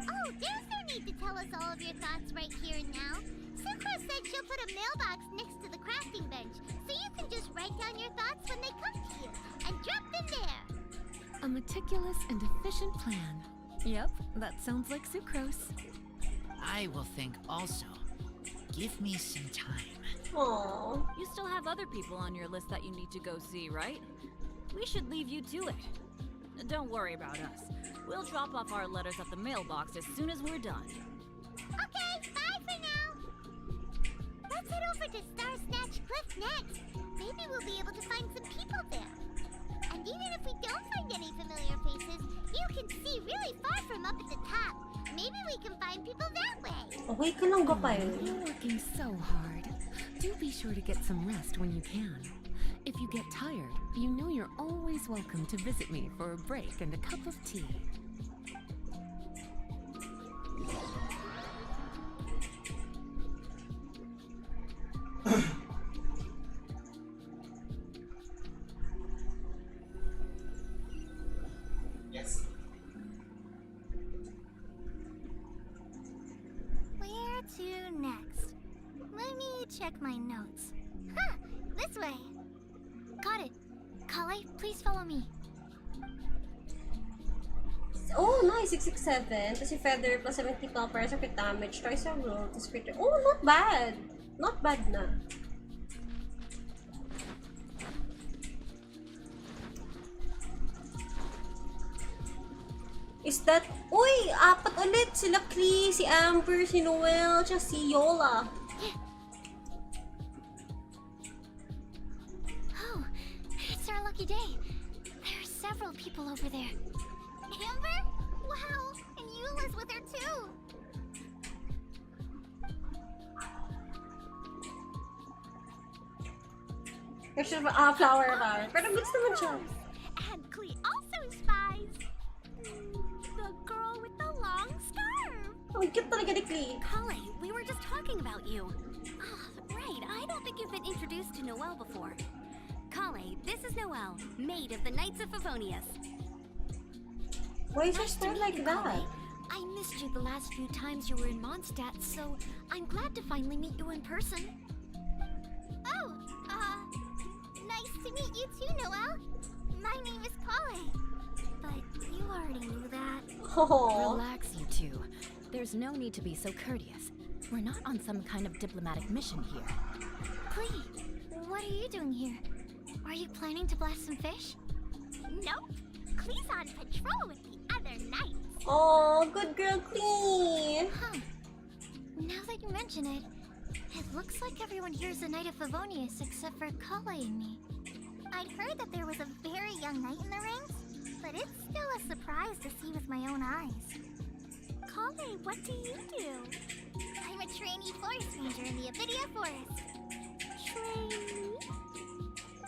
Oh, there's no need to tell us all of your thoughts right here and now. Sucrose said she'll put a mailbox next to the crafting bench, so you can just write down your thoughts when they come to you, and drop them there. A meticulous and efficient plan. Yep, that sounds like Sucrose. I will think also. Give me some time. Aww. You still have other people on your list that you need to go see, right? We should leave you to it. Don't worry about us. We'll drop off our letters at the mailbox as soon as we're done. Okay, bye for now. Let's head over to Star Snatch Cliff next. Maybe we'll be able to find some people there. And even if we don't find any familiar faces, you can see really far from up at the top. Maybe we can find people that way. Okay ka lang ba pa You're working so hard. Do be sure to get some rest when you can. If you get tired, you know you're always welcome to visit me for a break and a cup of tea. Yes. Where to next? Let me check my notes. Huh, this way. Got it. Kale, please follow me. Oh, nice! 667. Tapos si Feather plus 70 copper sa crit damage. Twice a roll. Tapos crit. Oh, not bad! Not bad na. Is that... Uy! Apat ulit! Sila Klee, si Amber, si Noel, tsaka si Yola. Oh, it's our lucky day. There are several people over there. Amber? Wow, and Eula's with her too. There's a flower bar. Pero goods naman siya. And Klee also spies. The girl with the long scarf. Ang cute talaga ni Klee. Kale, we were just talking about you. Right, I don't think you've been introduced to Noelle before. Kale, this is Noelle, maid of the Knights of Favonius. Why is her Nice to style meet like you, that? Kale. I missed you the last few times you were in Mondstadt, so I'm glad to finally meet you in person. Oh, nice to meet you too, Noelle. My name is Kale. But you already knew that. Oh. Relax, you two. There's no need to be so courteous. We're not on some kind of diplomatic mission here. Klee, what are you doing here? Are you planning to blast some fish? Nope. Klee's on patrol with the other knights. Oh, good girl, Klee. Huh. Now that you mention it, it looks like everyone here is a Knight of Favonius except for Kale and me. I'd heard that there was a very young knight in the ranks, but it's still a surprise to see with my own eyes. Kale, what do you do? I'm a trainee forest ranger in the Avidia Forest. Trainee?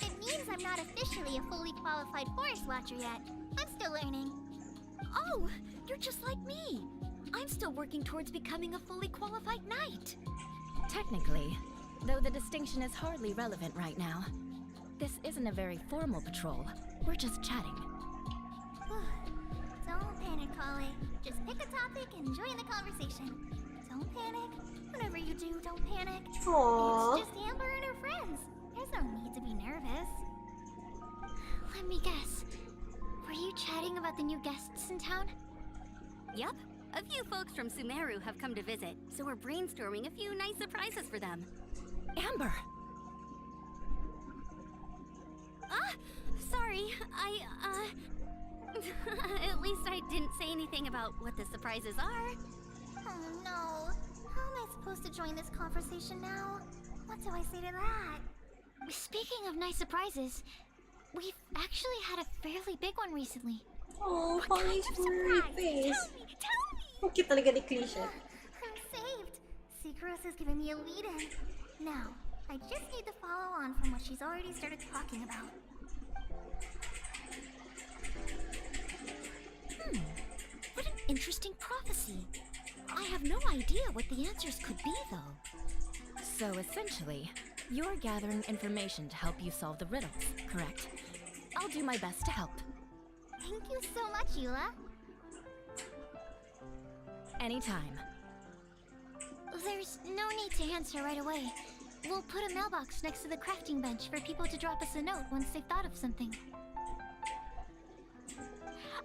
It means I'm not officially a fully qualified forest watcher yet. I'm still learning. Oh, you're just like me. I'm still working towards becoming a fully qualified knight. Technically, though the distinction is hardly relevant right now. This isn't a very formal patrol. We're just chatting. Don't panic, Kale. Just pick a topic and join the conversation. Don't panic. Whatever you do, don't panic. Aww. It's just Amber and her friends. There's no need to be nervous. Let me guess. Were you chatting about the new guests in town? Yup. A few folks from Sumeru have come to visit, so we're brainstorming a few nice surprises for them. Amber! Sorry, at least I didn't say anything about what the surprises are. Oh no. How am I supposed to join this conversation now? What do I say to that? Speaking of nice surprises, we've actually had a fairly big one recently. Oh, What kind Kalee's of furry surprise? face. Tell me! Ang cute talaga ni Klee siya. I'm saved. Secros has given me a lead-in. Now, I just need to follow on from what she's already started talking about. What an interesting prophecy. I have no idea what the answers could be, though. So essentially, you're gathering information to help you solve the riddles, correct? I'll do my best to help. Thank you so much, Eula. Anytime. There's no need to answer right away. We'll put a mailbox next to the crafting bench for people to drop us a note once they've thought of something.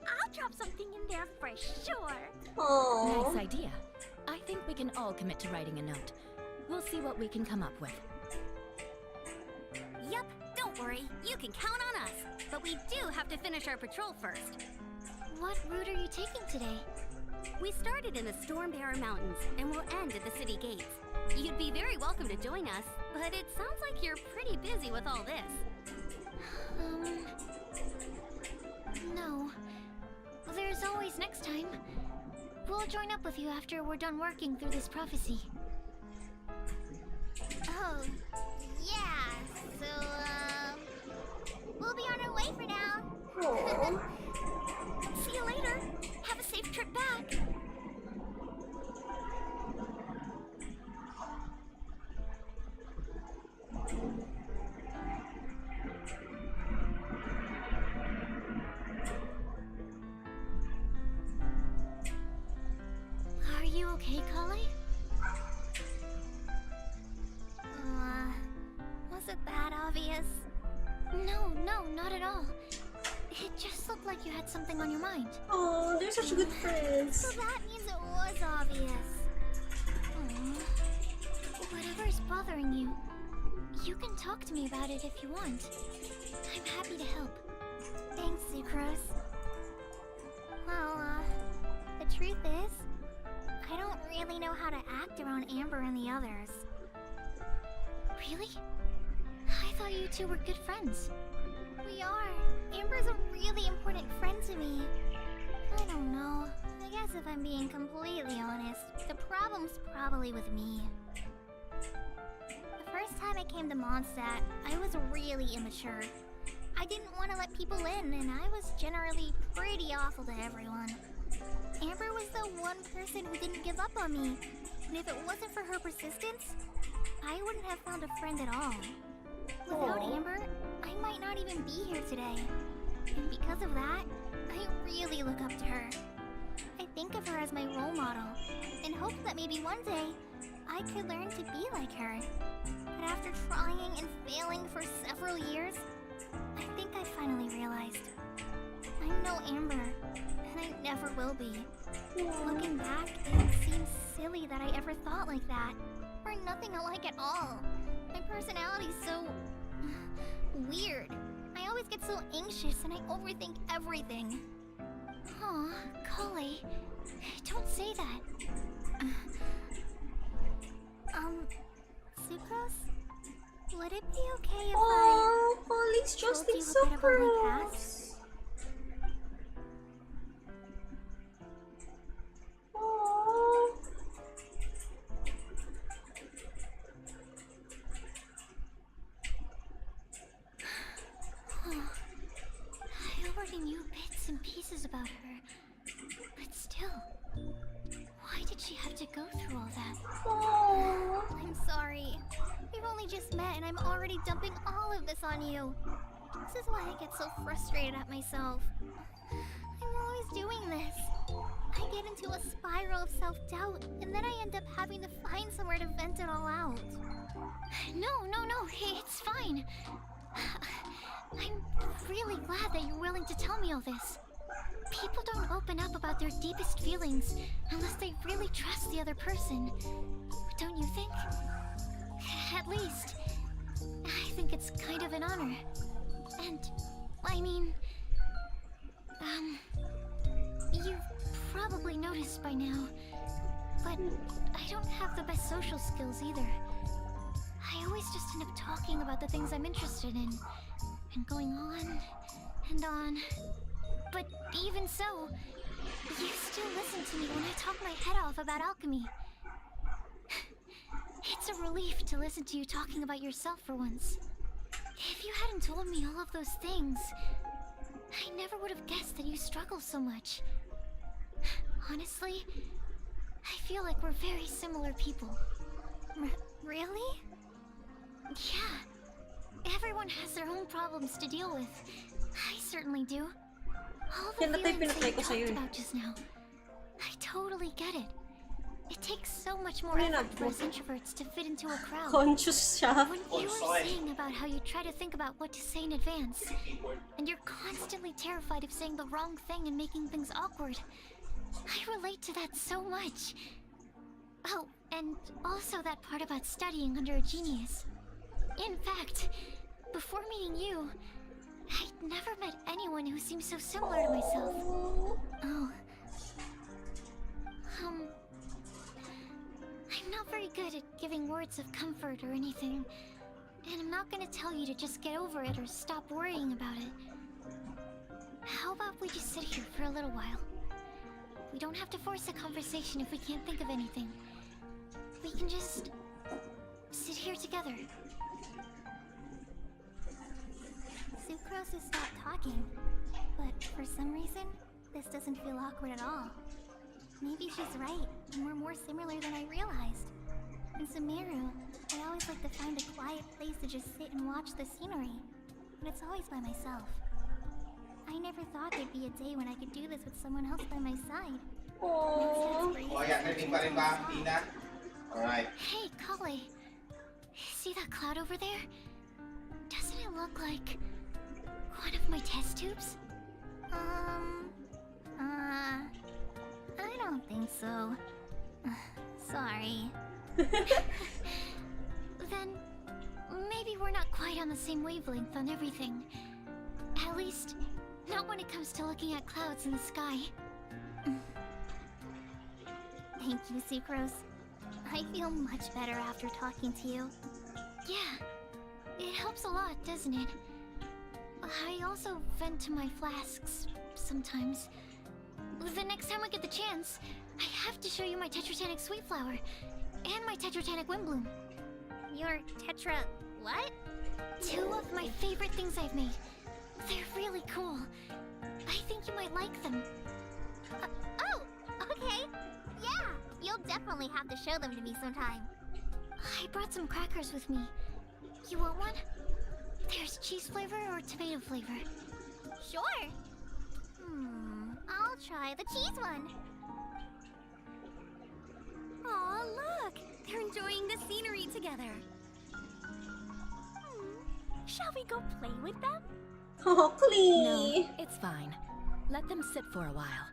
I'll drop something in there for sure. Oh. Nice idea. I think we can all commit to writing a note. We'll see what we can come up with. Yup, don't worry, you can count on us. But we do have to finish our patrol first. What route are you taking today? We started in the Stormbearer Mountains and will end at the city gates. You'd be very welcome to join us, but it sounds like you're pretty busy with all this. No. There's always next time. We'll join up with you after we're done working through this prophecy. Oh, yeah. So, we'll be on our way for now. Aw. See you later. Have a safe trip back. Are you okay, Kale? Was it that obvious? No, not at all. It just looked like you had something on your mind. Oh, they're such good friends. So that means it was obvious. Whatever's bothering you, you can talk to me about it if you want. I'm happy to help. Thanks, Sucrose. Well, the truth is, I don't really know how to act around Amber and the others. Really? I thought you two were good friends. We are. Amber's a really important friend to me. I don't know. I guess if I'm being completely honest, the problem's probably with me. The first time I came to Mondstadt, I was really immature. I didn't want to let people in, and I was generally pretty awful to everyone. Amber was the one person who didn't give up on me, and if it wasn't for her persistence, I wouldn't have found a friend at all. Without Aww. Amber, I might not even be here today. And because of that, I really look up to her. I think of her as my role model, and hope that maybe one day, I could learn to be like her. But after trying and failing for several years, I think I finally realized. I'm no Amber, and I never will be. Looking back, it seems silly that I ever thought like that. We're nothing alike at all. My personality's so... weird. I always get so anxious and I overthink everything. Aw, Kale, don't say that. Sucrose? Would it be okay if Oh, Polly's told trusting you a bit about my Sucrose. past? Oh. I already knew bits and pieces about her, but still, why did she have to go through all that? Oh. I'm sorry. We've only just met and I'm already dumping all of this on you. This is why I get so frustrated at myself. I'm always doing this. I get into a spiral of self-doubt, and then I end up having to find somewhere to vent it all out. No, it's fine. I'm really glad that you're willing to tell me all this. People don't open up about their deepest feelings unless they really trust the other person. Don't you think? At least, I think it's kind of an honor. And, I mean... you've probably noticed by now, but I don't have the best social skills either. I always just end up talking about the things I'm interested in, and going on and on. But even so, you still listen to me when I talk my head off about alchemy. It's a relief to listen to you talking about yourself for once. If you hadn't told me all of those things, I never would have guessed that you struggle so much. Honestly, I feel like we're very similar people. Really? Yeah. Everyone has their own problems to deal with. I certainly do. All the Yan na tayo feelings that pinatry you ko sa'yo talked eh. about just now, I totally get it. It takes so much more Ano yun, effort for Abbo? us introverts to fit into a crowd. Conscious siya. When you were saying about how you try to think about what to say in advance, and you're constantly terrified of saying the wrong thing and making things awkward, I relate to that so much. Oh, and also that part about studying under a genius. In fact, before meeting you, I'd never met anyone who seemed so similar to myself. Oh. I'm not very good at giving words of comfort or anything, and I'm not gonna tell you to just get over it or stop worrying about it. How about we just sit here for a little while? We don't have to force a conversation if we can't think of anything. We can just sit here together. Sucrose has stopped talking, but for some reason, this doesn't feel awkward at all. Maybe she's right, and we're more similar than I realized. In Sumeru, I always like to find a quiet place to just sit and watch the scenery, but it's always by myself. I never thought there'd be a day when I could do this with someone else by my side. Oh. Alright. Hey, Kale. See that cloud over there? Doesn't it look like one of my test tubes? I don't think so. Sorry. Then maybe we're not quite on the same wavelength on everything. At least, not when it comes to looking at clouds in the sky. Thank you, Sucrose. I feel much better after talking to you. Yeah, it helps a lot, doesn't it? I also vent to my flasks sometimes. The next time I get the chance, I have to show you my Tetratanic Sweet Flower and my Tetratanic Windblume. Your Tetra... what? 2 of my favorite things I've made. They're really cool. I think you might like them. Oh, okay. Yeah, you'll definitely have to show them to me sometime. I brought some crackers with me. You want one? There's cheese flavor or tomato flavor. Sure. I'll try the cheese one. Aw, look! They're enjoying the scenery together. Shall we go play with them? Oh, please. No, it's fine. Let them sit for a while.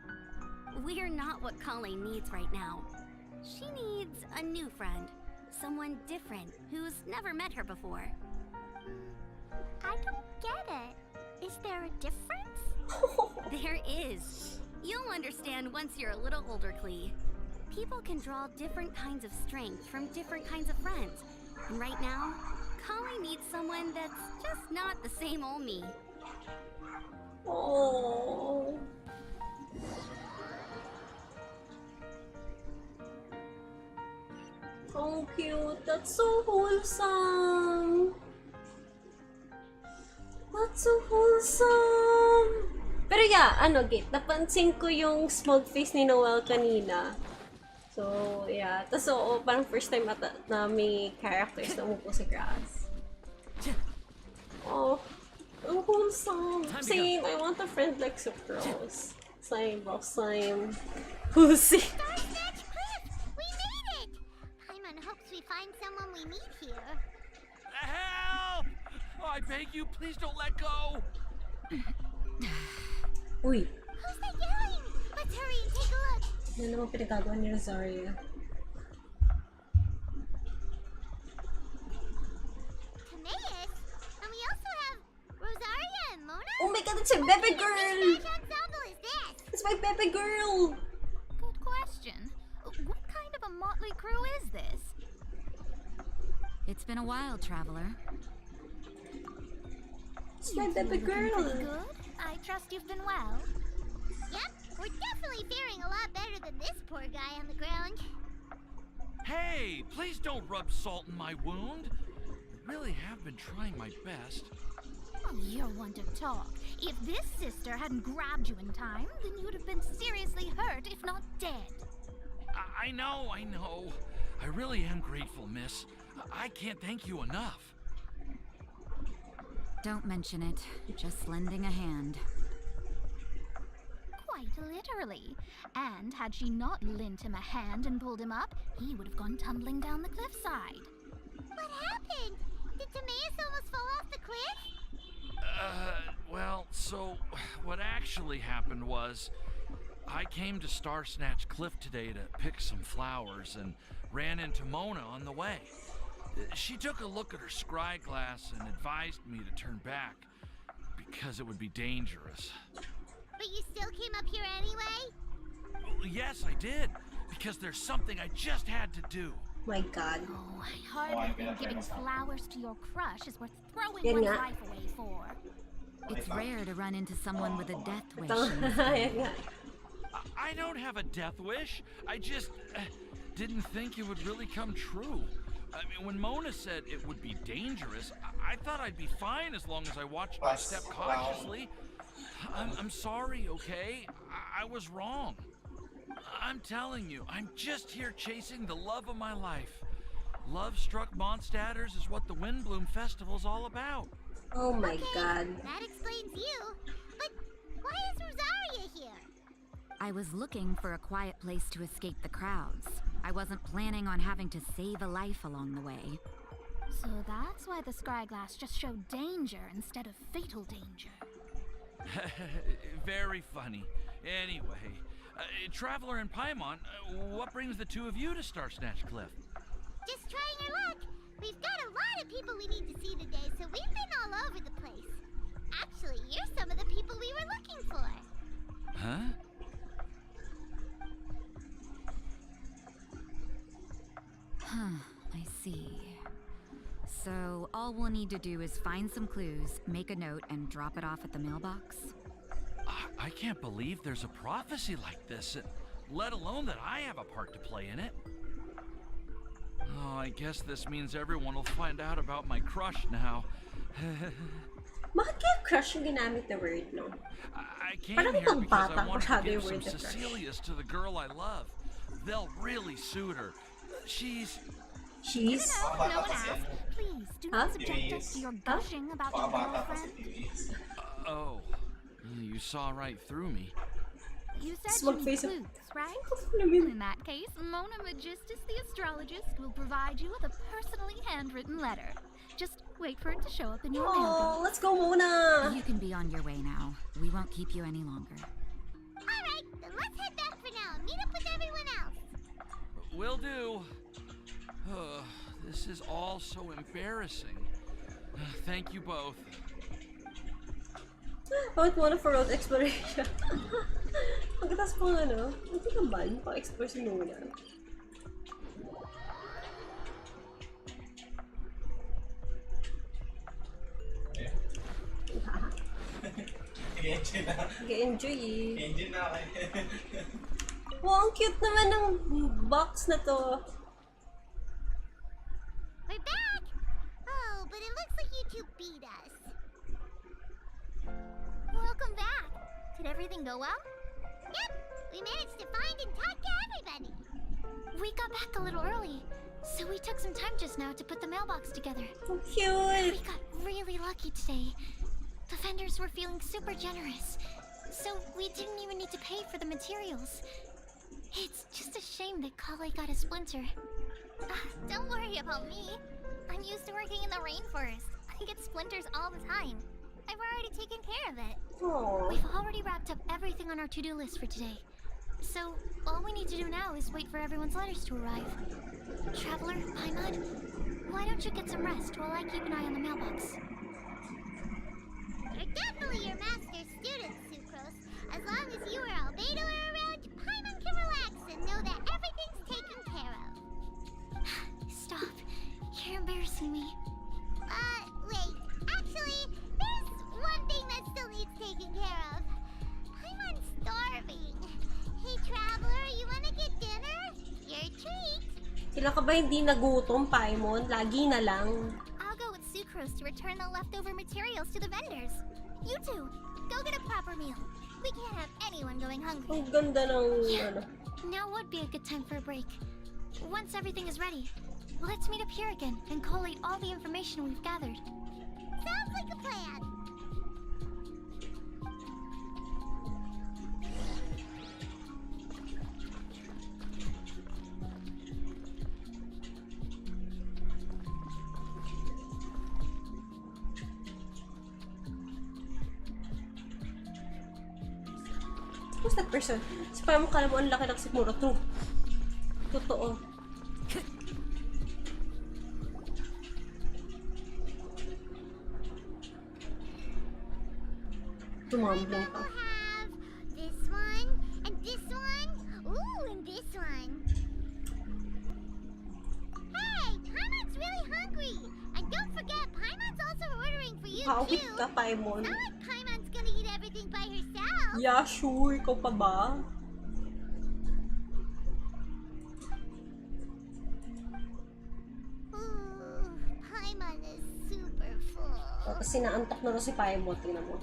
We're not what Kale needs right now. She needs a new friend. Someone different, who's never met her before. I don't get it. Is there a difference? There is. You'll understand once you're a little older, Klee. People can draw different kinds of strength from different kinds of friends. And right now, Kale needs someone that's just not the same old me. Oh. So cute. That's so wholesome. That's so wholesome. Pero yeah, Git, napansin ko yung smug face ni Noel kanina. So, yeah. Tapos, parang first time na may characters na umupo sa grass. Oh, so wholesome. Same, I want a friend like Sucrose. Slime, bro, slime. Pussy. Starsnatch Cliff! We made it! I'm in hopes we find someone we meet here. Help! I beg you, please don't let go! Uy. Who's that yelling? Let's hurry and take a look. Ano naman pinagagawa ni Rosaria? Timaeus? And we also have Rosaria and Mona? Oh my god, it's a baby girl! Which ensemble is this? It's my baby girl! Good question. What kind of a motley crew is this? It's been a while, traveler. It's my baby girl! Pretty good. I trust you've been well. Yep, we're definitely faring a lot better than this poor guy on the ground. Hey, please don't rub salt in my wound. I really have been trying my best. Oh, you're one to talk. If this sister hadn't grabbed you in time, then you'd have been seriously hurt, if not dead. I know. I really am grateful, miss. I can't thank you enough. Don't mention it. Just lending a hand. Quite literally. And had she not lent him a hand and pulled him up, he would have gone tumbling down the cliffside. What happened? Did Timaeus almost fall off the cliff? Well, so what actually happened was I came to Starsnatch Cliff today to pick some flowers and ran into Mona on the way. She took a look at her scry glass and advised me to turn back because it would be dangerous. But you still came up here anyway? Well, yes, I did, because there's something I just had to do. My god. Oh, I hardly think giving flowers to your crush is worth throwing Yan one's nga. life away for. It's rare to run into someone with a death wish. Yan nga. I don't have a death wish. I just didn't think it would really come true. I mean, when Mona said it would be dangerous, I thought I'd be fine as long as I watched my step cautiously. I'm sorry, okay? I was wrong. I'm telling you, I'm just here chasing the love of my life. Love-struck Mondstadters is what the Windblume Festival's all about. Oh my god. That explains you. But why is Rosaria here? I was looking for a quiet place to escape the crowds. I wasn't planning on having to save a life along the way. So that's why the scryglass just showed danger instead of fatal danger. Very funny. Anyway, Traveler and Paimon, what brings the two of you to Star Snatch Cliff? Just trying our luck. We've got a lot of people we need to see today, so we've been all over the place. Actually, you're some of the people we were looking for. Huh? I see. So all we'll need to do is find some clues, make a note, and drop it off at the mailbox? I can't believe there's a prophecy like this, let alone that I have a part to play in it. Oh, I guess this means everyone will find out about my crush now. Bakit kaya crush yung ginamit na word, no? I came Parang here itong because I bata wanted to masyado give yung some word na crush. Cecilias to the girl I love. They'll really suit her. She's... She's? No one asked. Please, do not subject us to your gushing about your girlfriend. Oh, you saw right through me. You said Smug you face. includes, right? I mean, In that case, Mona Magistus the astrologist will provide you with a personally handwritten letter. Just wait for it to show up in your oh, mailbox. let's go, Mona! You can be on your way now. We won't keep you any longer. Alright, then let's head back for now and meet up with everyone else. Will do. This is all so embarrassing. Thank you both. I want Mona for road exploration. Pagkatas pang ano, hindi naman, pa-explore si Mona. Nag-enjoy na. Nag-enjoy eh. Enjoy na ako. Wow, ang cute naman ng box na to. We're back! Oh, but it looks like you two beat us. Welcome back. Did everything go well? Yep, we managed to find and talk to everybody. We got back a little early, so we took some time just now to put the mailbox together. So cute! We got really lucky today. The vendors were feeling super generous, so we didn't even need to pay for the materials. It's just a shame that Kale got a splinter. Don't worry about me. I'm used to working in the rainforest. I get splinters all the time. I've already taken care of it. Aww. We've already wrapped up everything on our to-do list for today. So, all we need to do now is wait for everyone's letters to arrive. Traveler, Paimon, why don't you get some rest while I keep an eye on the mailbox? You're definitely your master's student, Sucrose. As long as you or Albedo are around, Paimon can relax and know that everything's taken care of. Stop. You're embarrassing me. Wait. Actually, there's one thing that still needs taken care of. Paimon's starving. Hey, Traveler, you wanna get dinner? Your treat. Sila ka ba hindi nagutom, Paimon? Lagi na lang. I'll go with Sucrose to return the leftover materials to the vendors. You two, go get a proper meal. We can't have anyone going hungry. Ang ganda ng ano. Now would be a good time for a break. Once everything is ready, let's meet up here again and collate all the information we've gathered. Sounds like a plan. Who's that person? Si Paimon, kala mo ang laki ng sigmura. True. Totoo. Tumambling pa. We'll have this one, and this one. Ooh, and this one. Hey, Paimon's really hungry. And don't forget, Paimon's also ordering for you Hawit too. ka, Paimon. Not like Paimon's gonna eat everything by herself. Yeah, sure. Ikaw pa ba? Tapos sinaantok na rin si Paimon, tingnan mo.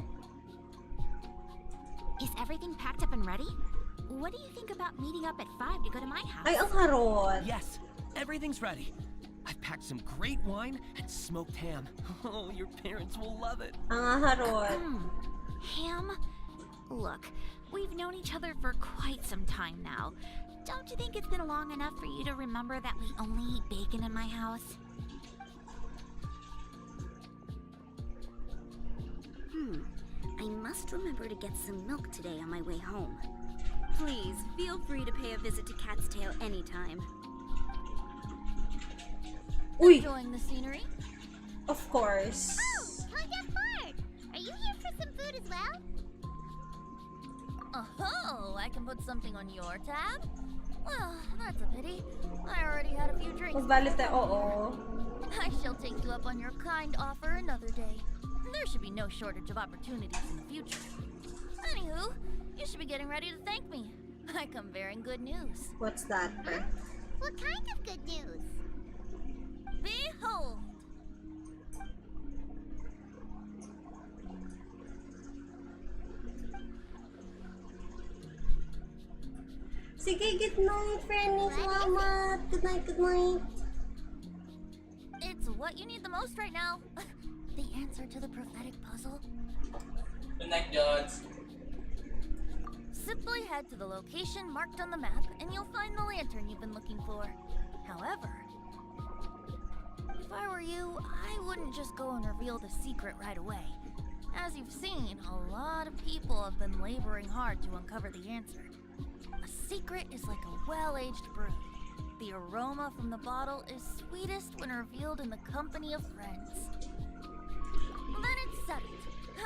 Is everything packed up and ready? What do you think about meeting up at 5 to go to my house? Ay, ang harot. Yes, everything's ready. I've packed some great wine and smoked ham. Oh, your parents will love it. Ang harot. Ham? Look, we've known each other for quite some time now. Don't you think it's been long enough for you to remember that we only eat bacon in my house? I must remember to get some milk today on my way home. Please, feel free to pay a visit to Cat's Tail anytime. Uy! Enjoying the scenery? Of course. Contact Bard! Are you here for some food as well? Oh, I can put something on your tab? Well, that's a pity. I already had a few drinks. Magbalit tayo, oo. I shall take you up on your kind offer another day. There should be no shortage of opportunities in the future. Anywho, you should be getting ready to thank me. I come bearing good news. What's that, bro? What kind of good news? Behold! Sige, good night, friendly. Salamat. Good night, good night. It's what you need the most right now. The answer to the prophetic puzzle. Good night, Jods. Simply head to the location marked on the map and you'll find the lantern you've been looking for. However, if I were you, I wouldn't just go and reveal the secret right away. As you've seen, a lot of people have been laboring hard to uncover the answer. A secret is like a well-aged brew. The aroma from the bottle is sweetest when revealed in the company of friends. Then it's settled.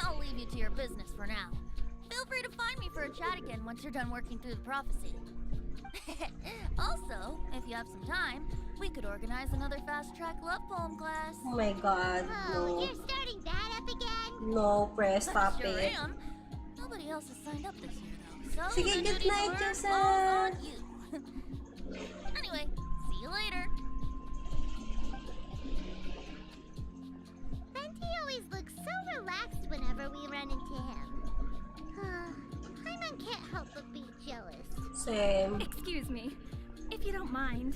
I'll leave you to your business for now. Feel free to find me for a chat again once you're done working through the prophecy. Also, if you have some time, we could organize another fast-track love poem class. Oh my god, Oh, no. you're starting that up again? No, press, stop Sure it. am. Nobody else has signed up this year, though. So Sige, the good duty to night, learn Joseph. falls on you. Anyway, see you later. Venti always looks so relaxed whenever we run into him. Paimon can't help but be jealous. Same. Excuse me, if you don't mind,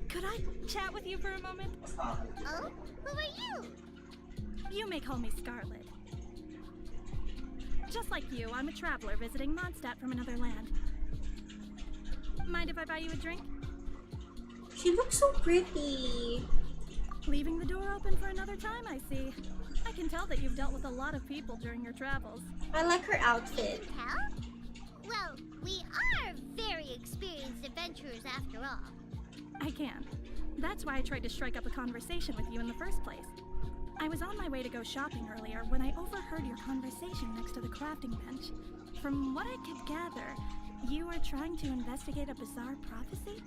could I chat with you for a moment? Oh? Who are you? You may call me Scarlet. Just like you, I'm a traveler visiting Mondstadt from another land. Mind if I buy you a drink? She looks so pretty. Leaving the door open for another time, I see. I can tell that you've dealt with a lot of people during your travels. I like her outfit. Tell? Well, we are very experienced adventurers after all. I can. That's why I tried to strike up a conversation with you in the first place. I was on my way to go shopping earlier when I overheard your conversation next to the crafting bench. From what I could gather, you are trying to investigate a bizarre prophecy?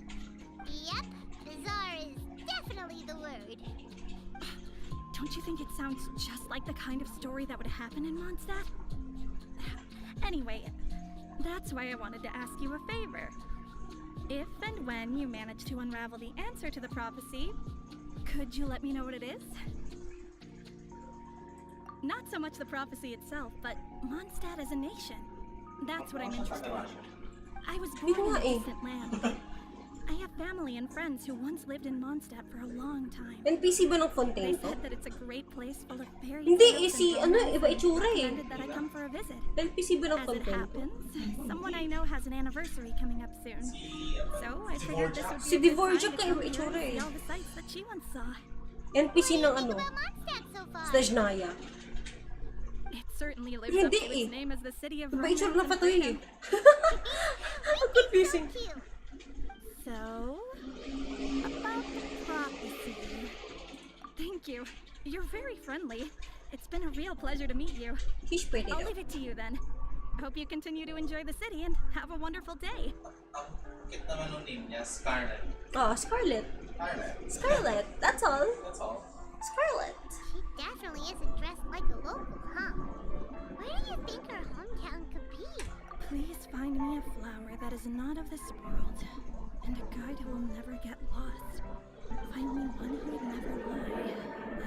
Yep, bizarre is definitely the word. Don't you think it sounds just like the kind of story that would happen in Mondstadt? Anyway, that's why I wanted to ask you a favor. If and when you manage to unravel the answer to the prophecy, could you let me know what it is? Not so much the prophecy itself, but Mondstadt as a nation. That's what I'm interested in. I was born in a distant land. I have family and friends who once lived in Mondstadt for a long time. NPC ba ng They content to? said that it's a great place full of fairy Hindi, tales si and ano, romance, iba itsura eh. and recommended that I come for a visit. NPC ba ng As it content to? happens, someone I know has an anniversary coming up soon. So I figured this would Si be a good Dvorak time to ka come iba here itsura and eh. see all the sights that she once saw. NPC ng ano? Mondstadt so far. Snezhnaya. It certainly lives Hindi up to eh. its name as the city of Iba romance itsura na and pa to eh. freedom. Ang confusing. So, about the prophecy. Thank you. You're very friendly. It's been a real pleasure to meet you. She's pretty I'll though. leave it to you then. Hope you continue to enjoy the city and have a wonderful day. Ang cute naman nung name niya, Scarlet. Oh, Scarlet. Scarlet. Scarlet, that's all. That's all. Scarlet. She definitely isn't dressed like a local, huh? Where do you think her hometown could be? Please find me a flower that is not of this world, and a guide who will never get lost. Find me one who would never lie,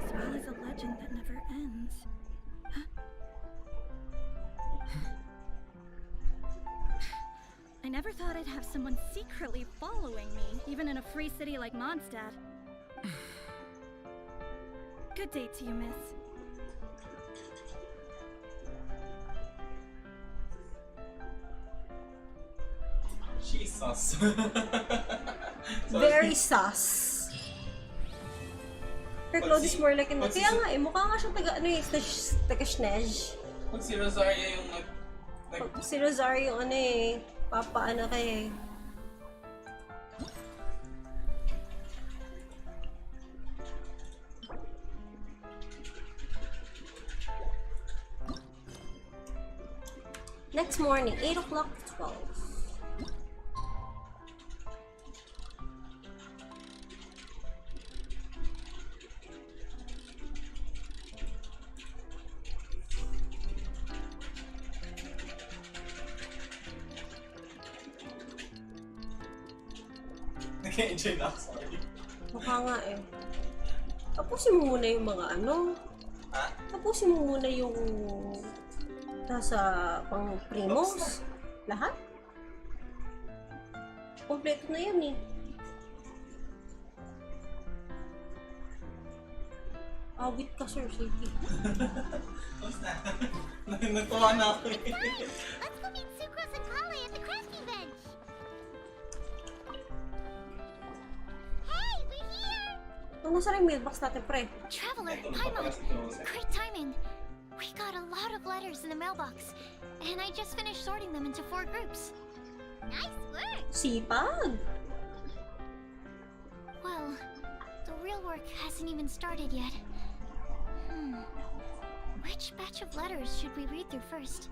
as well as a legend legend that never ends. I never thought I'd have someone secretly following me, even in a free city like Mondstadt. Good day to you, miss. She's sus. Very sus. Her clothes is more like in kaya nga eh, mukha nga siyang taga-snej. Pag si Rosaria yung Si Rosario ano eh, papa-anak eh. Next morning, 8 o'clock to 12. Nag-enjoy na ako, sorry. Mukha nga eh. Tapusin mo muna yung mga ano. Ha? Tapusin mo muna yung nasa pang primos. Lahat? Kompleto na yan eh. Awit ka, Sir Safety. Basta. Nagtuwa na ako eh. Let's go meet Sucrose and Kale at the crafting bench. Hey, we're here! Nasa rin mailbox natin, pre? Traveler, Paimon! Great timing! We got a lot of letters in the mailbox, and I just finished sorting them into 4 groups. Nice work! Sipag! Well, the real work hasn't even started yet. Which batch of letters should we read through first?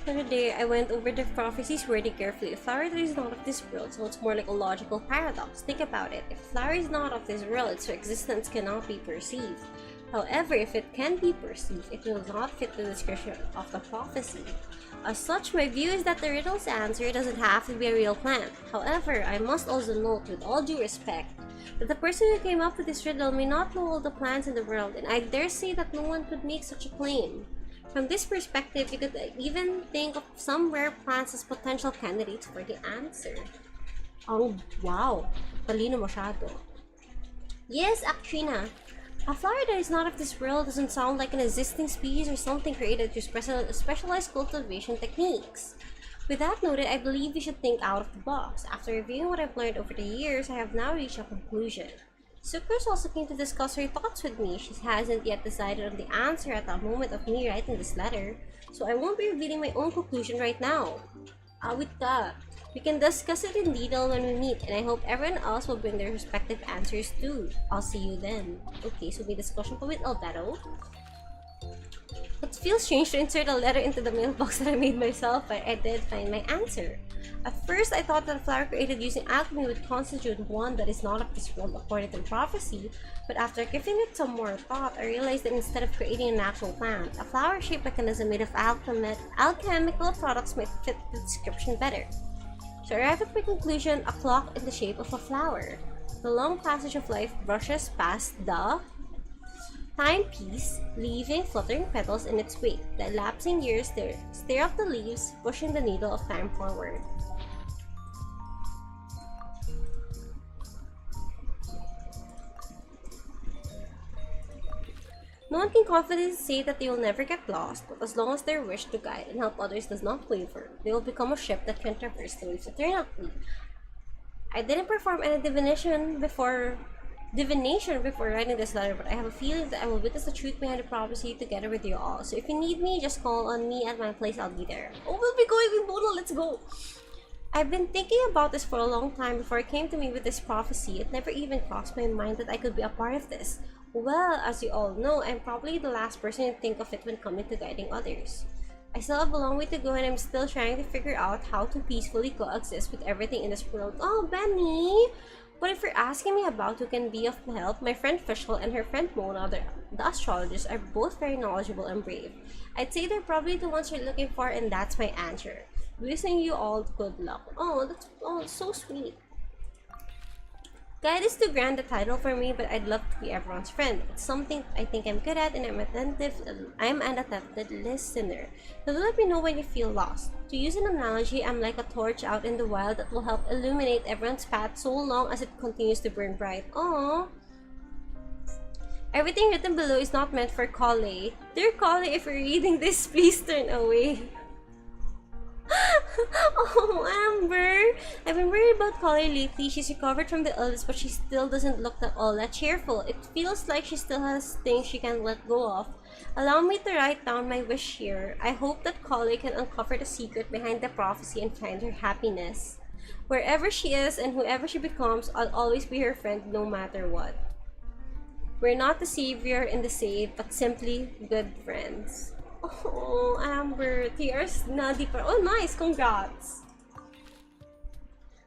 The other day, I went over the prophecies wording carefully. A flower that is not of this world, so it's more like a logical paradox. Think about it. If a flower is not of this world, its existence cannot be perceived. However, if it can be perceived, it will not fit the description of the prophecy. As such, my view is that the riddle's answer doesn't have to be a real plant. However, I must also note, with all due respect, that the person who came up with this riddle may not know all the plants in the world, and I dare say that no one could make such a claim. From this perspective, you could even think of some rare plants as potential candidates for the answer. Oh, wow! Talino masyado. Yes, Aktrina. A flower that is not of this world doesn't sound like an existing species or something created through specialized cultivation techniques. With that noted, I believe we should think out of the box. After reviewing what I've learned over the years, I have now reached a conclusion. Sucrose also came to discuss her thoughts with me. She hasn't yet decided on the answer at the moment of me writing this letter, so I won't be revealing my own conclusion right now. Awit ka. We can discuss it in detail when we meet, and I hope everyone else will bring their respective answers too. I'll see you then. Okay, so may discussion pa with Alberto. It feels strange to insert a letter into the mailbox that I made myself, but I did find my answer. At first, I thought that a flower created using alchemy would constitute one that is not of this world according to prophecy, but after giving it some more thought, I realized that instead of creating an actual plant, a flower-shaped mechanism made of alchemical products might fit the description better. To arrive at my conclusion, a clock in the shape of a flower. The long passage of life brushes past the timepiece, leaving fluttering petals in its wake. The elapsing years stare up the leaves, pushing the needle of time forward. No one can confidently say that they will never get lost, but as long as their wish to guide and help others does not waver, they will become a ship that can traverse the waves eternally. I didn't perform any divination before writing this letter, but I have a feeling that I will witness the truth behind the prophecy together with you all. So if you need me, just call on me at my place, I'll be there. Oh, we'll be going with Bono, let's go! I've been thinking about this for a long time before it came to me with this prophecy. It never even crossed my mind that I could be a part of this. Well, as you all know, I'm probably the last person to think of it when coming to guiding others. I still have a long way to go and I'm still trying to figure out how to peacefully coexist with everything in this world. Oh, Benny! But if you're asking me about who can be of help, my friend Fischl and her friend Mona, the astrologists, are both very knowledgeable and brave. I'd say they're probably the ones you're looking for, and that's my answer. Wishing you all good luck. Oh, that's so sweet. Guide is too grand a title for me, but I'd love to be everyone's friend. It's something I think I'm good at, and I'm an attentive listener. So let me know when you feel lost. To use an analogy, I'm like a torch out in the wild that will help illuminate everyone's path so long as it continues to burn bright. Aww. Everything written below is not meant for Kale. Dear Kale, if you're reading this, please turn away. Oh, Amber! I've been worried about Kale lately. She's recovered from the illness, but she still doesn't look all that cheerful. It feels like she still has things she can't let go of. Allow me to write down my wish here. I hope that Kale can uncover the secret behind the prophecy and find her happiness. Wherever she is and whoever she becomes, I'll always be her friend no matter what. We're not the savior and the saved, but simply good friends. Oh, Amber, tears na di pa. Oh, nice, congrats.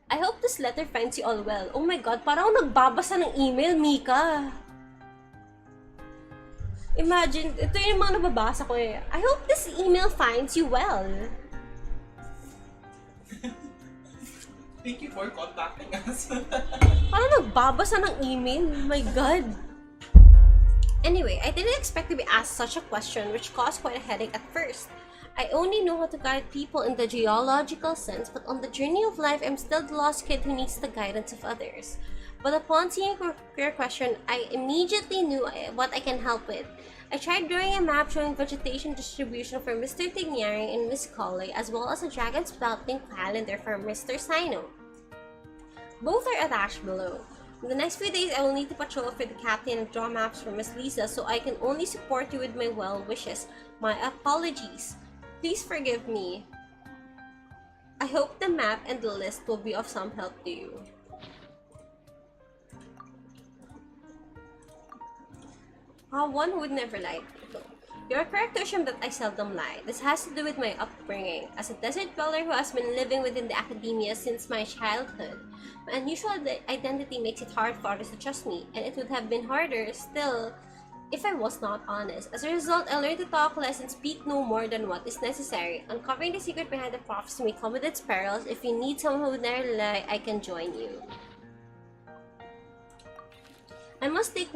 I hope this letter finds you all well. Oh my god, parang nagbabasa ng email, Mika. Imagine, ito yung mga nababasa ko eh. I hope this email finds you well. Thank you for contacting us. Parang nagbabasa ng email. My god. Anyway, I didn't expect to be asked such a question, which caused quite a headache at first. I only know how to guide people in the geological sense, but on the journey of life, I'm still the lost kid who needs the guidance of others. But upon seeing your question, I immediately knew what I can help with. I tried drawing a map showing vegetation distribution for Mr. Tignari and Miss Kale, as well as a dragon spouting calendar for Mr. Sino. Both are attached below. In the next few days, I will need to patrol for the captain and draw maps for Miss Lisa, so I can only support you with my well wishes. My apologies. Please forgive me. I hope the map and the list will be of some help to you. One would never lie. You're correct to assume that I seldom lie. This has to do with my upbringing. As a desert dweller who has been living within the academia since my childhood, my unusual identity makes it hard for others to trust me, and it would have been harder still if I was not honest. As a result, I learned to talk less and speak no more than what is necessary. Uncovering the secret behind the prophecy may come with its perils. If you need someone who would never lie, I can join you. I must make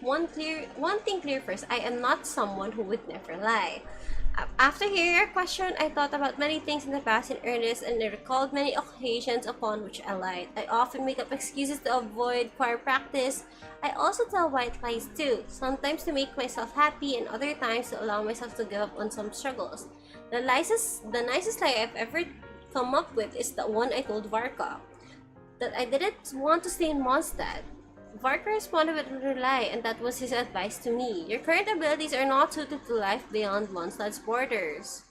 one thing clear first. I am not someone who would never lie. After hearing your question, I thought about many things in the past in earnest, and I recalled many occasions upon which I lied. I often make up excuses to avoid choir practice. I also tell white lies too, sometimes to make myself happy and other times to allow myself to give up on some struggles. The nicest lie I've ever come up with is the one I told Varka, that I didn't want to stay in Mondstadt. Varka responded with a lie, and that was his advice to me. Your current abilities are not suited to life beyond Mondstadt's borders.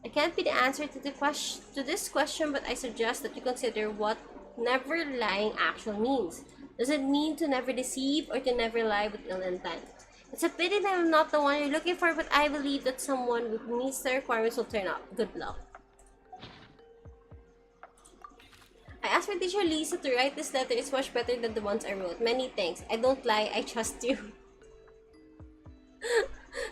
I can't be the answer to this question, but I suggest that you consider what never lying actually means. Does it mean to never deceive or to never lie with ill intent? It's a pity that I'm not the one you're looking for, but I believe that someone who meets the requirements will turn up. Good luck. I asked my teacher Lisa to write this letter. It's much better than the ones I wrote. Many thanks. I don't lie. I trust you.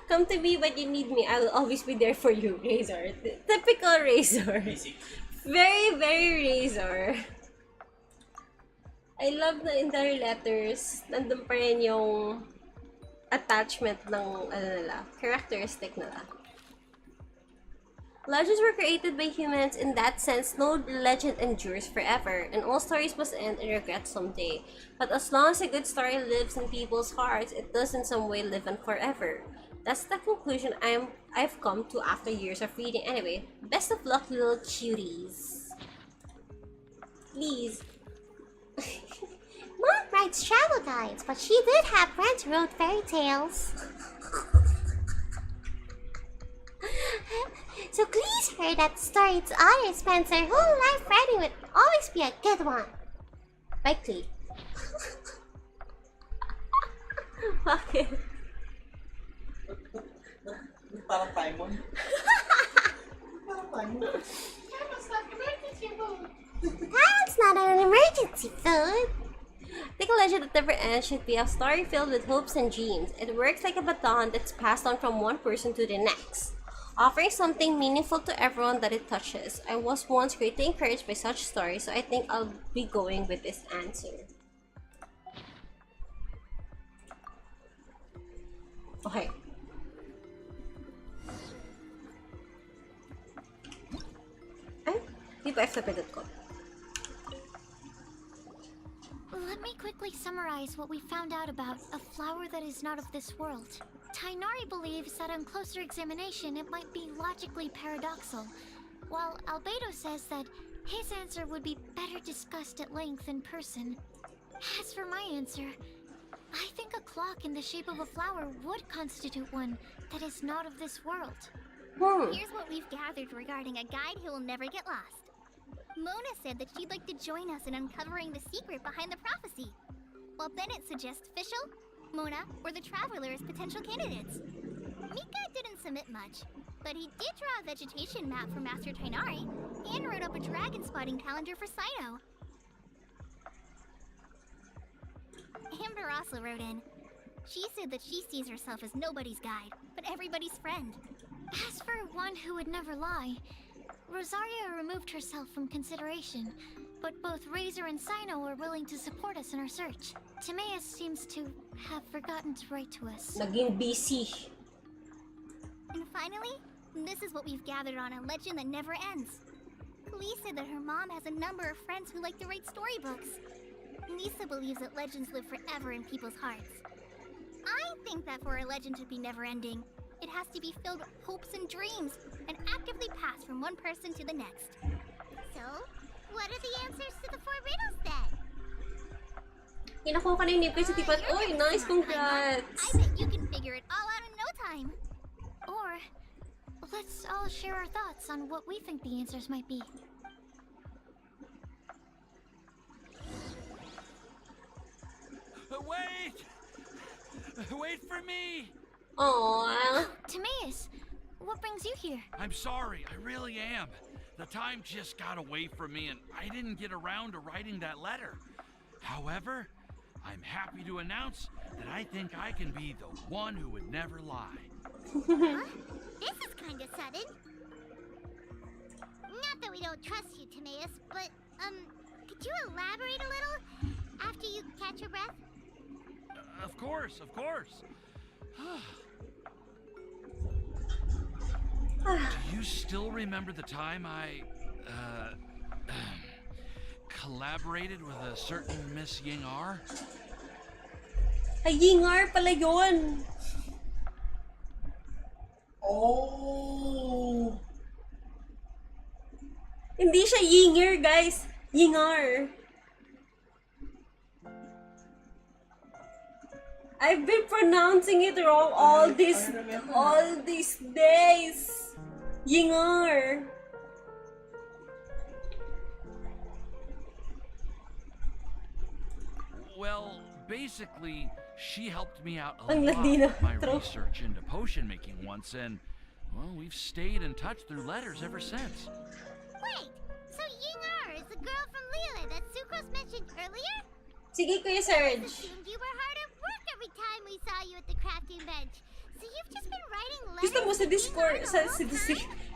Come to me when you need me. I will always be there for you. Razor. Typical Razor. Very, very Razor. I love na in their letters, nandun pa rin yung attachment ng characteristic nila. Legends were created by humans. In that sense, no legend endures forever, and all stories must end in regret someday. But as long as a good story lives in people's hearts, it does in some way live on forever. That's the conclusion I've come to after years of reading. Anyway, best of luck, little cuties. Please. Mom writes travel guides, but she did have friends who wrote fairy tales. So please hear that story its author spends her whole life writing would always be a good one. By Clay. Bakit? Parang Timon. That's not an emergency food. Think a legend that never ends should be a story filled with hopes and dreams. It works like a baton that's passed on from one person to the next, offering something meaningful to everyone that it touches. I was once greatly encouraged by such stories, so I think I'll be going with this answer. Okay. Ay, di ba F ko? Let me quickly summarize what we found out about a flower that is not of this world. Tainari believes that on closer examination it might be logically paradoxal, while Albedo says that his answer would be better discussed at length in person. As for my answer, I think a clock in the shape of a flower would constitute one that is not of this world. Here's what we've gathered regarding a guide who will never get lost. Mona said that she'd like to join us in uncovering the secret behind the prophecy, while Bennett suggests Fischl, Mona, or the Traveler as potential candidates. Mika didn't submit much, but he did draw a vegetation map for Master Tainari and wrote up a dragon spotting calendar for Saito. Amber also wrote in. She said that she sees herself as nobody's guide, but everybody's friend. As for one who would never lie, Rosaria removed herself from consideration, but both Razor and Sino are willing to support us in our search. Timaeus seems to have forgotten to write to us. Naging busy. And finally, this is what we've gathered on a legend that never ends. Lee said that her mom has a number of friends who like to write storybooks. Lisa believes that legends live forever in people's hearts. I think that for a legend to be never-ending, it has to be filled with hopes and dreams, and actively passed from one person to the next. So, what are the answers to the 4 riddles then? Kinakuha ka na yung name ko sa tipat. Oy, nice, congrats! I bet you can figure it all out in no time. Or, let's all share our thoughts on what we think the answers might be. Wait! Wait for me! Aww. Timaeus, what brings you here? I'm sorry, I really am. The time just got away from me and I didn't get around to writing that letter. However, I'm happy to announce that I think I can be the one who would never lie. Huh? This is kind of sudden. Not that we don't trust you, Timaeus, but, could you elaborate a little after you catch your breath? Of course, of course. Do you still remember the time I, collaborated with a certain Miss Yingar? Ay, Yingar pala yun! Oh! Hindi siya Yinger, guys! Yingar! I've been pronouncing it wrong all these days. Yingar. Well, basically, she helped me out a Ang lot Ladino. with my True. research into potion making once, and well, we've stayed in touch through letters ever since. Wait, so Yingar is the girl from Lille that Sucrose mentioned earlier? Sige, Kuya I Serge. assumed you were hard at work every time we saw you at the crafting bench. So you've just been writing letters. Gusto mo sa Discord,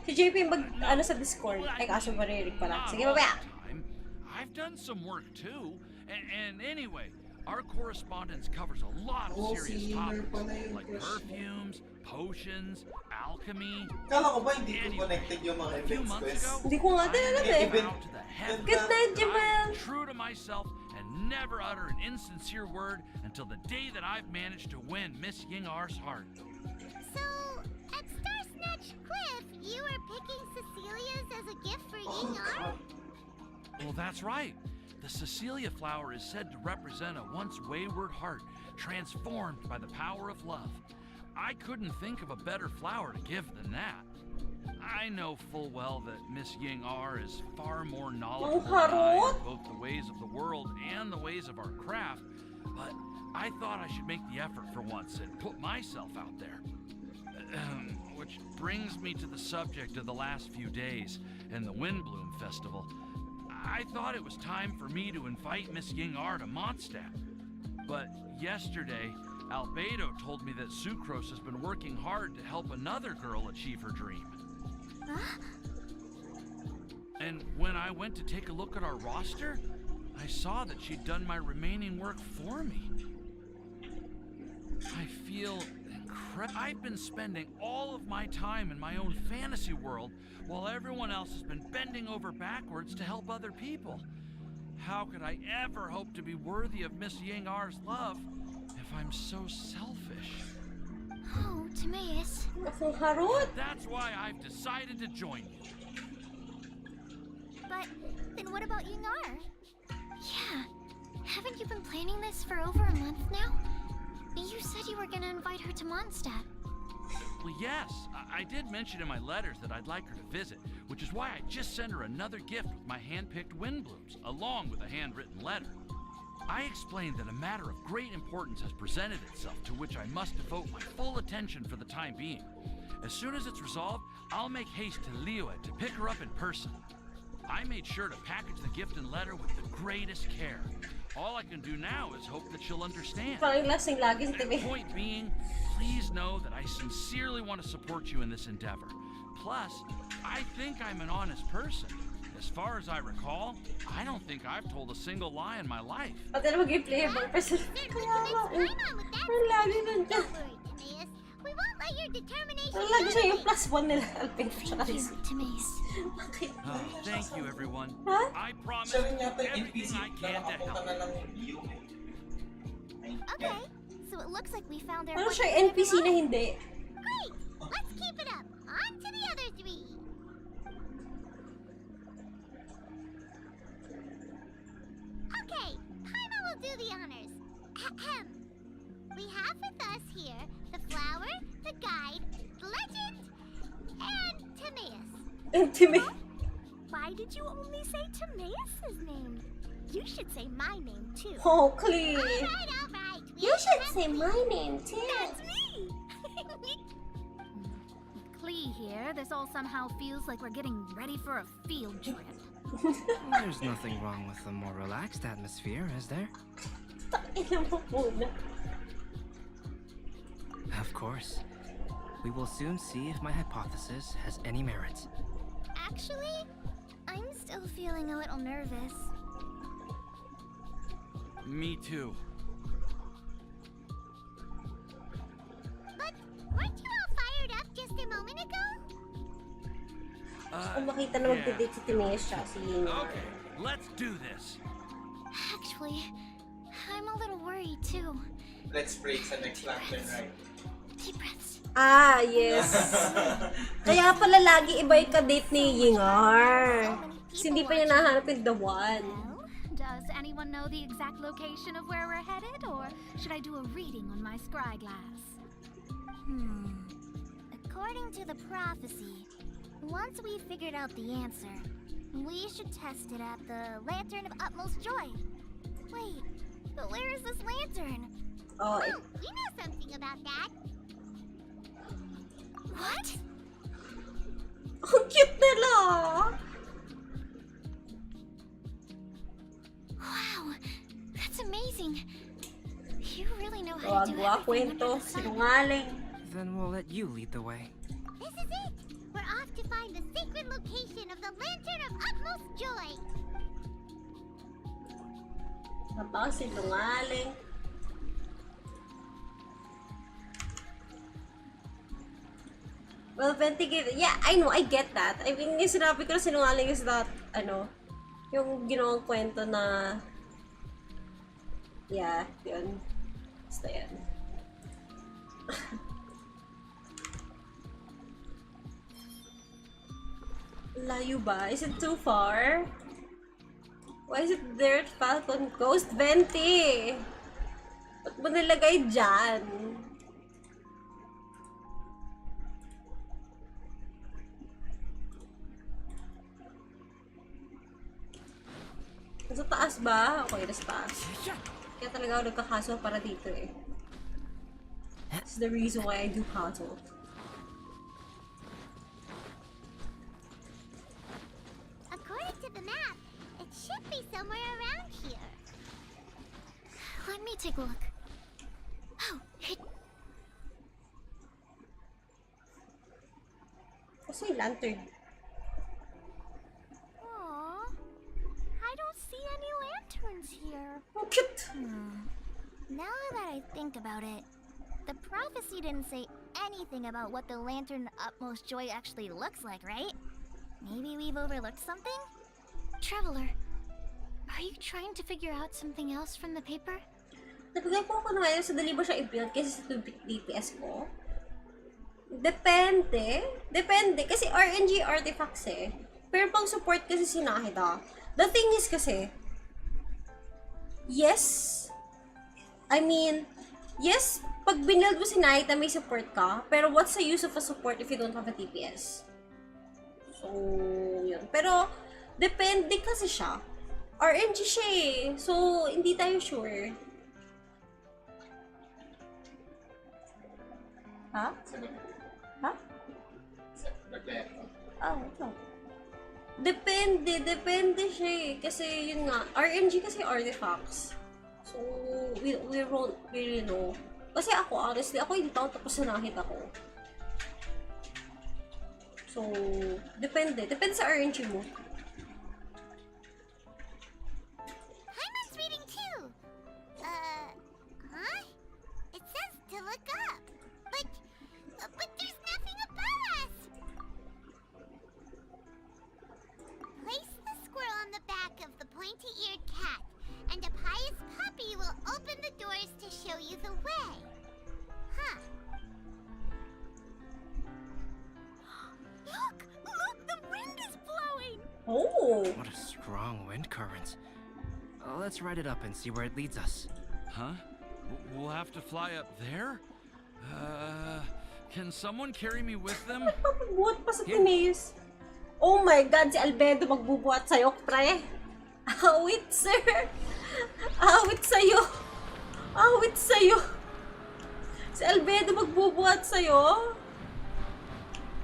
si JP mag, ano sa Discord. Ay, kaso marinig pala. Sige, babaya. I've done some work too, and anyway, our correspondence covers a lot of serious topics like perfumes, potions, alchemy. Kala ko ba hindi ko connected yung mga A few events months quest? ago, Hindi ko nga din alam eh. Good night, Jamal. I'm true to myself and never utter an insincere word until the day that I've managed to win Miss Yingar's heart. So, at Star Snatch Cliff, you were picking Cecilia's as a gift for Yingar? Well, that's right. The Cecilia flower is said to represent a once wayward heart transformed by the power of love. I couldn't think of a better flower to give than that. I know full well that Miss Yingar is far more knowledgeable than I in both the ways of the world and the ways of our craft, but I thought I should make the effort for once and put myself out there. which brings me to the subject of the last few days and the Windblume Festival. I thought it was time for me to invite Miss Ying-ar to Mondstadt. But yesterday, Albedo told me that Sucrose has been working hard to help another girl achieve her dream. Huh? And when I went to take a look at our roster, I saw that she'd done my remaining work for me. I feel incredible. I've been spending all of my time in my own fantasy world while everyone else has been bending over backwards to help other people. How could I ever hope to be worthy of Miss Ying-ar's love if I'm so selfish? Oh, Timaeus. That's why I've decided to join you. But then what about Ying-ar? Yeah. Haven't you been planning this for over a month now? You said you were gonna invite her to Mondstadt. Well, yes. I did mention in my letters that I'd like her to visit, which is why I just sent her another gift with my hand-picked Windblooms, along with a handwritten letter. I explained that a matter of great importance has presented itself to which I must devote my full attention for the time being. As soon as it's resolved, I'll make haste to Lille to pick her up in person. I made sure to package the gift and letter with the greatest care. All I can do now is hope that she'll understand. The point being, please know that I sincerely want to support you in this endeavor. Plus, I think I'm an honest person. As far as I recall, I don't think I've told a single lie in my life. We won't let your determination. Lagi siya yung +1 nila, Albedo. Thank you, everyone. Huh? I promise Siya rin yata yung everything NPC I can to nakapunta help. na lang yung Okay, so it looks like we found our. Ano siya yung NPC na hindi? Great! Let's keep it up. On to the other three. Okay, Paimon will do the honors. Ahem. We have with us here the flower, the guide, the legend, and Timaeus. And Timaeus. Why did you only say Timaeus' name? You should say my name too. Oh, Clee. All right. You should say my name too. That's me. Klee here. This all somehow feels like we're getting ready for a field trip. There's nothing wrong with a more relaxed atmosphere, is there? Of course. We will soon see if my hypothesis has any merit. Actually, I'm still feeling a little nervous. Me too. But weren't you all fired up just a moment ago? Kung makita na mag-date si Timaeus siya, si Ying-ar. Okay, let's do this. Actually, I'm a little worried too. Let's break sa next lantern, right? Deep breaths. Ah, yes. Kaya pala lagi iba yung ka-date ni Ying-ar. Kasi hindi pa niya nahanap yung the one. Does anyone know the exact location of where we're headed, or should I do a reading on my scry glass? According to the prophecy, once we figured out the answer, we should test it at the Lantern of Utmost Joy. Wait, but where is this lantern? Oh, We know something about that. What? Ang cute nila! Wow, that's amazing. You really know how to do Wag-wag everything kwento, under the sun. sinungaling. Then we'll let you lead the way. This is it! We're off to find the sacred location of the Lantern of Utmost Joy. Napaka sinungaling. Well, Venti gave it. Yeah, I know, I get that. I mean, yung sinabi ko na sinungaling is that, yung ginawang kwento na, yeah, yun. Basta yan. Layo ba? Is it too far? Why is it there at Falcon Coast? Venti! Ba't mo nilagay dyan? Nasa taas ba? Okay, nasa taas. Kaya talaga ako nagkakaso para dito eh. That's the reason why I do puzzle. be somewhere around here. Let me take a look. Oh, Kasi yung lantern. Aww. I don't see any lanterns here. Oh, cute! Now that I think about it, the prophecy didn't say anything about what the Lantern Utmost Joy actually looks like, right? Maybe we've overlooked something? Traveler, are you trying to figure out something else from the paper? Nagagay po ako na ngayon sa dali ba siya i-build kasi sa DPS ko? Depende. Depende. Kasi RNG artifacts eh. Pero pang support kasi si Nahida. The thing is kasi, yes, pag binuild mo si Nahida may support ka, pero what's the use of a support if you don't have a DPS? So, yun. Pero, depende kasi siya. RNG siya eh. So, hindi tayo sure. Ha? Ha? Oh, ito. Depende siya eh. Kasi yun nga, RNG kasi artifacts. So, we won't really know. Kasi ako, honestly, ako hindi ako tapos na nakita ko. So, depende. Depende sa RNG mo. Hyman's reading too. Huh? It says to look up. But there's nothing above us. Place the squirrel on the back of the pointy-eared cat, and a pious puppy will open the doors to show you the way. Huh. Look! The wind is blowing! Oh! What a strong wind current. Let's ride it up and see where it leads us. Huh? We'll have to fly up there? Can someone carry me with them? Magbubuhat pa sa Timaeus. Oh my God, si Albedo magbubuhat sa'yo, pre. Awit, sir. Awit sa'yo. Awit sa'yo. Si Albedo magbubuhat sa'yo.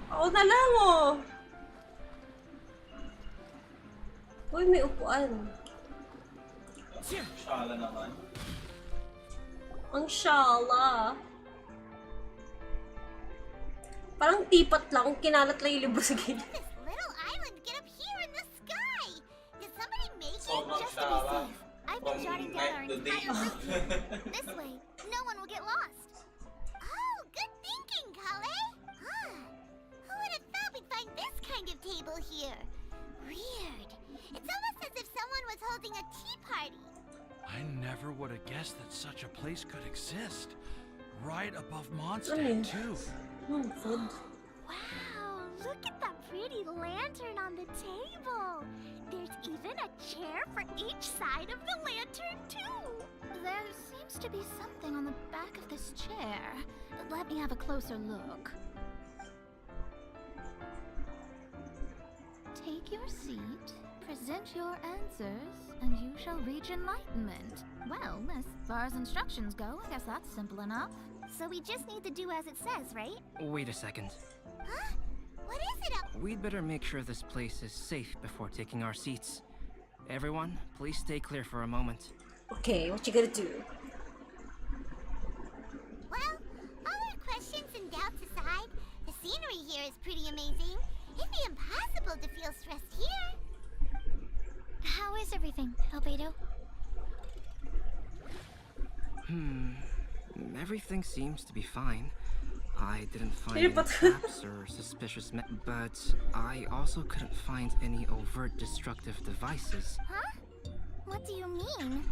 Ako na lang, oh. Uy, may upuan. Shala naman. Ang shala. Parang tipat lang, kinalat lang yung libro sa gilid. This little island get up here in the sky. Did somebody make it? Sobrang Just to be shala. safe. I've From been jotting down our night to day. entire route. This way, no one will get lost. Oh, good thinking, Kale. Huh. Who would have thought we'd find this kind of table here? Weird. It's almost as if someone was holding a tea party. I never would have guessed that such a place could exist. Right above Mondstadt, too. Food. Wow, look at that pretty lantern on the table. There's even a chair for each side of the lantern, too. There seems to be something on the back of this chair. Let me have a closer look. Take your seat, present your answers, and you shall reach enlightenment. Well, as far as instructions go, I guess that's simple enough. So we just need to do as it says, right? Wait a second. Huh? What is it up? We'd better make sure this place is safe before taking our seats. Everyone, please stay clear for a moment. Okay, what you gonna do? Well, all our questions and doubts aside, the scenery here is pretty amazing. It'd be impossible to feel stressed here. How is everything, Albedo? Everything seems to be fine. I didn't find Yeah, any but- traps or suspicious but I also couldn't find any overt destructive devices. Huh? What do you mean?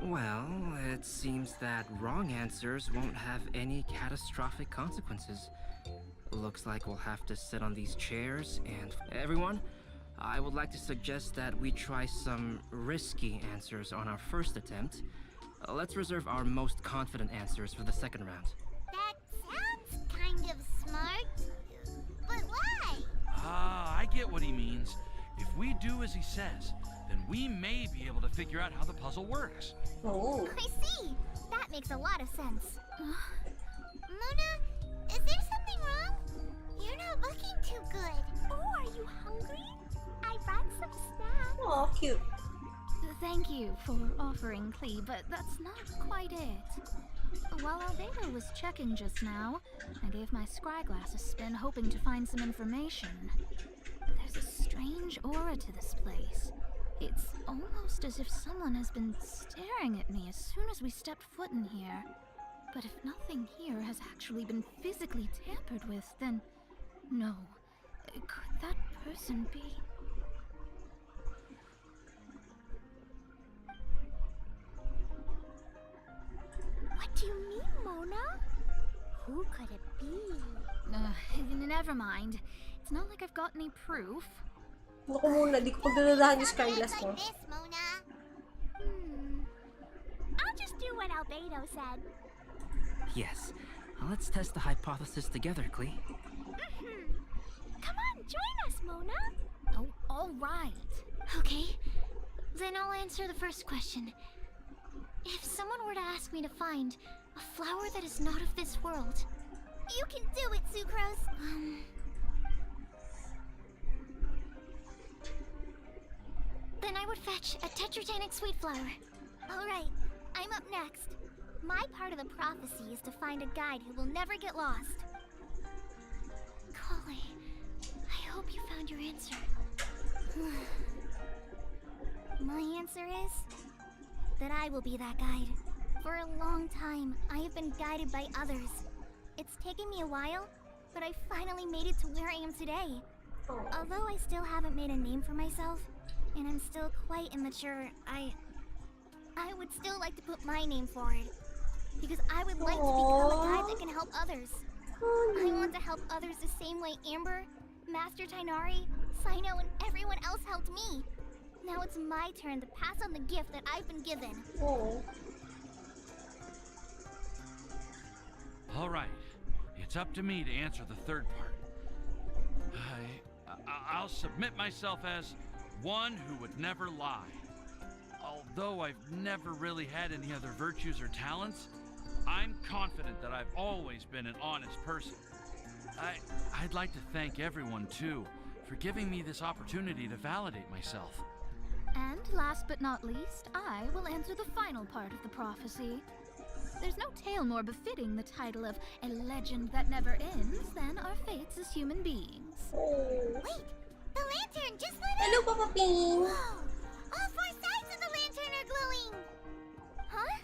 Well, it seems that wrong answers won't have any catastrophic consequences. Looks like we'll have to sit on these chairs and... Everyone, I would like to suggest that we try some risky answers on our first attempt. Let's reserve our most confident answers for the second round. That sounds kind of smart. But why? I get what he means. If we do as he says, then we may be able to figure out how the puzzle works. Oh. I see. That makes a lot of sense. Mona, is there something wrong? You're not looking too good. Oh, are you hungry? I brought some snacks. Oh, cute. Thank you for offering Klee, but that's not quite it. While Albedo was checking just now, I gave my scryglass a spin hoping to find some information. There's a strange aura to this place. It's almost as if someone has been staring at me as soon as we stepped foot in here. But if nothing here has actually been physically tampered with, then no. Could that person be... What do you mean, Mona? Who could it be? Never mind. It's not like I've got any proof. Naku muna, di ko pagdadadahan yung skyglass ko. This, Mona. I'll just do what Albedo said. Yes. Let's test the hypothesis together, Klee. Come on, join us, Mona. Oh, all right. Okay, then I'll answer the first question. If someone were to ask me to find a flower that is not of this world... You can do it, Sucrose. Then I would fetch a tetragenic sweet flower. Alright, I'm up next. My part of the prophecy is to find a guide who will never get lost. Kale, I hope you found your answer. My answer is that I will be that guide. For a long time, I have been guided by others. It's taken me a while, but I finally made it to where I am today. Although I still haven't made a name for myself, and I'm still quite immature, I would still like to put my name forward. Because I would like to become a guide that can help others. I want to help others the same way Amber, Master Tainari, Sino, and everyone else helped me. Now it's my turn to pass on the gift that I've been given. All right, it's up to me to answer the third part. I'll submit myself as one who would never lie. Although I've never really had any other virtues or talents, I'm confident that I've always been an honest person. I'd like to thank everyone, too, for giving me this opportunity to validate myself. And last but not least, I will answer the final part of the prophecy. There's no tale more befitting the title of a legend that never ends than our fates as human beings. Wait! The lantern just lit up! Hello, Papa Ping! Whoa! All four sides of the lantern are glowing! Huh?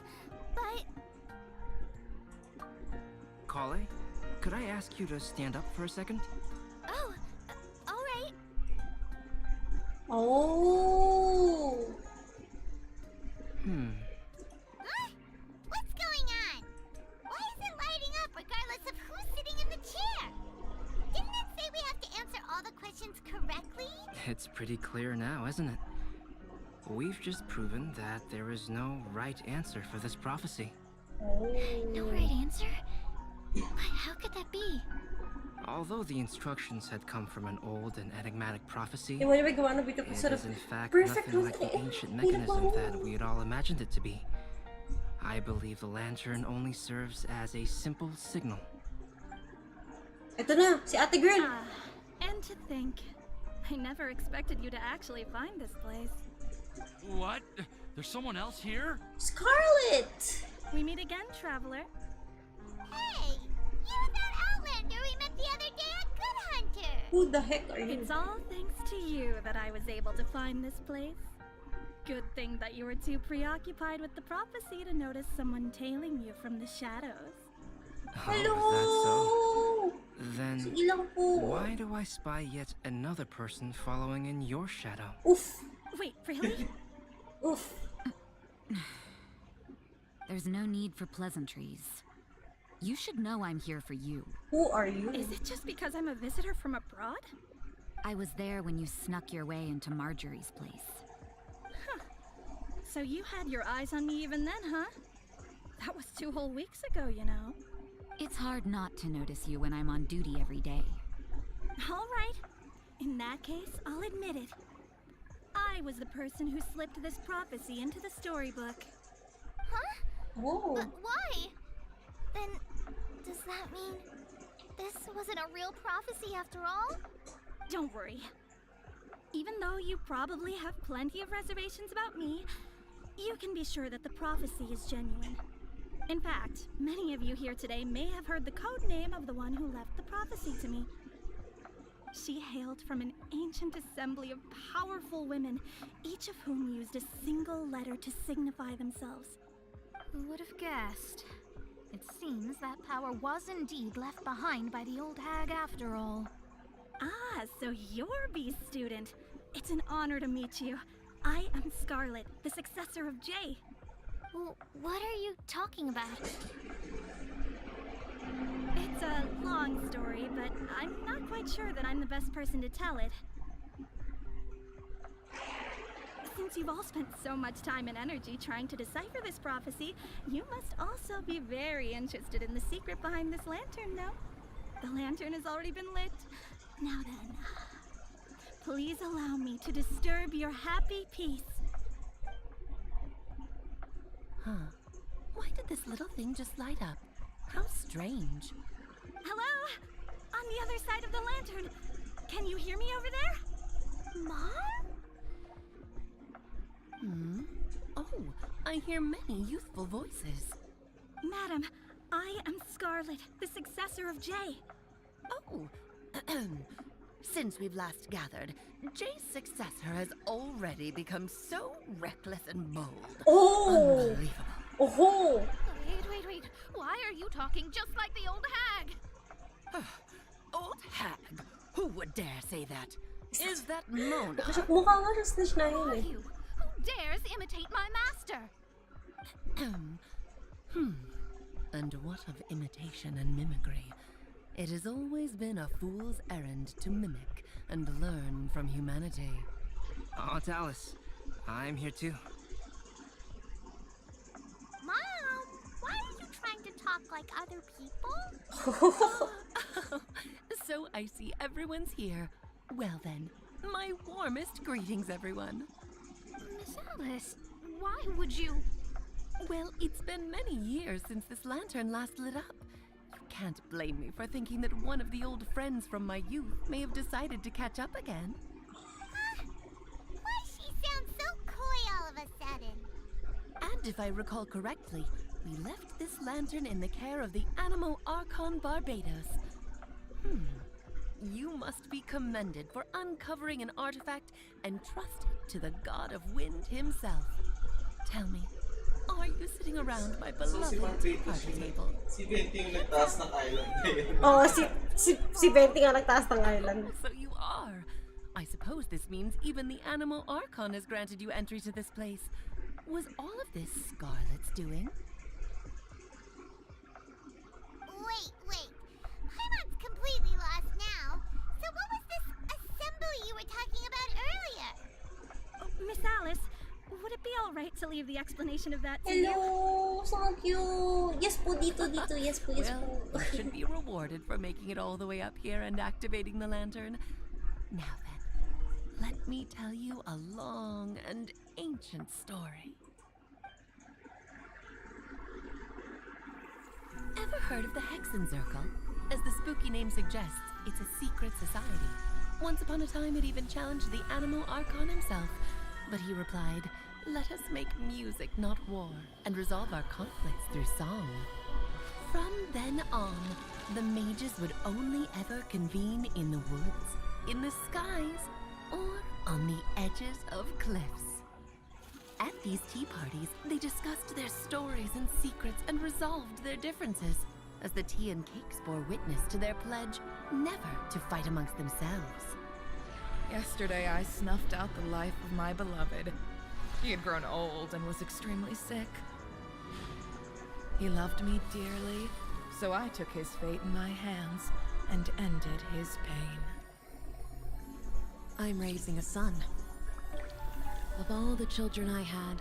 But... Kale, could I ask you to stand up for a second? Oh, alright. Oh! Huh? What's going on? Why is it lighting up regardless of who's sitting in the chair? Didn't it say we have to answer all the questions correctly? It's pretty clear now, isn't it? We've just proven that there is no right answer for this prophecy. No right answer? But how could that be? Although the instructions had come from an old and enigmatic prophecy, Yung wala gawa na bito it sort of is in fact perfect nothing like the routine. ancient mechanism that we had all imagined it to be. I believe the lantern only serves as a simple signal. Ito na, si ate girl. And to think, I never expected you to actually find this place. What? There's someone else here? Scarlet! We meet again, traveler. Hey! You're that Outlander we met the other day at Good Hunter! Who the heck are you? It's all thanks to you that I was able to find this place. Good thing that you were too preoccupied with the prophecy to notice someone tailing you from the shadows. Hello! Oh, is that so? Then, Sige lang po. why do I spy yet another person following in your shadow? Oof! Wait, really? Oof! There's no need for pleasantries. You should know I'm here for you. Who are you? Is it just because I'm a visitor from abroad? I was there when you snuck your way into Marjorie's place. Huh. So you had your eyes on me even then, huh? That was 2 whole weeks ago, you know. It's hard not to notice you when I'm on duty every day. All right. In that case, I'll admit it. I was the person who slipped this prophecy into the storybook. Huh? Whoa. But why? Then, does that mean this wasn't a real prophecy after all? Don't worry. Even though you probably have plenty of reservations about me, you can be sure that the prophecy is genuine. In fact, many of you here today may have heard the code name of the one who left the prophecy to me. She hailed from an ancient assembly of powerful women, each of whom used a single letter to signify themselves. Who would have guessed? It seems that power was indeed left behind by the old hag after all. Ah, so you're B's student. It's an honor to meet you. I am Scarlet, the successor of Jay. What are you talking about? It's a long story, but I'm not quite sure that I'm the best person to tell it. Since you've all spent so much time and energy trying to decipher this prophecy, you must also be very interested in the secret behind this lantern, no? The lantern has already been lit. Now then, please allow me to disturb your happy peace. Huh. Why did this little thing just light up? How strange. Hello? On the other side of the lantern. Can you hear me over there? Mom? Oh, I hear many youthful voices. Madam, I am Scarlet, the successor of Jay. Oh, since we've last gathered, Jay's successor has already become so reckless and bold. Oh! Unbelievable. Oh! Wait. Why are you talking just like the old hag? Old hag? Who would dare say that? Is that Mona? Mukha nga siya snitch na Who yun are eh. you? Who dares imitate my master? And what of imitation and mimicry? It has always been a fool's errand to mimic and learn from humanity. Oh, it's Alice. I'm here too. Mom, why are you trying to talk like other people? So I see everyone's here. Well then, my warmest greetings, everyone. Miss Alice, why would you? Well, it's been many years since this lantern last lit up. You can't blame me for thinking that one of the old friends from my youth may have decided to catch up again. Why she sounds so coy all of a sudden? And if I recall correctly, we left this lantern in the care of the Animo Archon Barbados. You must be commended for uncovering an artifact and trusted to the god of wind himself. Tell me, are you sitting around my beloved party table? Si Venti yung nagtaas ng island na yun. Oo, si Venti nga nagtaas ng island. So you are. I suppose this means even the Animo Archon has granted you entry to this place. Was all of this Scarlet's doing? Wait. Paimon's completely lost now. So what was this assembly you were talking about earlier? Oh, Miss Alice, would it be all right to leave the explanation of that to you? Hello! So cute! Yes po, dito. Yes po. Well, you should be rewarded for making it all the way up here and activating the lantern. Now then, let me tell you a long and ancient story. Ever heard of the Hexenzirkel? As the spooky name suggests, it's a secret society. Once upon a time, it even challenged the Animo Archon himself. But he replied, "Let us make music, not war, and resolve our conflicts through song." From then on, the mages would only ever convene in the woods, in the skies, or on the edges of cliffs. At these tea parties, they discussed their stories and secrets and resolved their differences, as the tea and cakes bore witness to their pledge never to fight amongst themselves. Yesterday, I snuffed out the life of my beloved. He had grown old and was extremely sick. He loved me dearly, so I took his fate in my hands and ended his pain. I'm raising a son. Of all the children I had,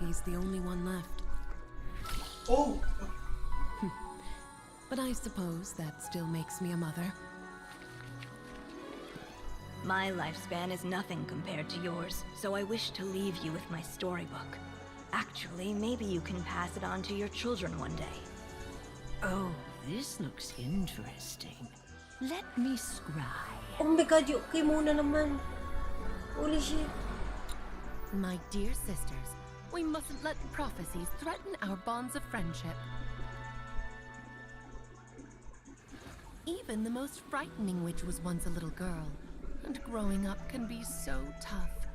he's the only one left. Oh! But I suppose that still makes me a mother. My lifespan is nothing compared to yours, so I wish to leave you with my storybook. Actually, maybe you can pass it on to your children one day. Oh, this looks interesting. Let me scry. Oh my god, okay muna naman. Holy shit. My dear sisters, We mustn't let prophecies threaten our bonds of friendship. Even the most frightening witch was once a little girl, and growing up can be so tough.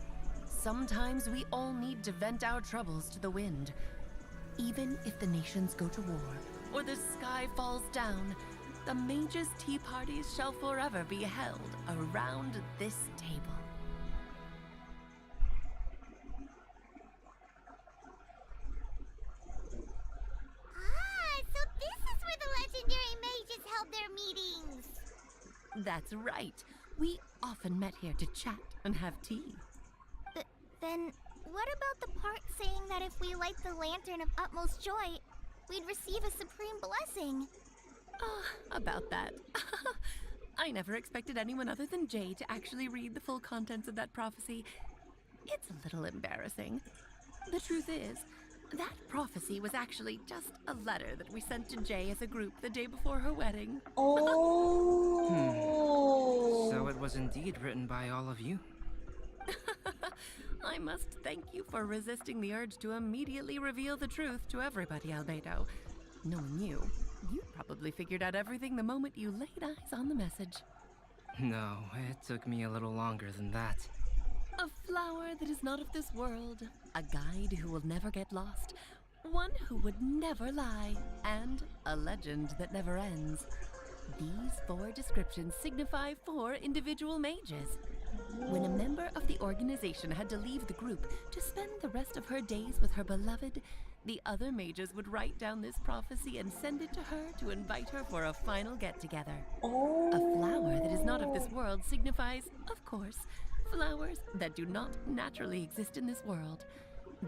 Sometimes we all need to vent our troubles to the wind. Even if the nations go to war, or the sky falls down, the mages' tea parties shall forever be held around this table. Ah, so this is where the legendary mages held their meetings. That's right. We often met here to chat and have tea. Then, what about the part saying that if we light the lantern of utmost joy, we'd receive a supreme blessing? About that. I never expected anyone other than Jay to actually read the full contents of that prophecy. It's a little embarrassing. The truth is, that prophecy was actually just a letter that we sent to Jay as a group the day before her wedding. Oh. So it was indeed written by all of you? I must thank you for resisting the urge to immediately reveal the truth to everybody, Albedo. Knowing you, you probably figured out everything the moment you laid eyes on the message. No, it took me a little longer than that. A flower that is not of this world, a guide who will never get lost, one who would never lie, and a legend that never ends. These 4 descriptions signify 4 individual mages. When a member of the organization had to leave the group to spend the rest of her days with her beloved, the other mages would write down this prophecy and send it to her to invite her for a final get-together. A flower that is not of this world signifies, of course, flowers that do not naturally exist in this world.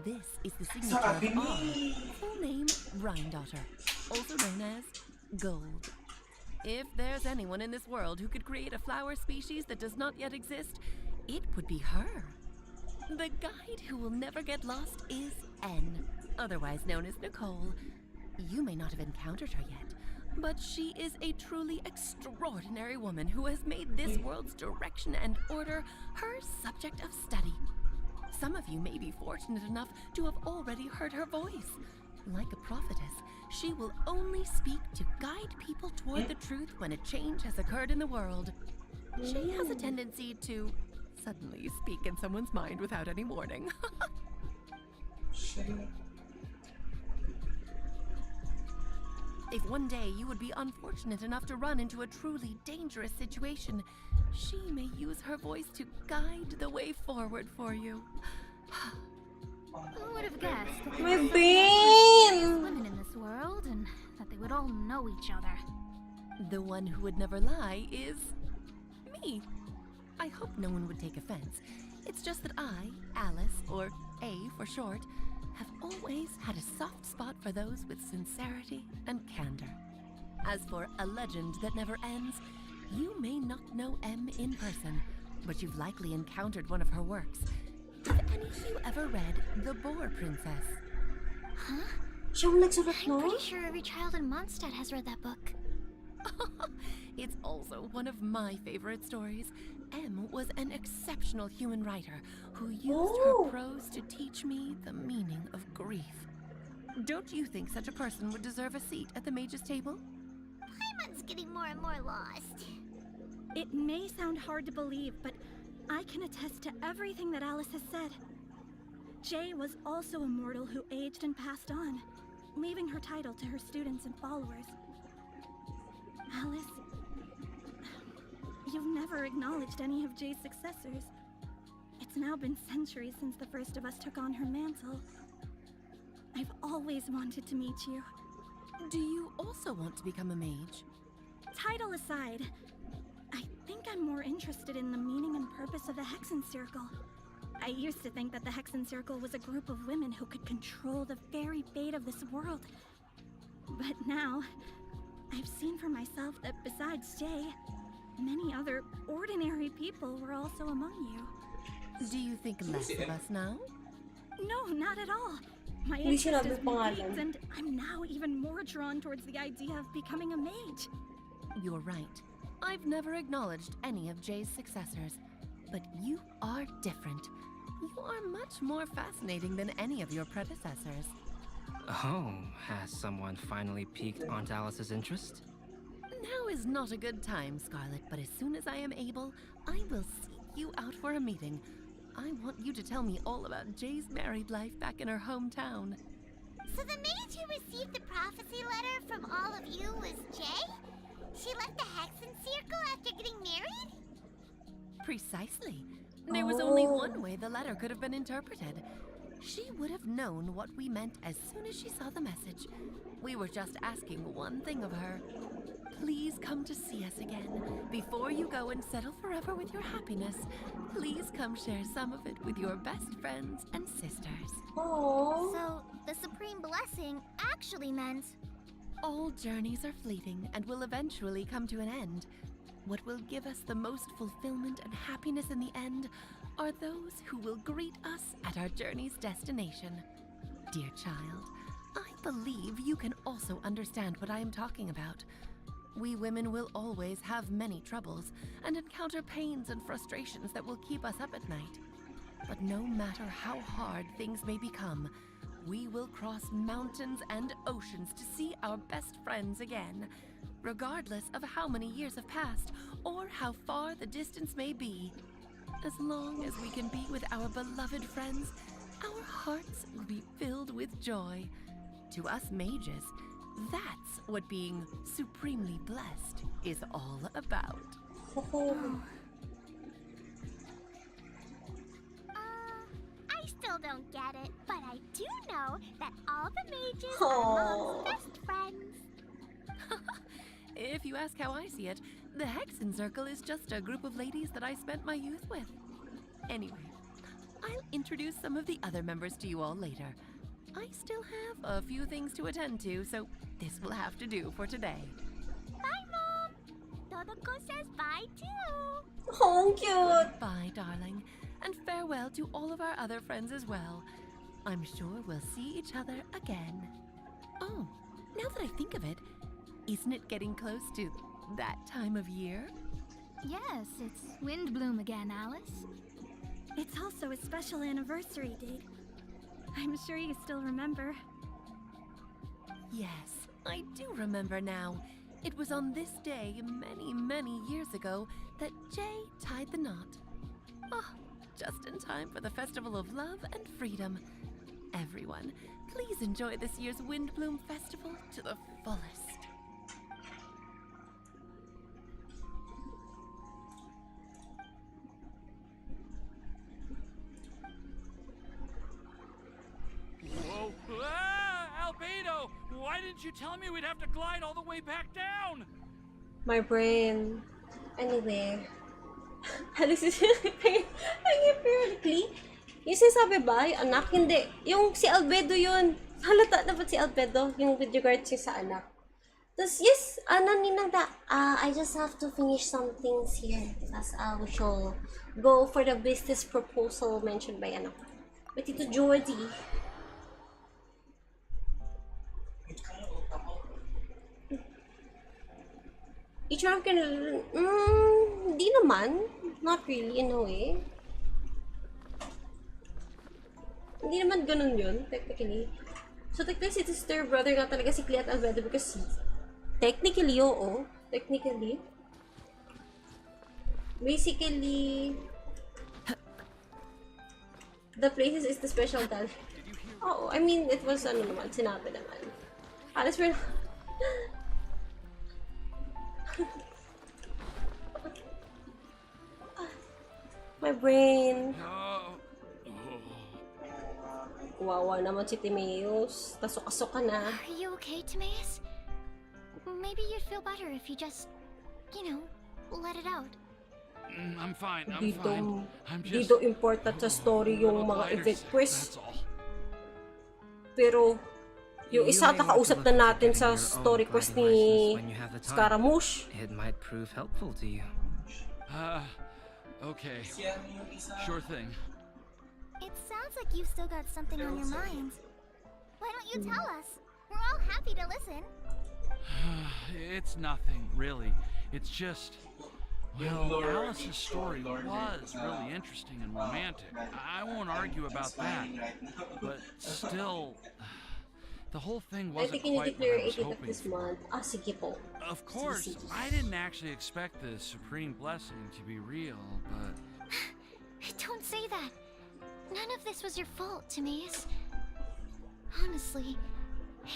This is the signature of R, full name Rhine-daughter, also known as Gold. If there's anyone in this world who could create a flower species that does not yet exist, it would be her. The guide who will never get lost is N, otherwise known as Nicole. You may not have encountered her yet, but she is a truly extraordinary woman who has made this world's direction and order her subject of study. Some of you may be fortunate enough to have already heard her voice. Like a prophetess, she will only speak to guide people toward the truth when a change has occurred in the world. She has a tendency to suddenly speak in someone's mind without any warning. If one day you would be unfortunate enough to run into a truly dangerous situation, she may use her voice to guide the way forward for you. Who would have guessed that there My were so brain! many women in this world and that they would all know each other? The one who would never lie is me. I hope no one would take offense. It's just that I, Alice, or A for short, have always had a soft spot for those with sincerity and candor. As for a legend that never ends, you may not know M in person, but you've likely encountered one of her works. Have any of you ever read The Boar Princess? Huh? I'm pretty sure every child in Mondstadt has read that book. It's also one of my favorite stories. M was an exceptional human writer who used her prose to teach me the meaning of grief. Don't you think such a person would deserve a seat at the mage's table? Paimon's getting more and more lost. It may sound hard to believe, but I can attest to everything that Alice has said. Jay was also a mortal who aged and passed on, leaving her title to her students and followers. Alice, you've never acknowledged any of Jay's successors. It's now been centuries since the first of us took on her mantle. I've always wanted to meet you. Do you also want to become a mage? Title aside, I think I'm more interested in the meaning and purpose of the Hexen Circle. I used to think that the Hexen Circle was a group of women who could control the very fate of this world. But now, I've seen for myself that besides Jay, many other ordinary people were also among you. Do you think less of us now? No, not at all. My Hindi siya interest is nagpapangalan. piqued, and I'm now even more drawn towards the idea of becoming a mage. You're right. I've never acknowledged any of Jay's successors. But you are different. You are much more fascinating than any of your predecessors. Oh, has someone finally piqued Aunt Alice's interest? Now is not a good time, Scarlet, but as soon as I am able, I will seek you out for a meeting. I want you to tell me all about Jay's married life back in her hometown. So the mage who received the prophecy letter from all of you was Jay? She left the Hexen Circle after getting married? Precisely. There was only one way the letter could have been interpreted. She would have known what we meant as soon as she saw the message. We were just asking one thing of her. Please come to see us again. Before you go and settle forever with your happiness, please come share some of it with your best friends and sisters. Oh. So, the Supreme Blessing actually meant... All journeys are fleeting and will eventually come to an end. What will give us the most fulfillment and happiness in the end are those who will greet us at our journey's destination. Dear child, I believe you can also understand what I am talking about. We women will always have many troubles and encounter pains and frustrations that will keep us up at night. But no matter how hard things may become, we will cross mountains and oceans to see our best friends again, regardless of how many years have passed or how far the distance may be. As long as we can be with our beloved friends, our hearts will be filled with joy. To us mages, that's what being supremely blessed is all about. I still don't get it, but I do know that all the mages are Mom's best friends. If you ask how I see it, the Hexen Circle is just a group of ladies that I spent my youth with. Anyway, I'll introduce some of the other members to you all later. I still have a few things to attend to, so this will have to do for today. Bye, Mom! Todoko says bye, too! Oh, cute! Bye, darling. And farewell to all of our other friends as well. I'm sure we'll see each other again. Oh, now that I think of it, isn't it getting close to that time of year? Yes, it's Windblume again, Alice. It's also a special anniversary date. I'm sure you still remember. Yes, I do remember now. It was on this day many, many years ago that Jay tied the knot. Oh, just in time for the Festival of Love and Freedom. Everyone, please enjoy this year's Windblume Festival to the fullest. Whoa! Ah, Albedo! Why didn't you tell me we'd have to glide all the way back down? My brain. Anyway. Alice is apparently. Yung sinasabi ba, yung anak, hindi. Yung si Albedo yun. Halata dapat si Albedo, yung with regards sa anak. Tapos, yes, ninang da, I just have to finish some things here. Tapos, we shall go for the business proposal mentioned by anak. By Tito Jordy. Each one can, hindi naman. Not really, in a way. Hindi naman ganun yun, technically. So, technically, si sister brother nga talaga si Clea at Albedo because technically, oo. Technically. Basically, the places is the special talent. Oo, I mean, it was, naman, sinabi naman. Alice, we're not... My brain. Wawa naman si Timaeus. Tasok-asok ka na. Are you okay, Timaeus? Maybe you'd feel better if you just, let it out. I'm fine, I'm fine. I'm just... Dito important sa story yung mga event quest. Pero, yung isa nakausap na natin sa story quest ni Scaramouche. It might prove helpful to you. Okay. Sure thing. It sounds like you've still got something on your mind. Why don't you tell us? We're all happy to listen. It's nothing, really. It's just... Well, Alice's story was really interesting and romantic. I won't argue about that. But still, the whole thing I wasn't think you need to quite what clear I was 18th of hoping this for. month. Ah, sige po. Of course, I didn't actually expect the supreme blessing to be real, but... Don't say that. None of this was your fault, Timaeus. Honestly,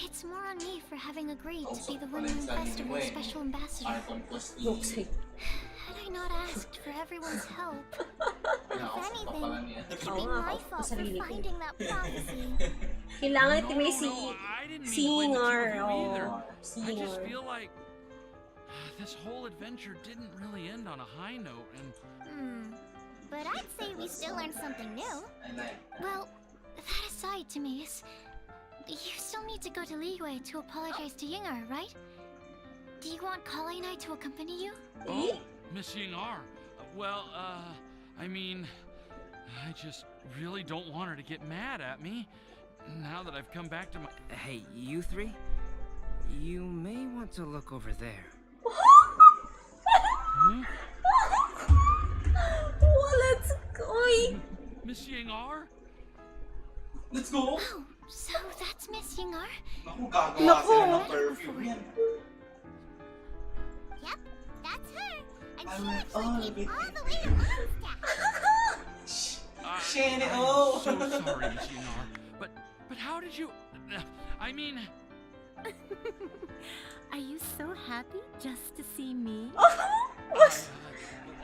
it's more on me for having agreed to be the Windblume Festival's special ambassador. Had I not asked for everyone's help, If anything, it should be my fault for finding that prophecy. Kailangan Timaeus I singer. just Singer. feel like this whole adventure didn't really end on a high note, and... But I'd say we still learned something new. Well, that aside, Timaeus, you still need to go to Liyue to apologize to Yingar, right? Do you want Kale and I to accompany you? Oh, Miss Yingar. Well, I mean, I just really don't want her to get mad at me, now that I've come back to my... Hey, you three? You may want to look over there. Huh? Oh, let's go. Miss Yingar? Let's go! Oh, so that's Miss Yingar? Naku, gagawa sila ng perfume yan. Yep, that's her. And I she went actually came all all the way to Mondstadt. Shane, I'm oh! so sorry, Miss Yingar. But how did you... I mean... Are you so happy just to see me?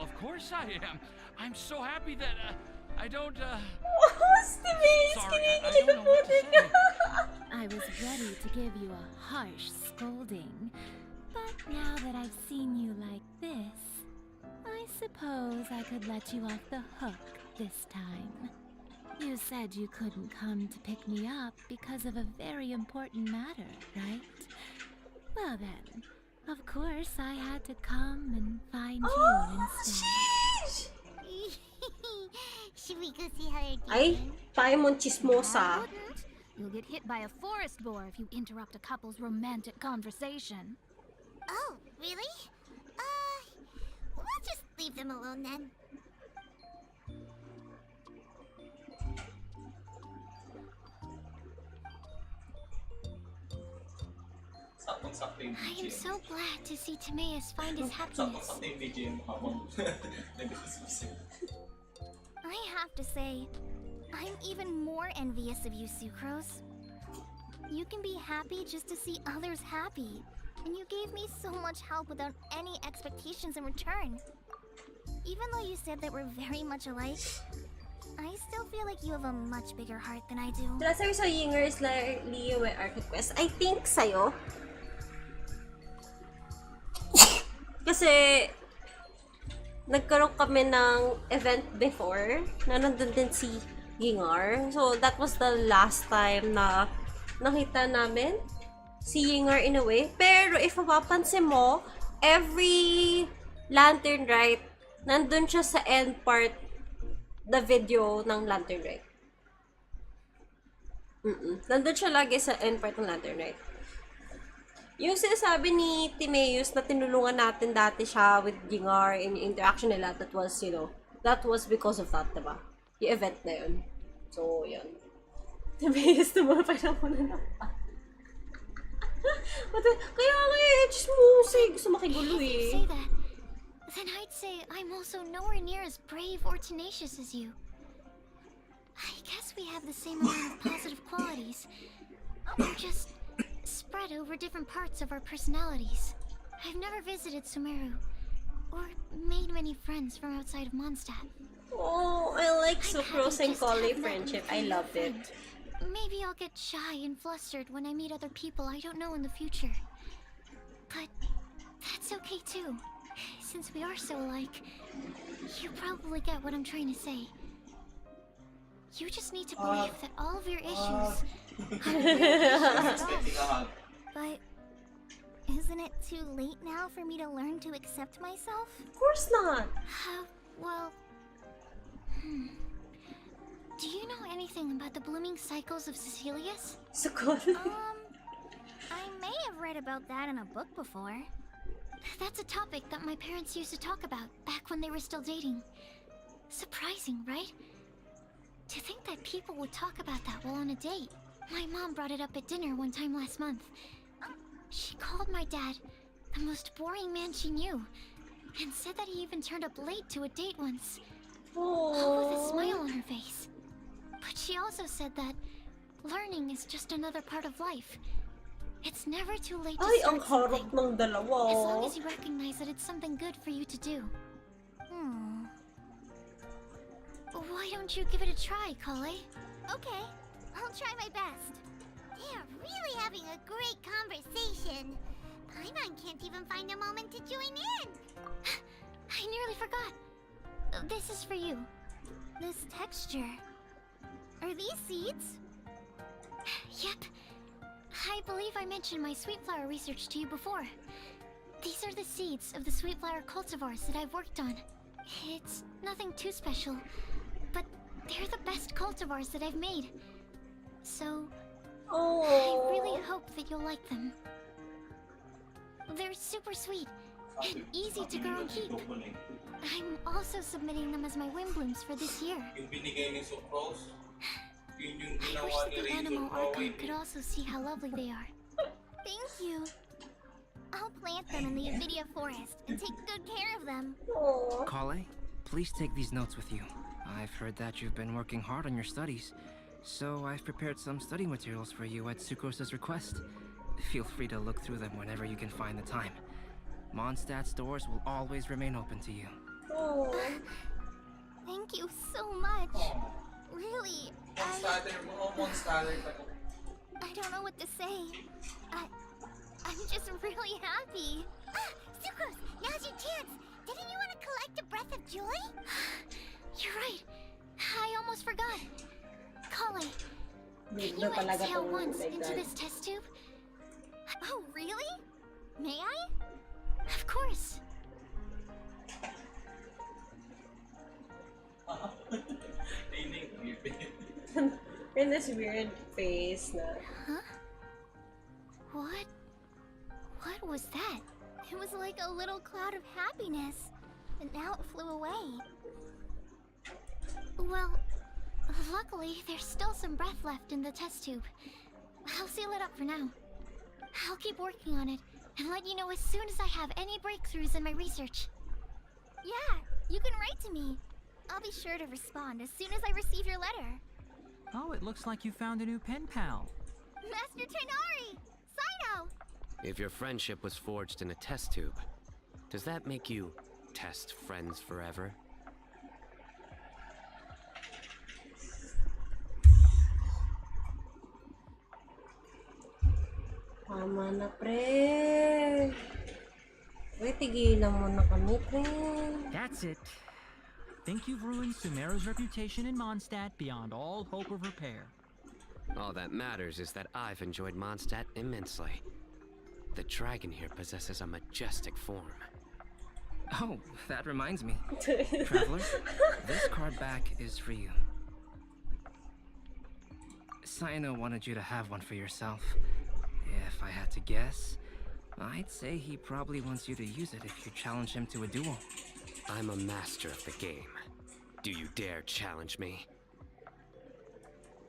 Of course I am. I'm so happy that I don't. Sorry, I don't know what to say. I was ready to give you a harsh scolding, but now that I've seen you like this, I suppose I could let you off the hook this time. You said you couldn't come to pick me up because of a very important matter, right? Well then, of course I had to come and find you instead. Should we go see how they're Ay, doing? tayo mong chismosa. I wouldn't. You'll get hit by a forest boar if you interrupt a couple's romantic conversation. Oh, really? We'll just leave them alone then. Saktong-sakto yung I am BGM. so glad to see Timaeus find his happiness. Saktong-sakto yung BGM habang nag-isip. I have to say, I'm even more envious of you, Sucrose. You can be happy just to see others happy. And you gave me so much help without any expectations in return. Even though you said that we're very much alike, I still feel like you have a much bigger heart than I do. Dila sabi sa Yingar is like Liyue Art Request. I think sa'yo. Kasi nagkaroon kami ng event before na nandun din si Yingar. So, that was the last time na nakita namin si Yingar in a way. Pero, if mapapansin mo, every Lantern Rite, nandun siya sa end part the video ng Lantern Rite. Nandun siya lagi sa end part ng Lantern Rite. Yung sinasabi ni Timaeus na tinulungan natin dati siya with Yingar in interaction nila, that was, you know, that was because of that, diba? Yung event na yun. So, yun. Timaeus naman pa na muna na. Kaya nga eh, chismosi. Gusto makigulo If you eh. say that, then I'd say I'm also nowhere near as brave or tenacious as you. I guess we have the same amount of positive qualities. We're just spread over different parts of our personalities. I've never visited Sumeru, or made many friends from outside of Mondstadt. Oh, I like Sucrose and Kale friendship. I love it. Maybe I'll get shy and flustered when I meet other people I don't know in the future. But that's okay too. Since we are so alike, you probably get what I'm trying to say. You just need to believe that all of your issues But isn't it too late now for me to learn to accept myself? Of course not. Well, do you know anything about the blooming cycles of Cecilius? Sukon. I may have read about that in a book before. That's a topic that my parents used to talk about back when they were still dating. Surprising, right? To think that people would talk about that while on a date. My mom brought it up at dinner one time last month. She called my dad the most boring man she knew, and said that he even turned up late to a date once. All with a smile on her face. But she also said that learning is just another part of life. It's never too late to Ay, ang start harap something, ng dalawa. as long as you recognize that it's something good for you to do. Why don't you give it a try, Kale? Okay, I'll try my best. They are really having a great conversation. Paimon can't even find a moment to join in. I nearly forgot. This is for you. This texture. Are these seeds? Yep. I believe I mentioned my sweet flower research to you before. These are the seeds of the sweet flower cultivars that I've worked on. It's nothing too special, but they're the best cultivars that I've made. So, I really hope that you'll like them. They're super sweet and easy to grow and keep. I'm also submitting them as my Windblooms for this year. Yung binigay ni Sucrose, yun yung I wish ginawa that ni the Ray animal Sucrose. archive could also see how lovely they are. Thank you. I'll plant them in the Avidia forest and take good care of them. Kale, please take these notes with you. I've heard that you've been working hard on your studies, so I've prepared some study materials for you at Sucrose's request. Feel free to look through them whenever you can find the time. Mondstadt's doors will always remain open to you. Thank you so much. Really, I don't know what to say. I'm just really happy. Sucrose, now's your chance. Didn't you want to collect a breath of joy? You're right. I almost forgot. Kale, can you Bigla talaga exhale tong once my into God. this test tube? Oh, really? May I? Of course. In this weird face na. Huh? What was that? It was like a little cloud of happiness, and now it flew away. Well, luckily, there's still some breath left in the test tube. I'll seal it up for now. I'll keep working on it and let you know as soon as I have any breakthroughs in my research. Yeah, you can write to me. I'll be sure to respond as soon as I receive your letter. Oh, it looks like you found a new pen pal. Master Tainari! Sino! If your friendship was forged in a test tube, does that make you test friends forever? Tama na, pre. Wait, tigilan mo na kami, pre. That's it. Think you've ruined Sumeru's reputation in Mondstadt beyond all hope of repair. All that matters is that I've enjoyed Mondstadt immensely. The dragon here possesses a majestic form. Oh, that reminds me. Traveler, this card back is for you. Sino wanted you to have one for yourself. If I had to guess, I'd say he probably wants you to use it if you challenge him to a duel. I'm a master of the game. Do you dare challenge me?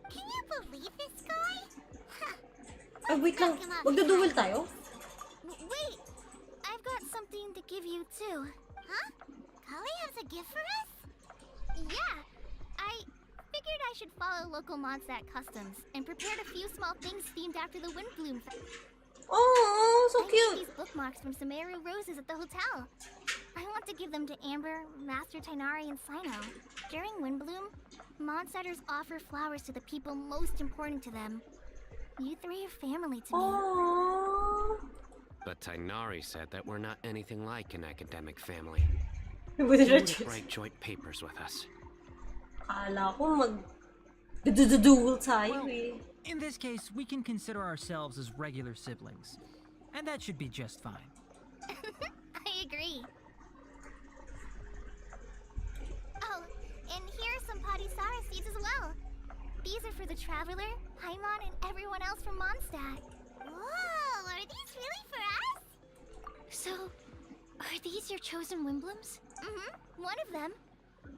Can you believe this guy? Ay, wait lang. Magduduel tayo? Wait! I've got something to give you too. Huh? Kale has a gift for us? Yeah! I figured I should follow local Mondstadt customs and prepared a few small things themed after the Windblume. Oh, so I cute! made these bookmarks from Sumeru roses at the hotel. I want to give them to Amber, Master Tainari, and Sino. During Windblume, Mondstadters offer flowers to the people most important to them. You three are family to me. Aww. But Tainari said that we're not anything like an academic family. With He would riches. write joint papers with us. Kala ko magduduel tayo eh. In this case, we can consider ourselves as regular siblings. And that should be just fine. I agree. Oh, and here are some Padisara seeds as well. These are for the Traveler, Paimon, and everyone else from Mondstadt. Whoa, are these really for us? So, Are these your chosen Windblooms? Mm-hmm. One of them.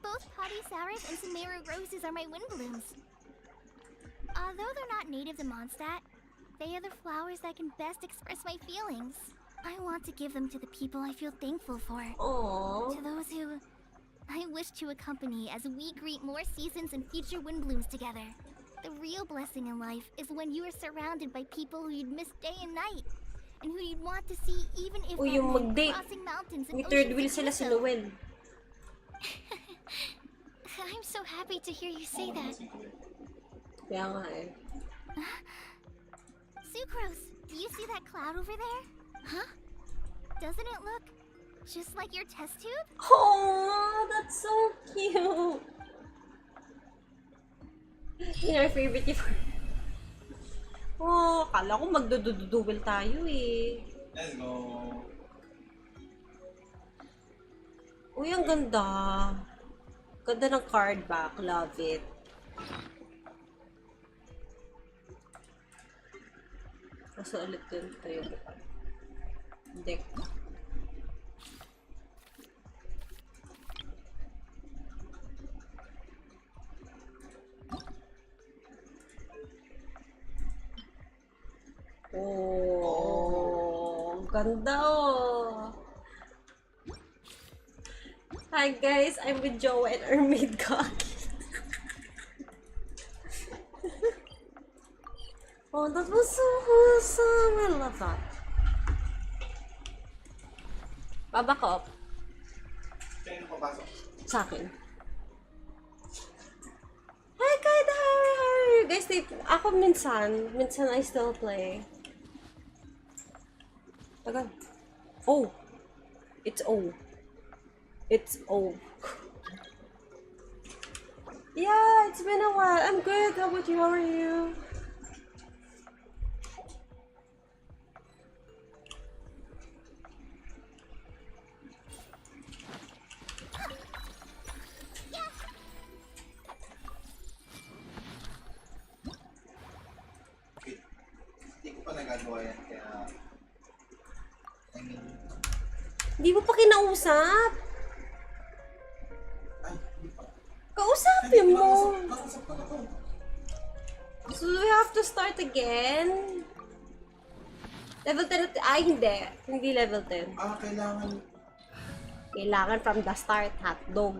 Both Potty Saris and Sumeru roses are my Windblooms. Although they're not native to Mondstadt, they are the flowers that can best express my feelings. I want to give them to the people I feel thankful for. Aww. To those who I wish to accompany as we greet more seasons and future Windblooms together. The real blessing in life is when you are surrounded by people who you'd miss day and night, and who you'd want to see even if Uy, yung that meant mag-date. crossing mountains and May third oceans wheel to sila do si so. Noel. I'm so happy to hear you say that. Kaya nga eh. Sucrose, do you see that cloud over there? Huh? Doesn't it look just like your test tube? Oh, that's so cute. Yun our favorite before. Oh, kala ko magdudududuel tayo eh. Let's go. Uy, ang ganda. Ganda ng card back. Love it. Kaso ulit din tayo. Deck. Oh, ganda oh. Hi guys, I'm with Joe and our maid God. Oh, that was so awesome. I love that. Baback up. Kaya papasok. Sa akin. Hi guys, how are you? Guys, ako minsan I still play. Tagal. Oh. It's O. It's O. Yeah, it's been a while. I'm good. How about you? How are you? Hindi ko pa nagagawa yan, kaya... I mean... Hindi mo pa kinausap. Ay, hindi pa. Kausapin mo. Nakausap ko na to. So we have to start again. Level 10 at... Ay, hindi. Hindi level 10. Ah, kailangan... Kailangan from the start, hotdog.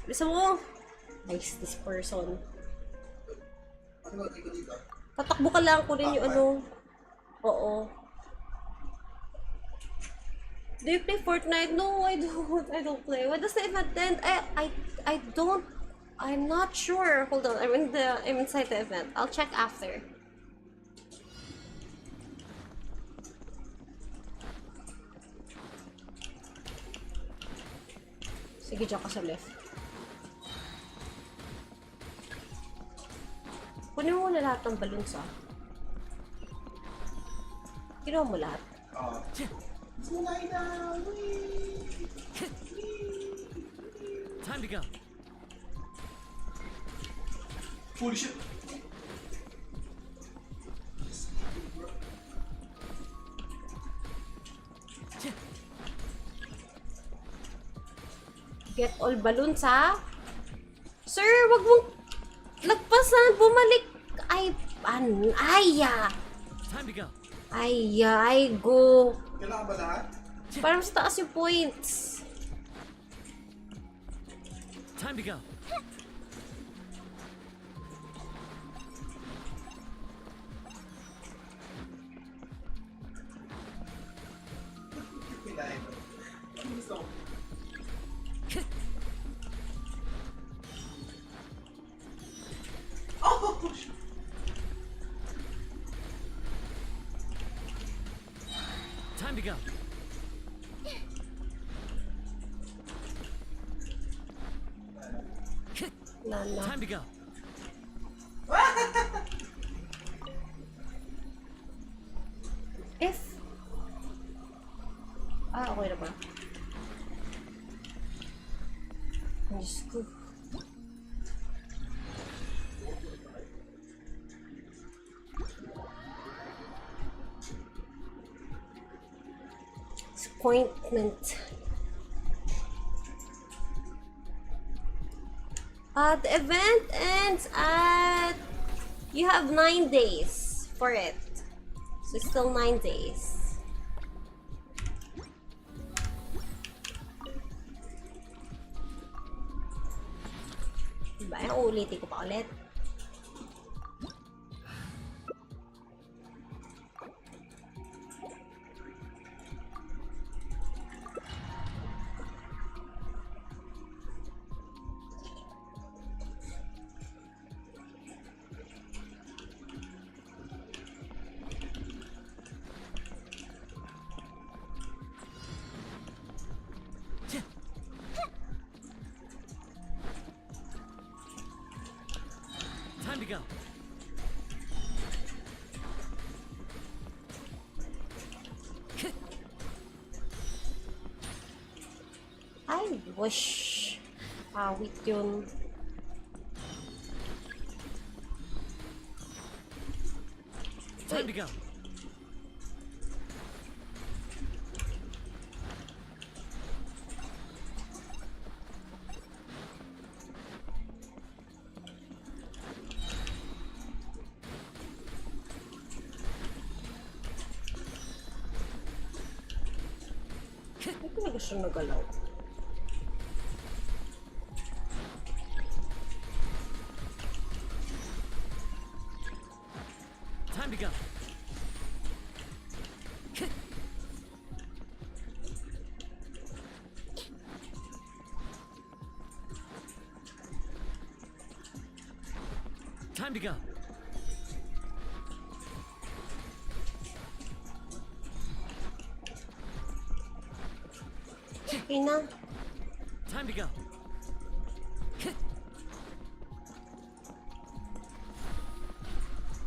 Gusto mo? Nice, this person. Ano ba ko dito? Tatakbo ka lang, kunin yung ano. Oo. Do you play Fortnite? No, I don't. I don't play. What does the event end? I don't. I'm not sure. Hold on. I'm inside the event. I'll check after. Sige, dyan ka sa left. Kunin mo na lahat ng balloons, ah. Kinuha mo lahat. Sulay na! Time to go. Holy shit! Get all balloons, ha? Sir, wag mong lagpasan. Bumalik. Ay, aya. Time to go. Ay, go. Kailangan ba lahat? Parang sa taas yung points. Time to go. Pinahin ko. Ano gusto ko? Oh! Time to go. Lala. Time to go. F. Okay na ba? Diyos ko. appointment. The event ends at... You have 9 days for it. So it's still 9 days. Diba? Ulitin ko pa ulit. Time to go. I wish with yun. Time to go. Ba't talaga siya nagalaw? Time to go. Time to go. Okay na. Time to go.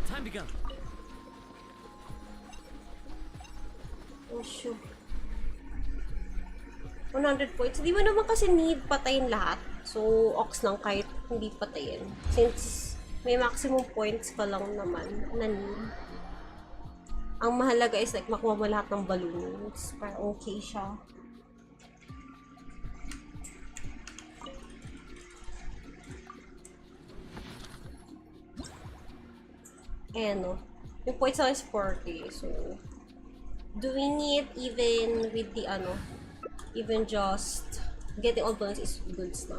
Time to go. Oh, shoot. 100 points. Di mo naman kasi need patayin lahat. So, ox lang kahit hindi patayin. Since may maximum points ka lang naman na need. Ang mahalaga is like makuha mo lahat ng balloons. Para okay siya. Ayan o. Yung points lang is 40. So, doing it even with the even just getting all balloons is goods na.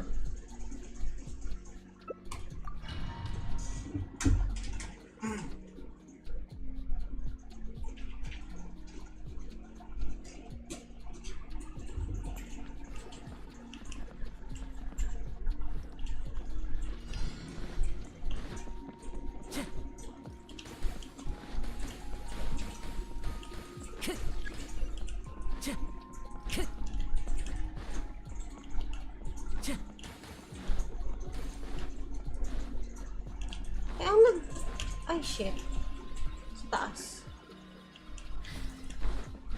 Ay, shit. Sa taas.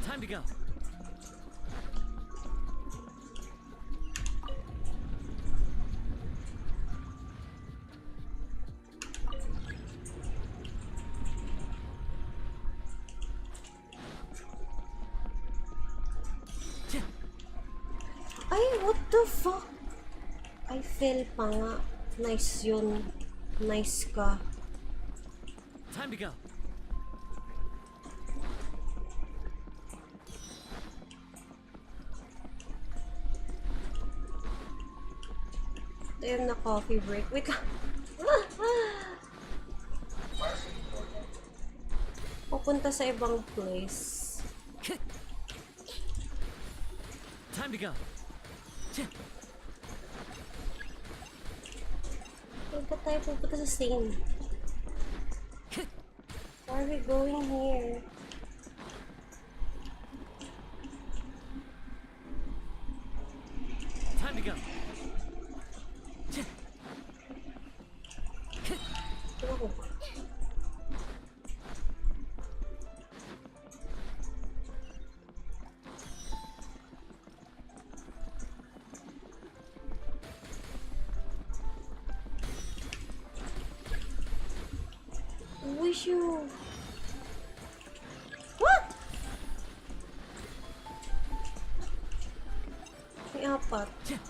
Time to go. Ay, what the fuck? I fell pa nga. Nice yun. Nice ka. Time to go. Ayun na coffee break. Wait lang. Pupunta sa ibang place. Time to go. Ba't tayo pupunta sa same? Why are we going here? Time to go. Ako. Wish you. What? shortcut.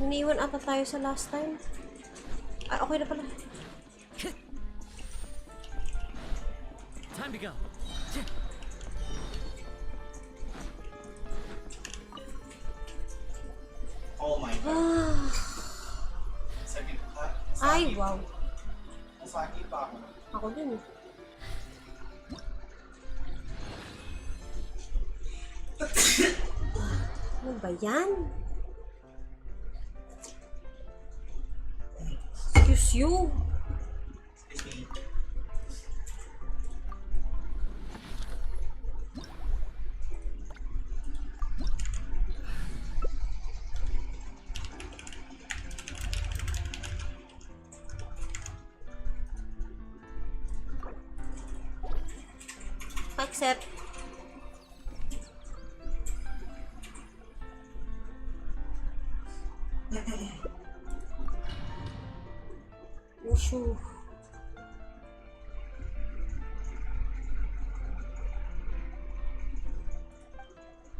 Naniwan ata tayo sa last time. Ah, okay na pala. Time to go. Oh my god. Sakit ka. Ay, wow. Nasakit pa ako. Ako din. Ano ba yan? Excuse you. Accept. Ushu.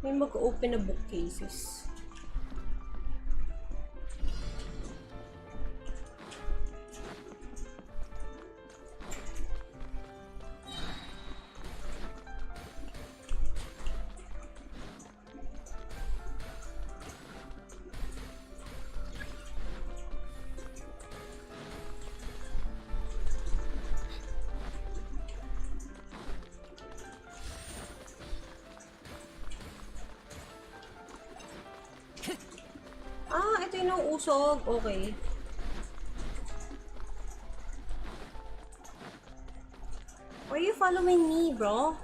May mag-open na bookcases. Ah, ito yung usog. Okay. Why are you following me, bro?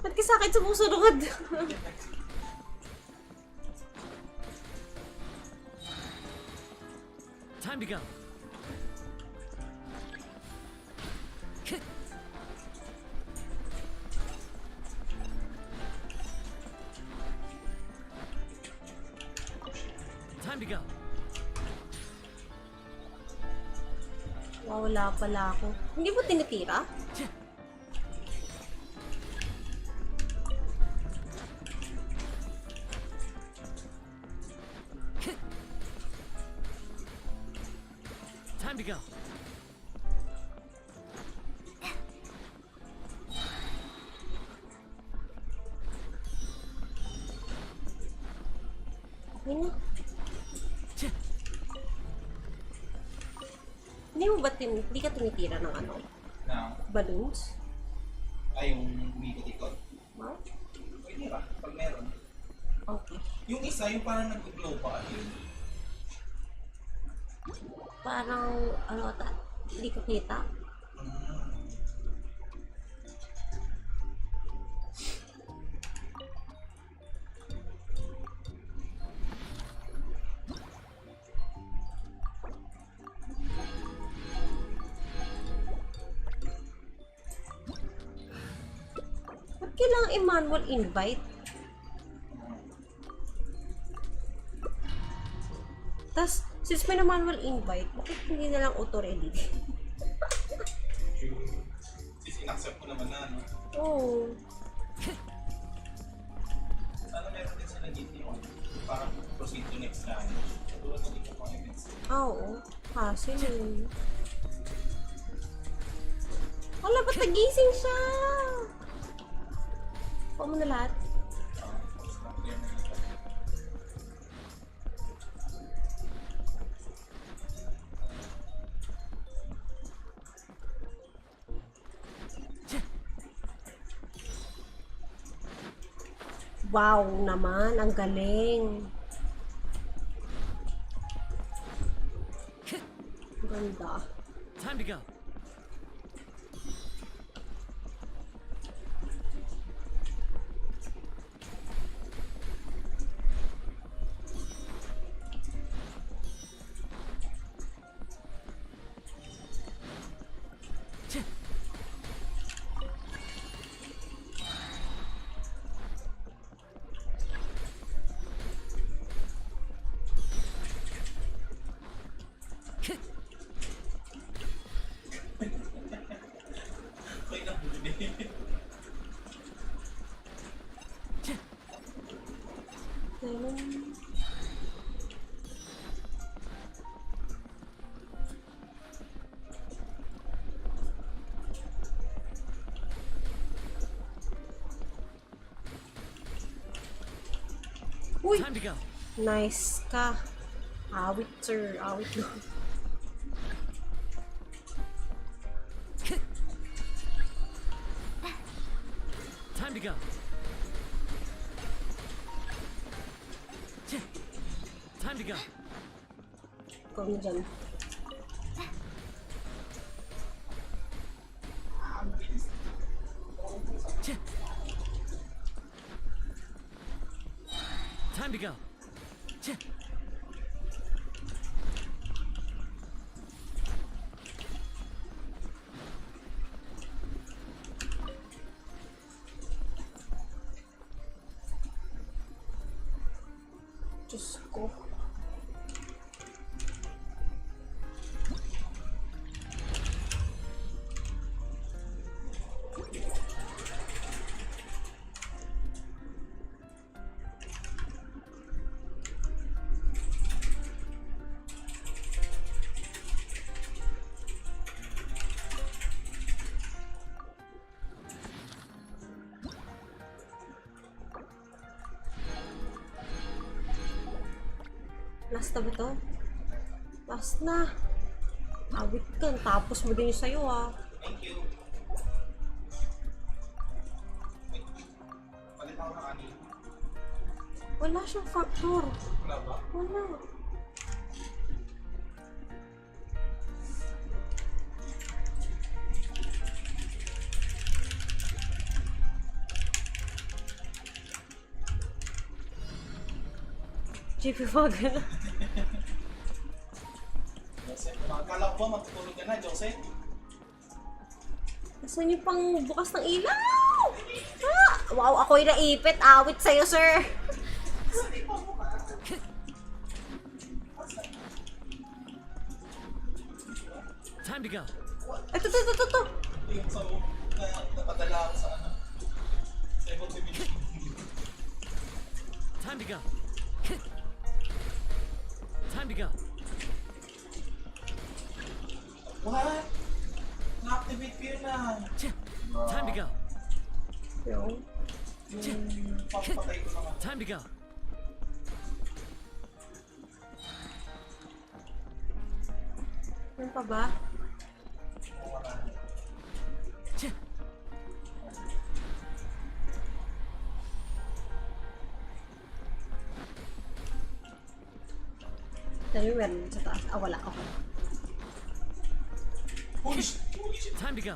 Ba't ka sa akin sumusunod? Time to go. Time to go. Wala pala ako. Hindi mo tinitira? Time to go. Okay na. Hindi mo ba hindi ka tinitira ng ano? Now, Balloons? ay yung umikot-ikot. What? Pwede ba? Pag meron. Okay. Yung isa, yung parang nag-glow pa. Yun. Parang, ano ata, hindi ko kita. Ba't kailangan i-manual invite? Tas, since may na-manual invite, bakit hindi na lang auto-ready? Kasi in-accept ko naman na, no? Oo. Sana meron din sila dito yung parang proceed to next line. Tulad ng ibang mga events. Oo. Hassle yun. Wala, ba't nagising siya? Huwag mo na lahat. Wow naman, ang galing. Ganda. Time to go. Uy! Time to go. Nice ka. Awit, sir. Awit doon. Time to go. Time to go. Ikaw na dyan. Time to go. Diyos ko. Last na ba to? Last na. Awit ka. Tapos mo din yung sayo ah. Thank you. Palit ako ng ani. Wala siyang factor. Wala ba? Wala. JP Wagner. Joseph, akala ko ba matutulog ka na, Joseph? Nasaan yung pang bukas ng ilaw? Ah! Wow, ako'y naipit. Awit sa'yo, sir. Time to go. Ito. Ito yung sa napadala ako sa ano. Sa ibang bibili. Time to go. Time to go. What? Na-activate ko yun na. Time to go. Yung papatay ko naman. Time to go. Ano pa ba? Dali meron sa taas. Ah, wala. Okay. Time to go.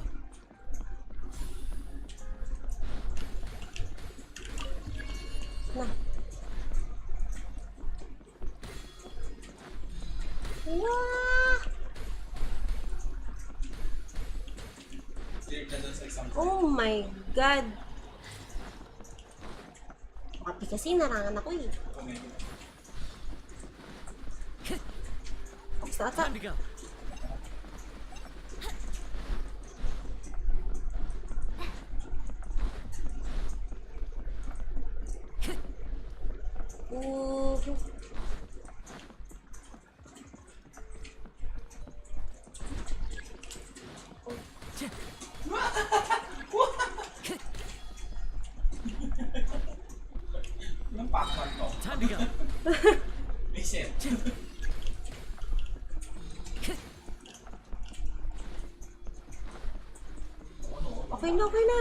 Na. Wah! Oh my God! Pati kasi narangan ako eh. Time to go. Ooh. Anong Pac-Man to? Time to go. Reset. Okay na, okay na.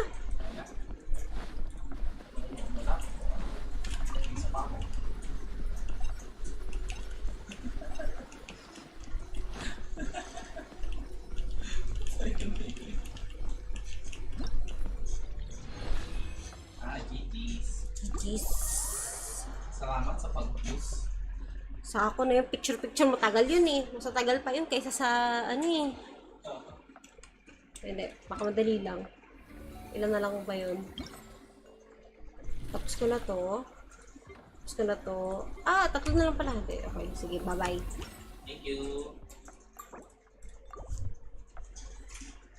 GG's. Salamat sa pag-boost. Sa ako na yung picture-picture mo, tagal yun eh. Mas tagal pa yun kaysa sa ano eh. Hindi, baka madali lang. Ilan na lang ba yun? Tapos ko na to. Tapos ko na to. Ah, tatlo na lang pala. Okay, sige, bye-bye. Thank you.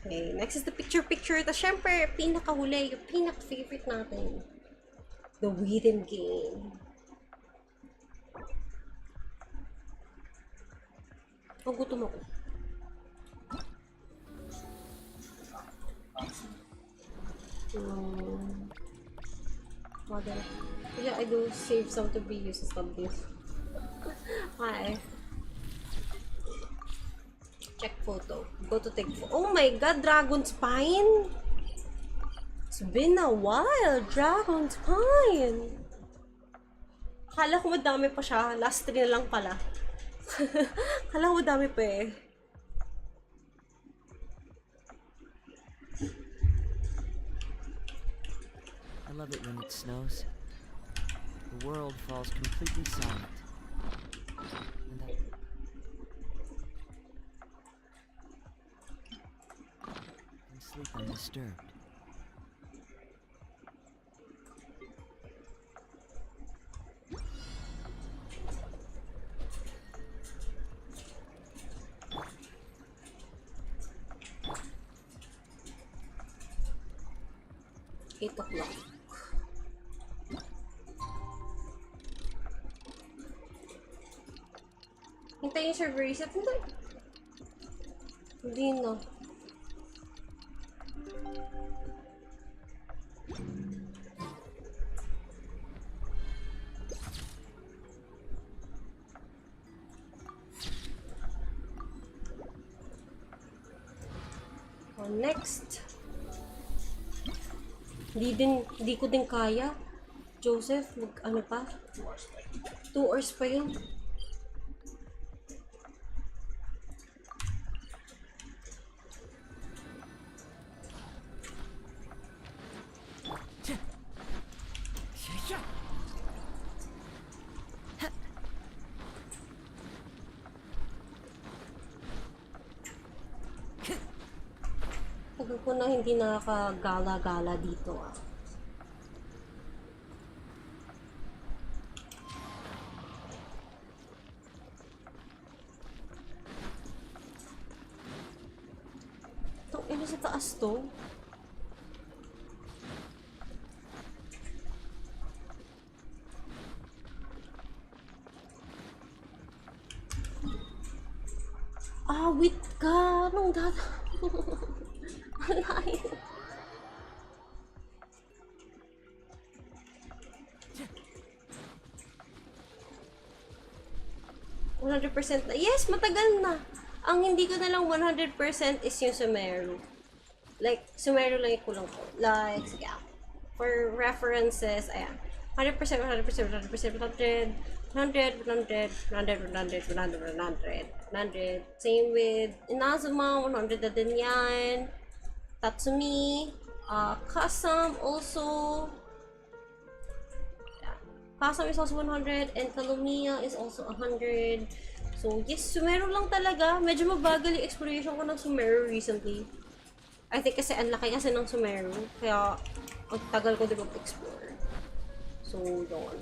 Okay, next is the picture-picture. Tapos syempre, pinakahuli, yung pinaka-favorite natin. The Within Game. Oh, gutom ako. Model. Yeah, I do save some to be used as thumbnail. Hi. Check photo. Go to take photo. Oh my god, dragon spine! It's been a while, dragon spine! Akala ko madami pa siya. Last 3 na lang pala. Akala ko madami pa eh. I love it when it snows. The world falls completely silent. And sleep undisturbed. Eight o'clock. Hintayin yung server reset. Hindi na. Next. Hindi ko din kaya. Joseph, ano pa? 2 hours pa yun. Tagal ko na hindi nakakagala-gala dito ah. Itong ino sa taas to. Ah, wait ka! Anong data? Malayo. %100% na. Yes, matagal na. Ang hindi ko na lang 100% is yung Sumeru. Like, Sumeru lang yung kulang ko. Like, yeah. For references, ayan. 100%, 100%, 100%, 100, 100, 100, 100, 100, 100, 100. Same with Inazuma, 100 na din yan. Tatsumi, Kasam also. Yeah. Kasam is also 100 and Kalumiya is also 100. So, yes, Sumeru lang talaga. Medyo mabagal yung exploration ko ng Sumeru recently. I think kasi ang laki kasi ng Sumeru. Kaya, ang tagal ko din mag-explore. So, yun.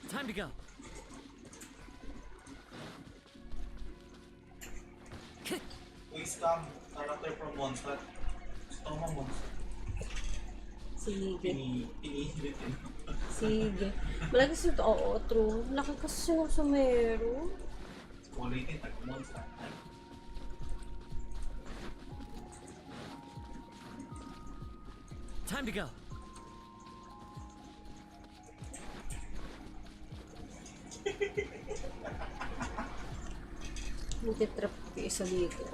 Time to go. We scam character from Monster. Gusto mo Monster? Sige. Pinihilit yun. Sige. Malaki kasi ito. Oo, true. Laki kasi ng Sumeru. Ulitin, tag-Monster. Time to go. Nagtitrap ko isa dito.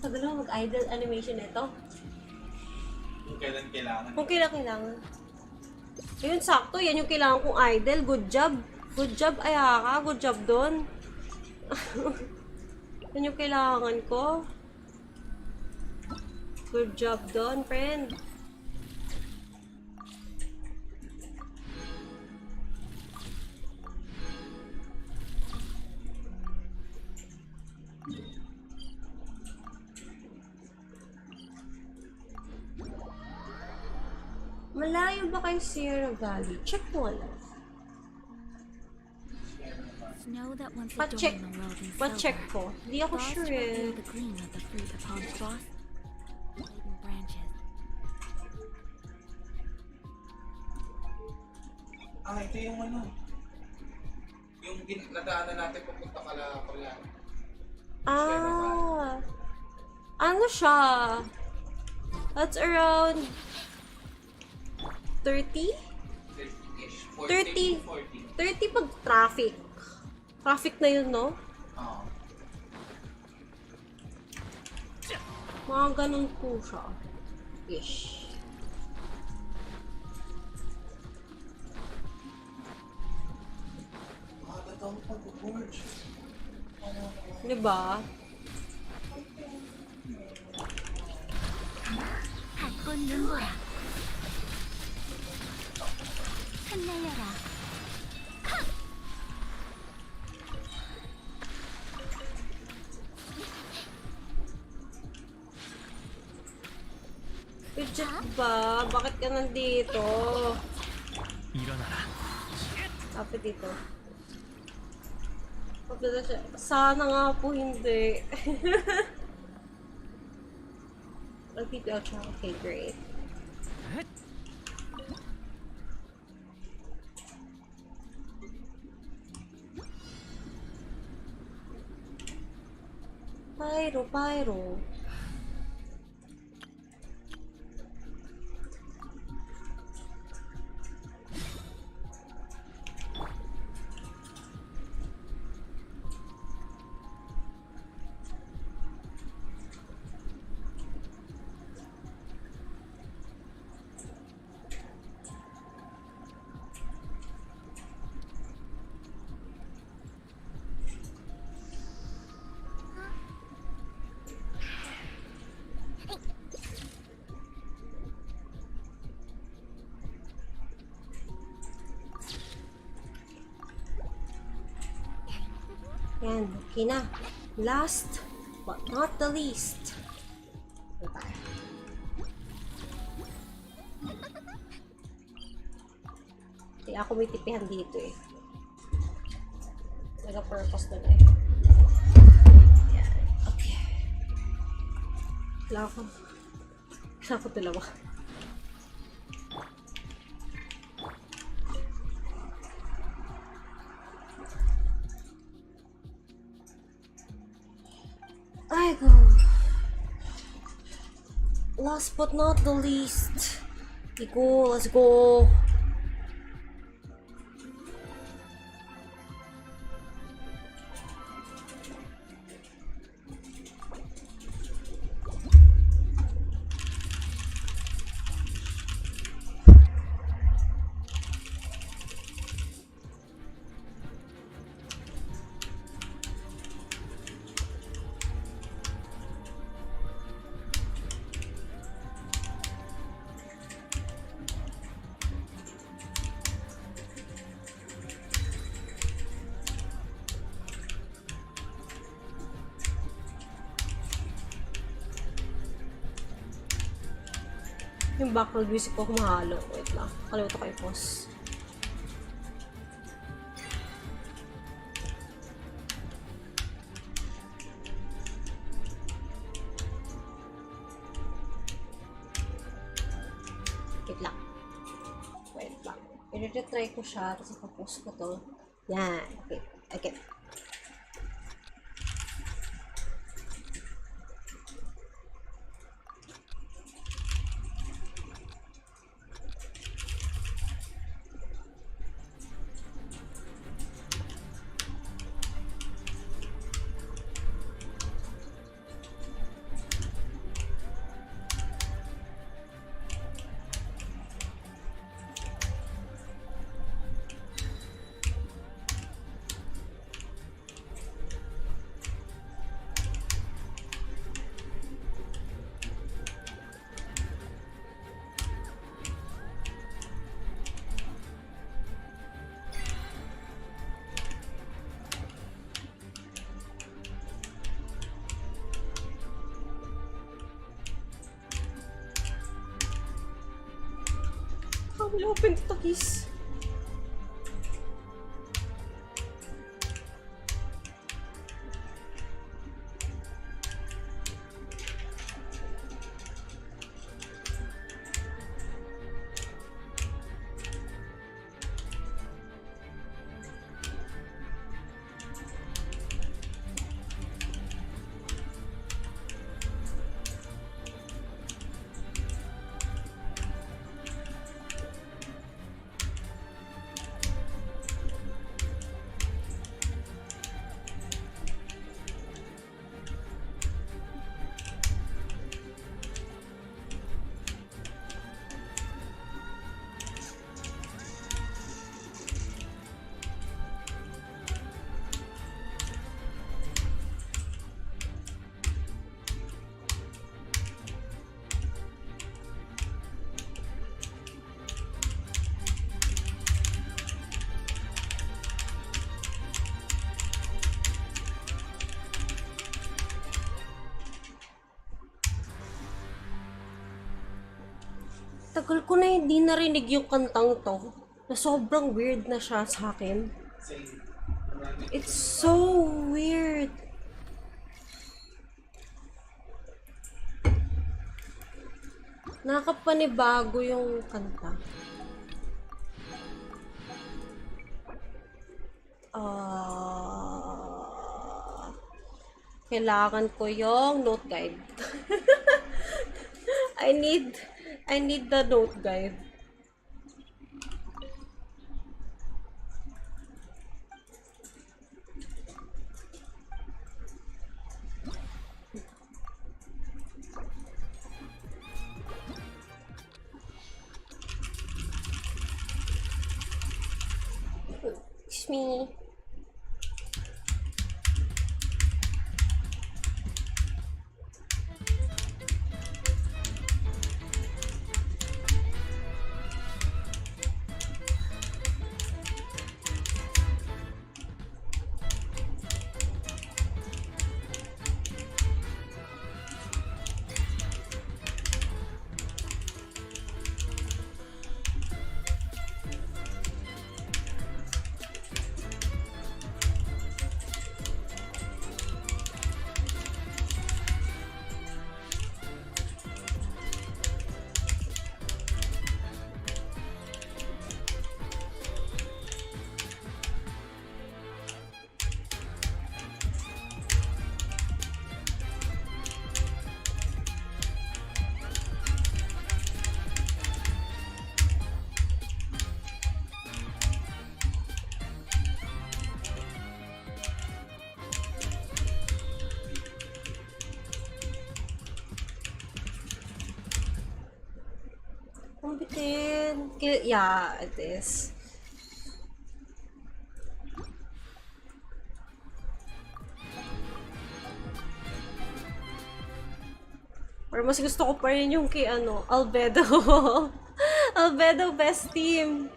Sabi lang mag-idle animation ito. Kung kailan kailangan. Kung kailan kailangan. Ayun, sakto. Yan yung kailangan kong idle. Good job. Good job, Ayaka. Good job doon. Yan yung kailangan ko. Good job doon, friend. Malayo ba kay Sierra Valley? Check mo lang. Snow that once Pa-check. adorned the world in Pa-check silver. ko. Di ako Frost sure eh. revealed the gleam of the fruit upon frost-laden branches. Ah, ito yung ano. Yung nadaanan natin papunta kala. Ah. Ano siya? That's around 30? 30. 30 pag traffic. Traffic na yun, no? Oo. Mga ganun po siya. Ish. Totoo pag-gorge. Diba? 밝고 눈보라. 흩날려라. Pidget ba? Bakit ka nandito? 일어나라. Kapit dito. Kapit siya. Sana nga po hindi. Nag-PPL siya. Okay, great. Pyro. Yan, okay na. Last but not the least. Diba? Kaya ako may tipihan dito eh. Nag-purpose na eh. Yan, okay. Kailangan ko dalawa. I go. Last but not the least. Let's go. Yung background music ko kumahalo. Wait lang. Kalimutan ko i-pause. Wait lang. Wait lang. I-retry ko siya. Tapos ipapost ko to. Yan. Okay. Okay. Will you open the please? Tagal ko na hindi narinig yung kantang to. Na sobrang weird na siya sa akin. It's so weird. Nakakapanibago yung kanta. Kailangan ko yung note guide. I need the note guide. Excuse me. Ang bitin. Yeah, it is. Or mas gusto ko pa rin yung kay Albedo. Albedo best team.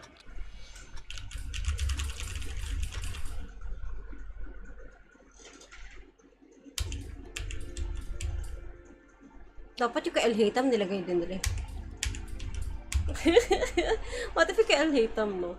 Dapat yung kay Heyyy nilagay din nila. What if you kay Heyyy, no?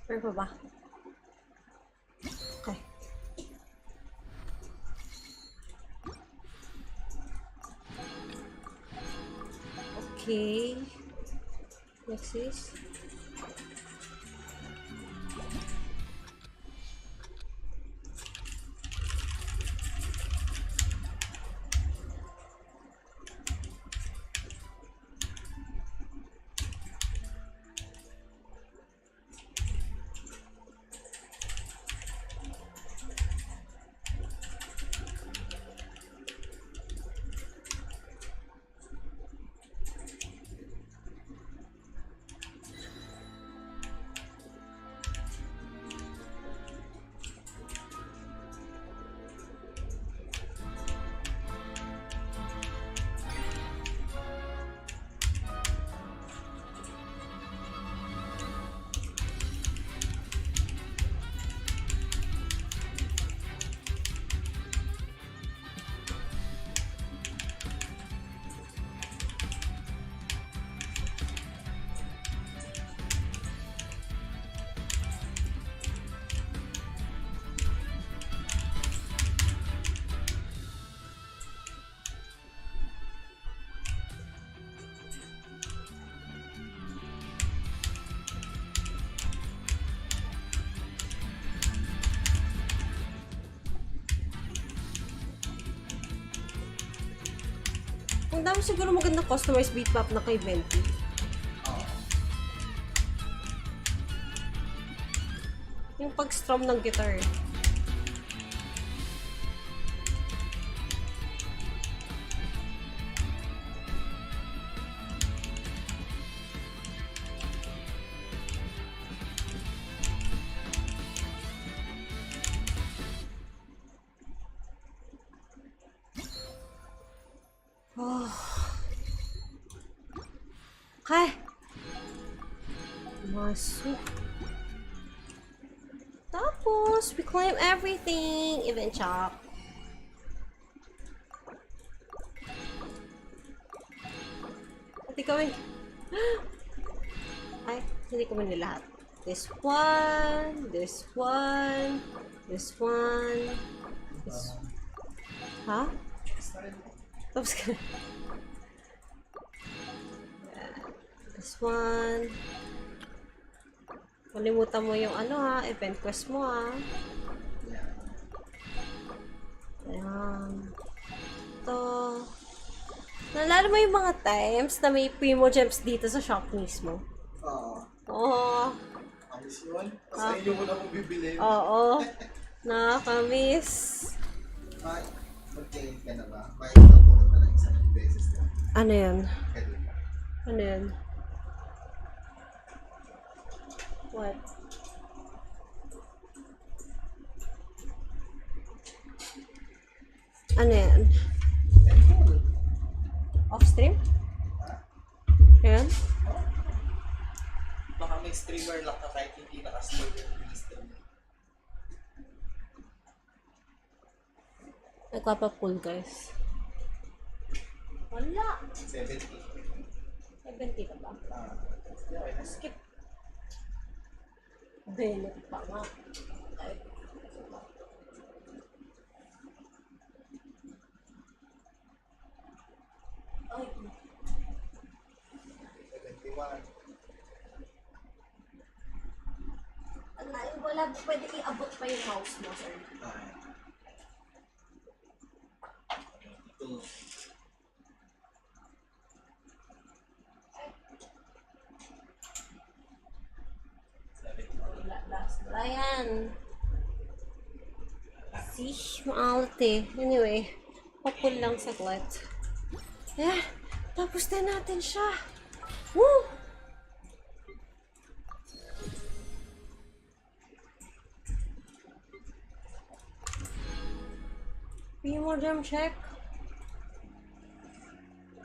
Meron pa ba? Okay. Okay. Next is... Ang dami siguro magandang customized beat map na kay Venti. Yung pag-strum ng guitar. Oh. Okay. Masuk. Tapos, we climb everything. Even chop. Pati kami. Ay, hindi kami nilahat. This one. This one. This one. This one. Ha? Tapos ka. This one. Kalimutan mo yung ano ha, event quest mo ha. Ayan. Ito. Nalala mo yung mga times na may primo gems dito sa shop mismo? Oo. Oo. Ayos yun. Sa inyo mo na kung bibili. Oo. Nakakamiss. Mag-change ka na ba? Bakit na po ka ng isang beses ka? Ano yan? Kanina. Ano yan? What? Ano yan? Off-stream? Yan? Baka may streamer lang ka kahit hindi naka-stream. Nagpapapool guys. Wala! 70. 70 ka ba? Skip. Benet pa nga. Ay. Ay. 71. Wala, pwede iabot pa yung mouse mo, sir. Ito. Ayan. Sish, maalat eh. Anyway, papul lang saglit. Eh, tapos na natin siya. Woo! Primo gem check.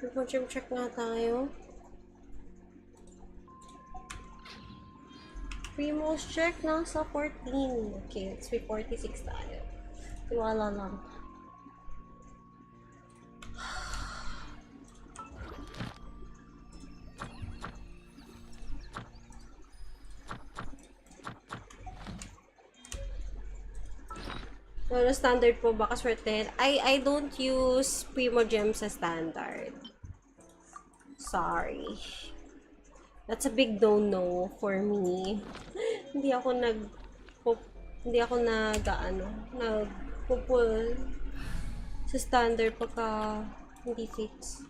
Primo gem check nga tayo. Primo's check nasa 14. Okay, let's be 46 tayo. Tiwala lang. Lolo standard po, baka swerte. I don't use Primo Gem sa standard. Sorry. That's a big no-no for me. Hindi ako nagpupul sa standard pagka hindi fix.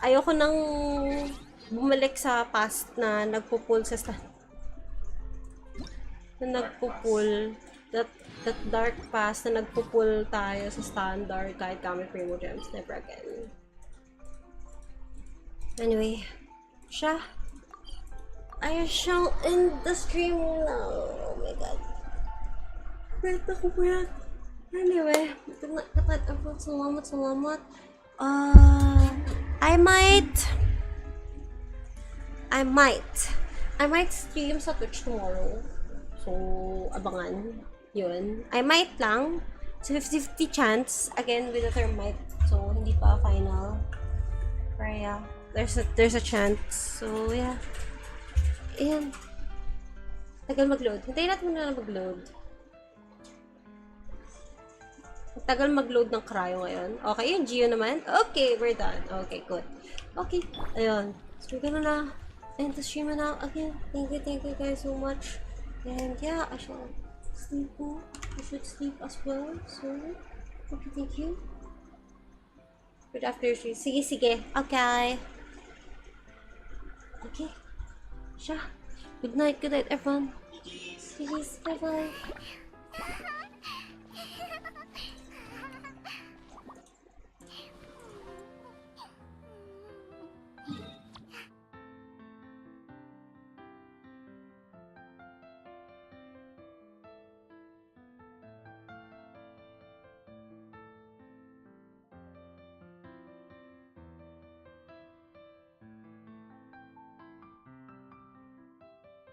Ayoko nang bumalik sa past na nagpupul sa standard. That dark past na nagpupul tayo sa standard kahit gamit Primo Gems. Never again. Anyway, I shall end the stream now. Oh my god. Wait ako, wait. Anyway, salamat. I might stream sa Twitch tomorrow. So, abangan. Yun. I might lang. It's 50-50 chance. Again, with the term might. So, hindi pa final. Pero yeah, there's a chance. So, yeah. Ayan. Tagal mag-load. Hintayin natin muna na mag-load. Tagal mag-load ng cryo ngayon. Okay, yung Geo naman. Okay, we're done. Okay, good. Okay, ayun. So, we're gonna na end the stream now. Again, thank you guys so much. And yeah, I shall sleep now. I should sleep as well. So, okay, thank you. Good after stream. Sige. Okay. Okay. Good night, everyone. Bye-bye.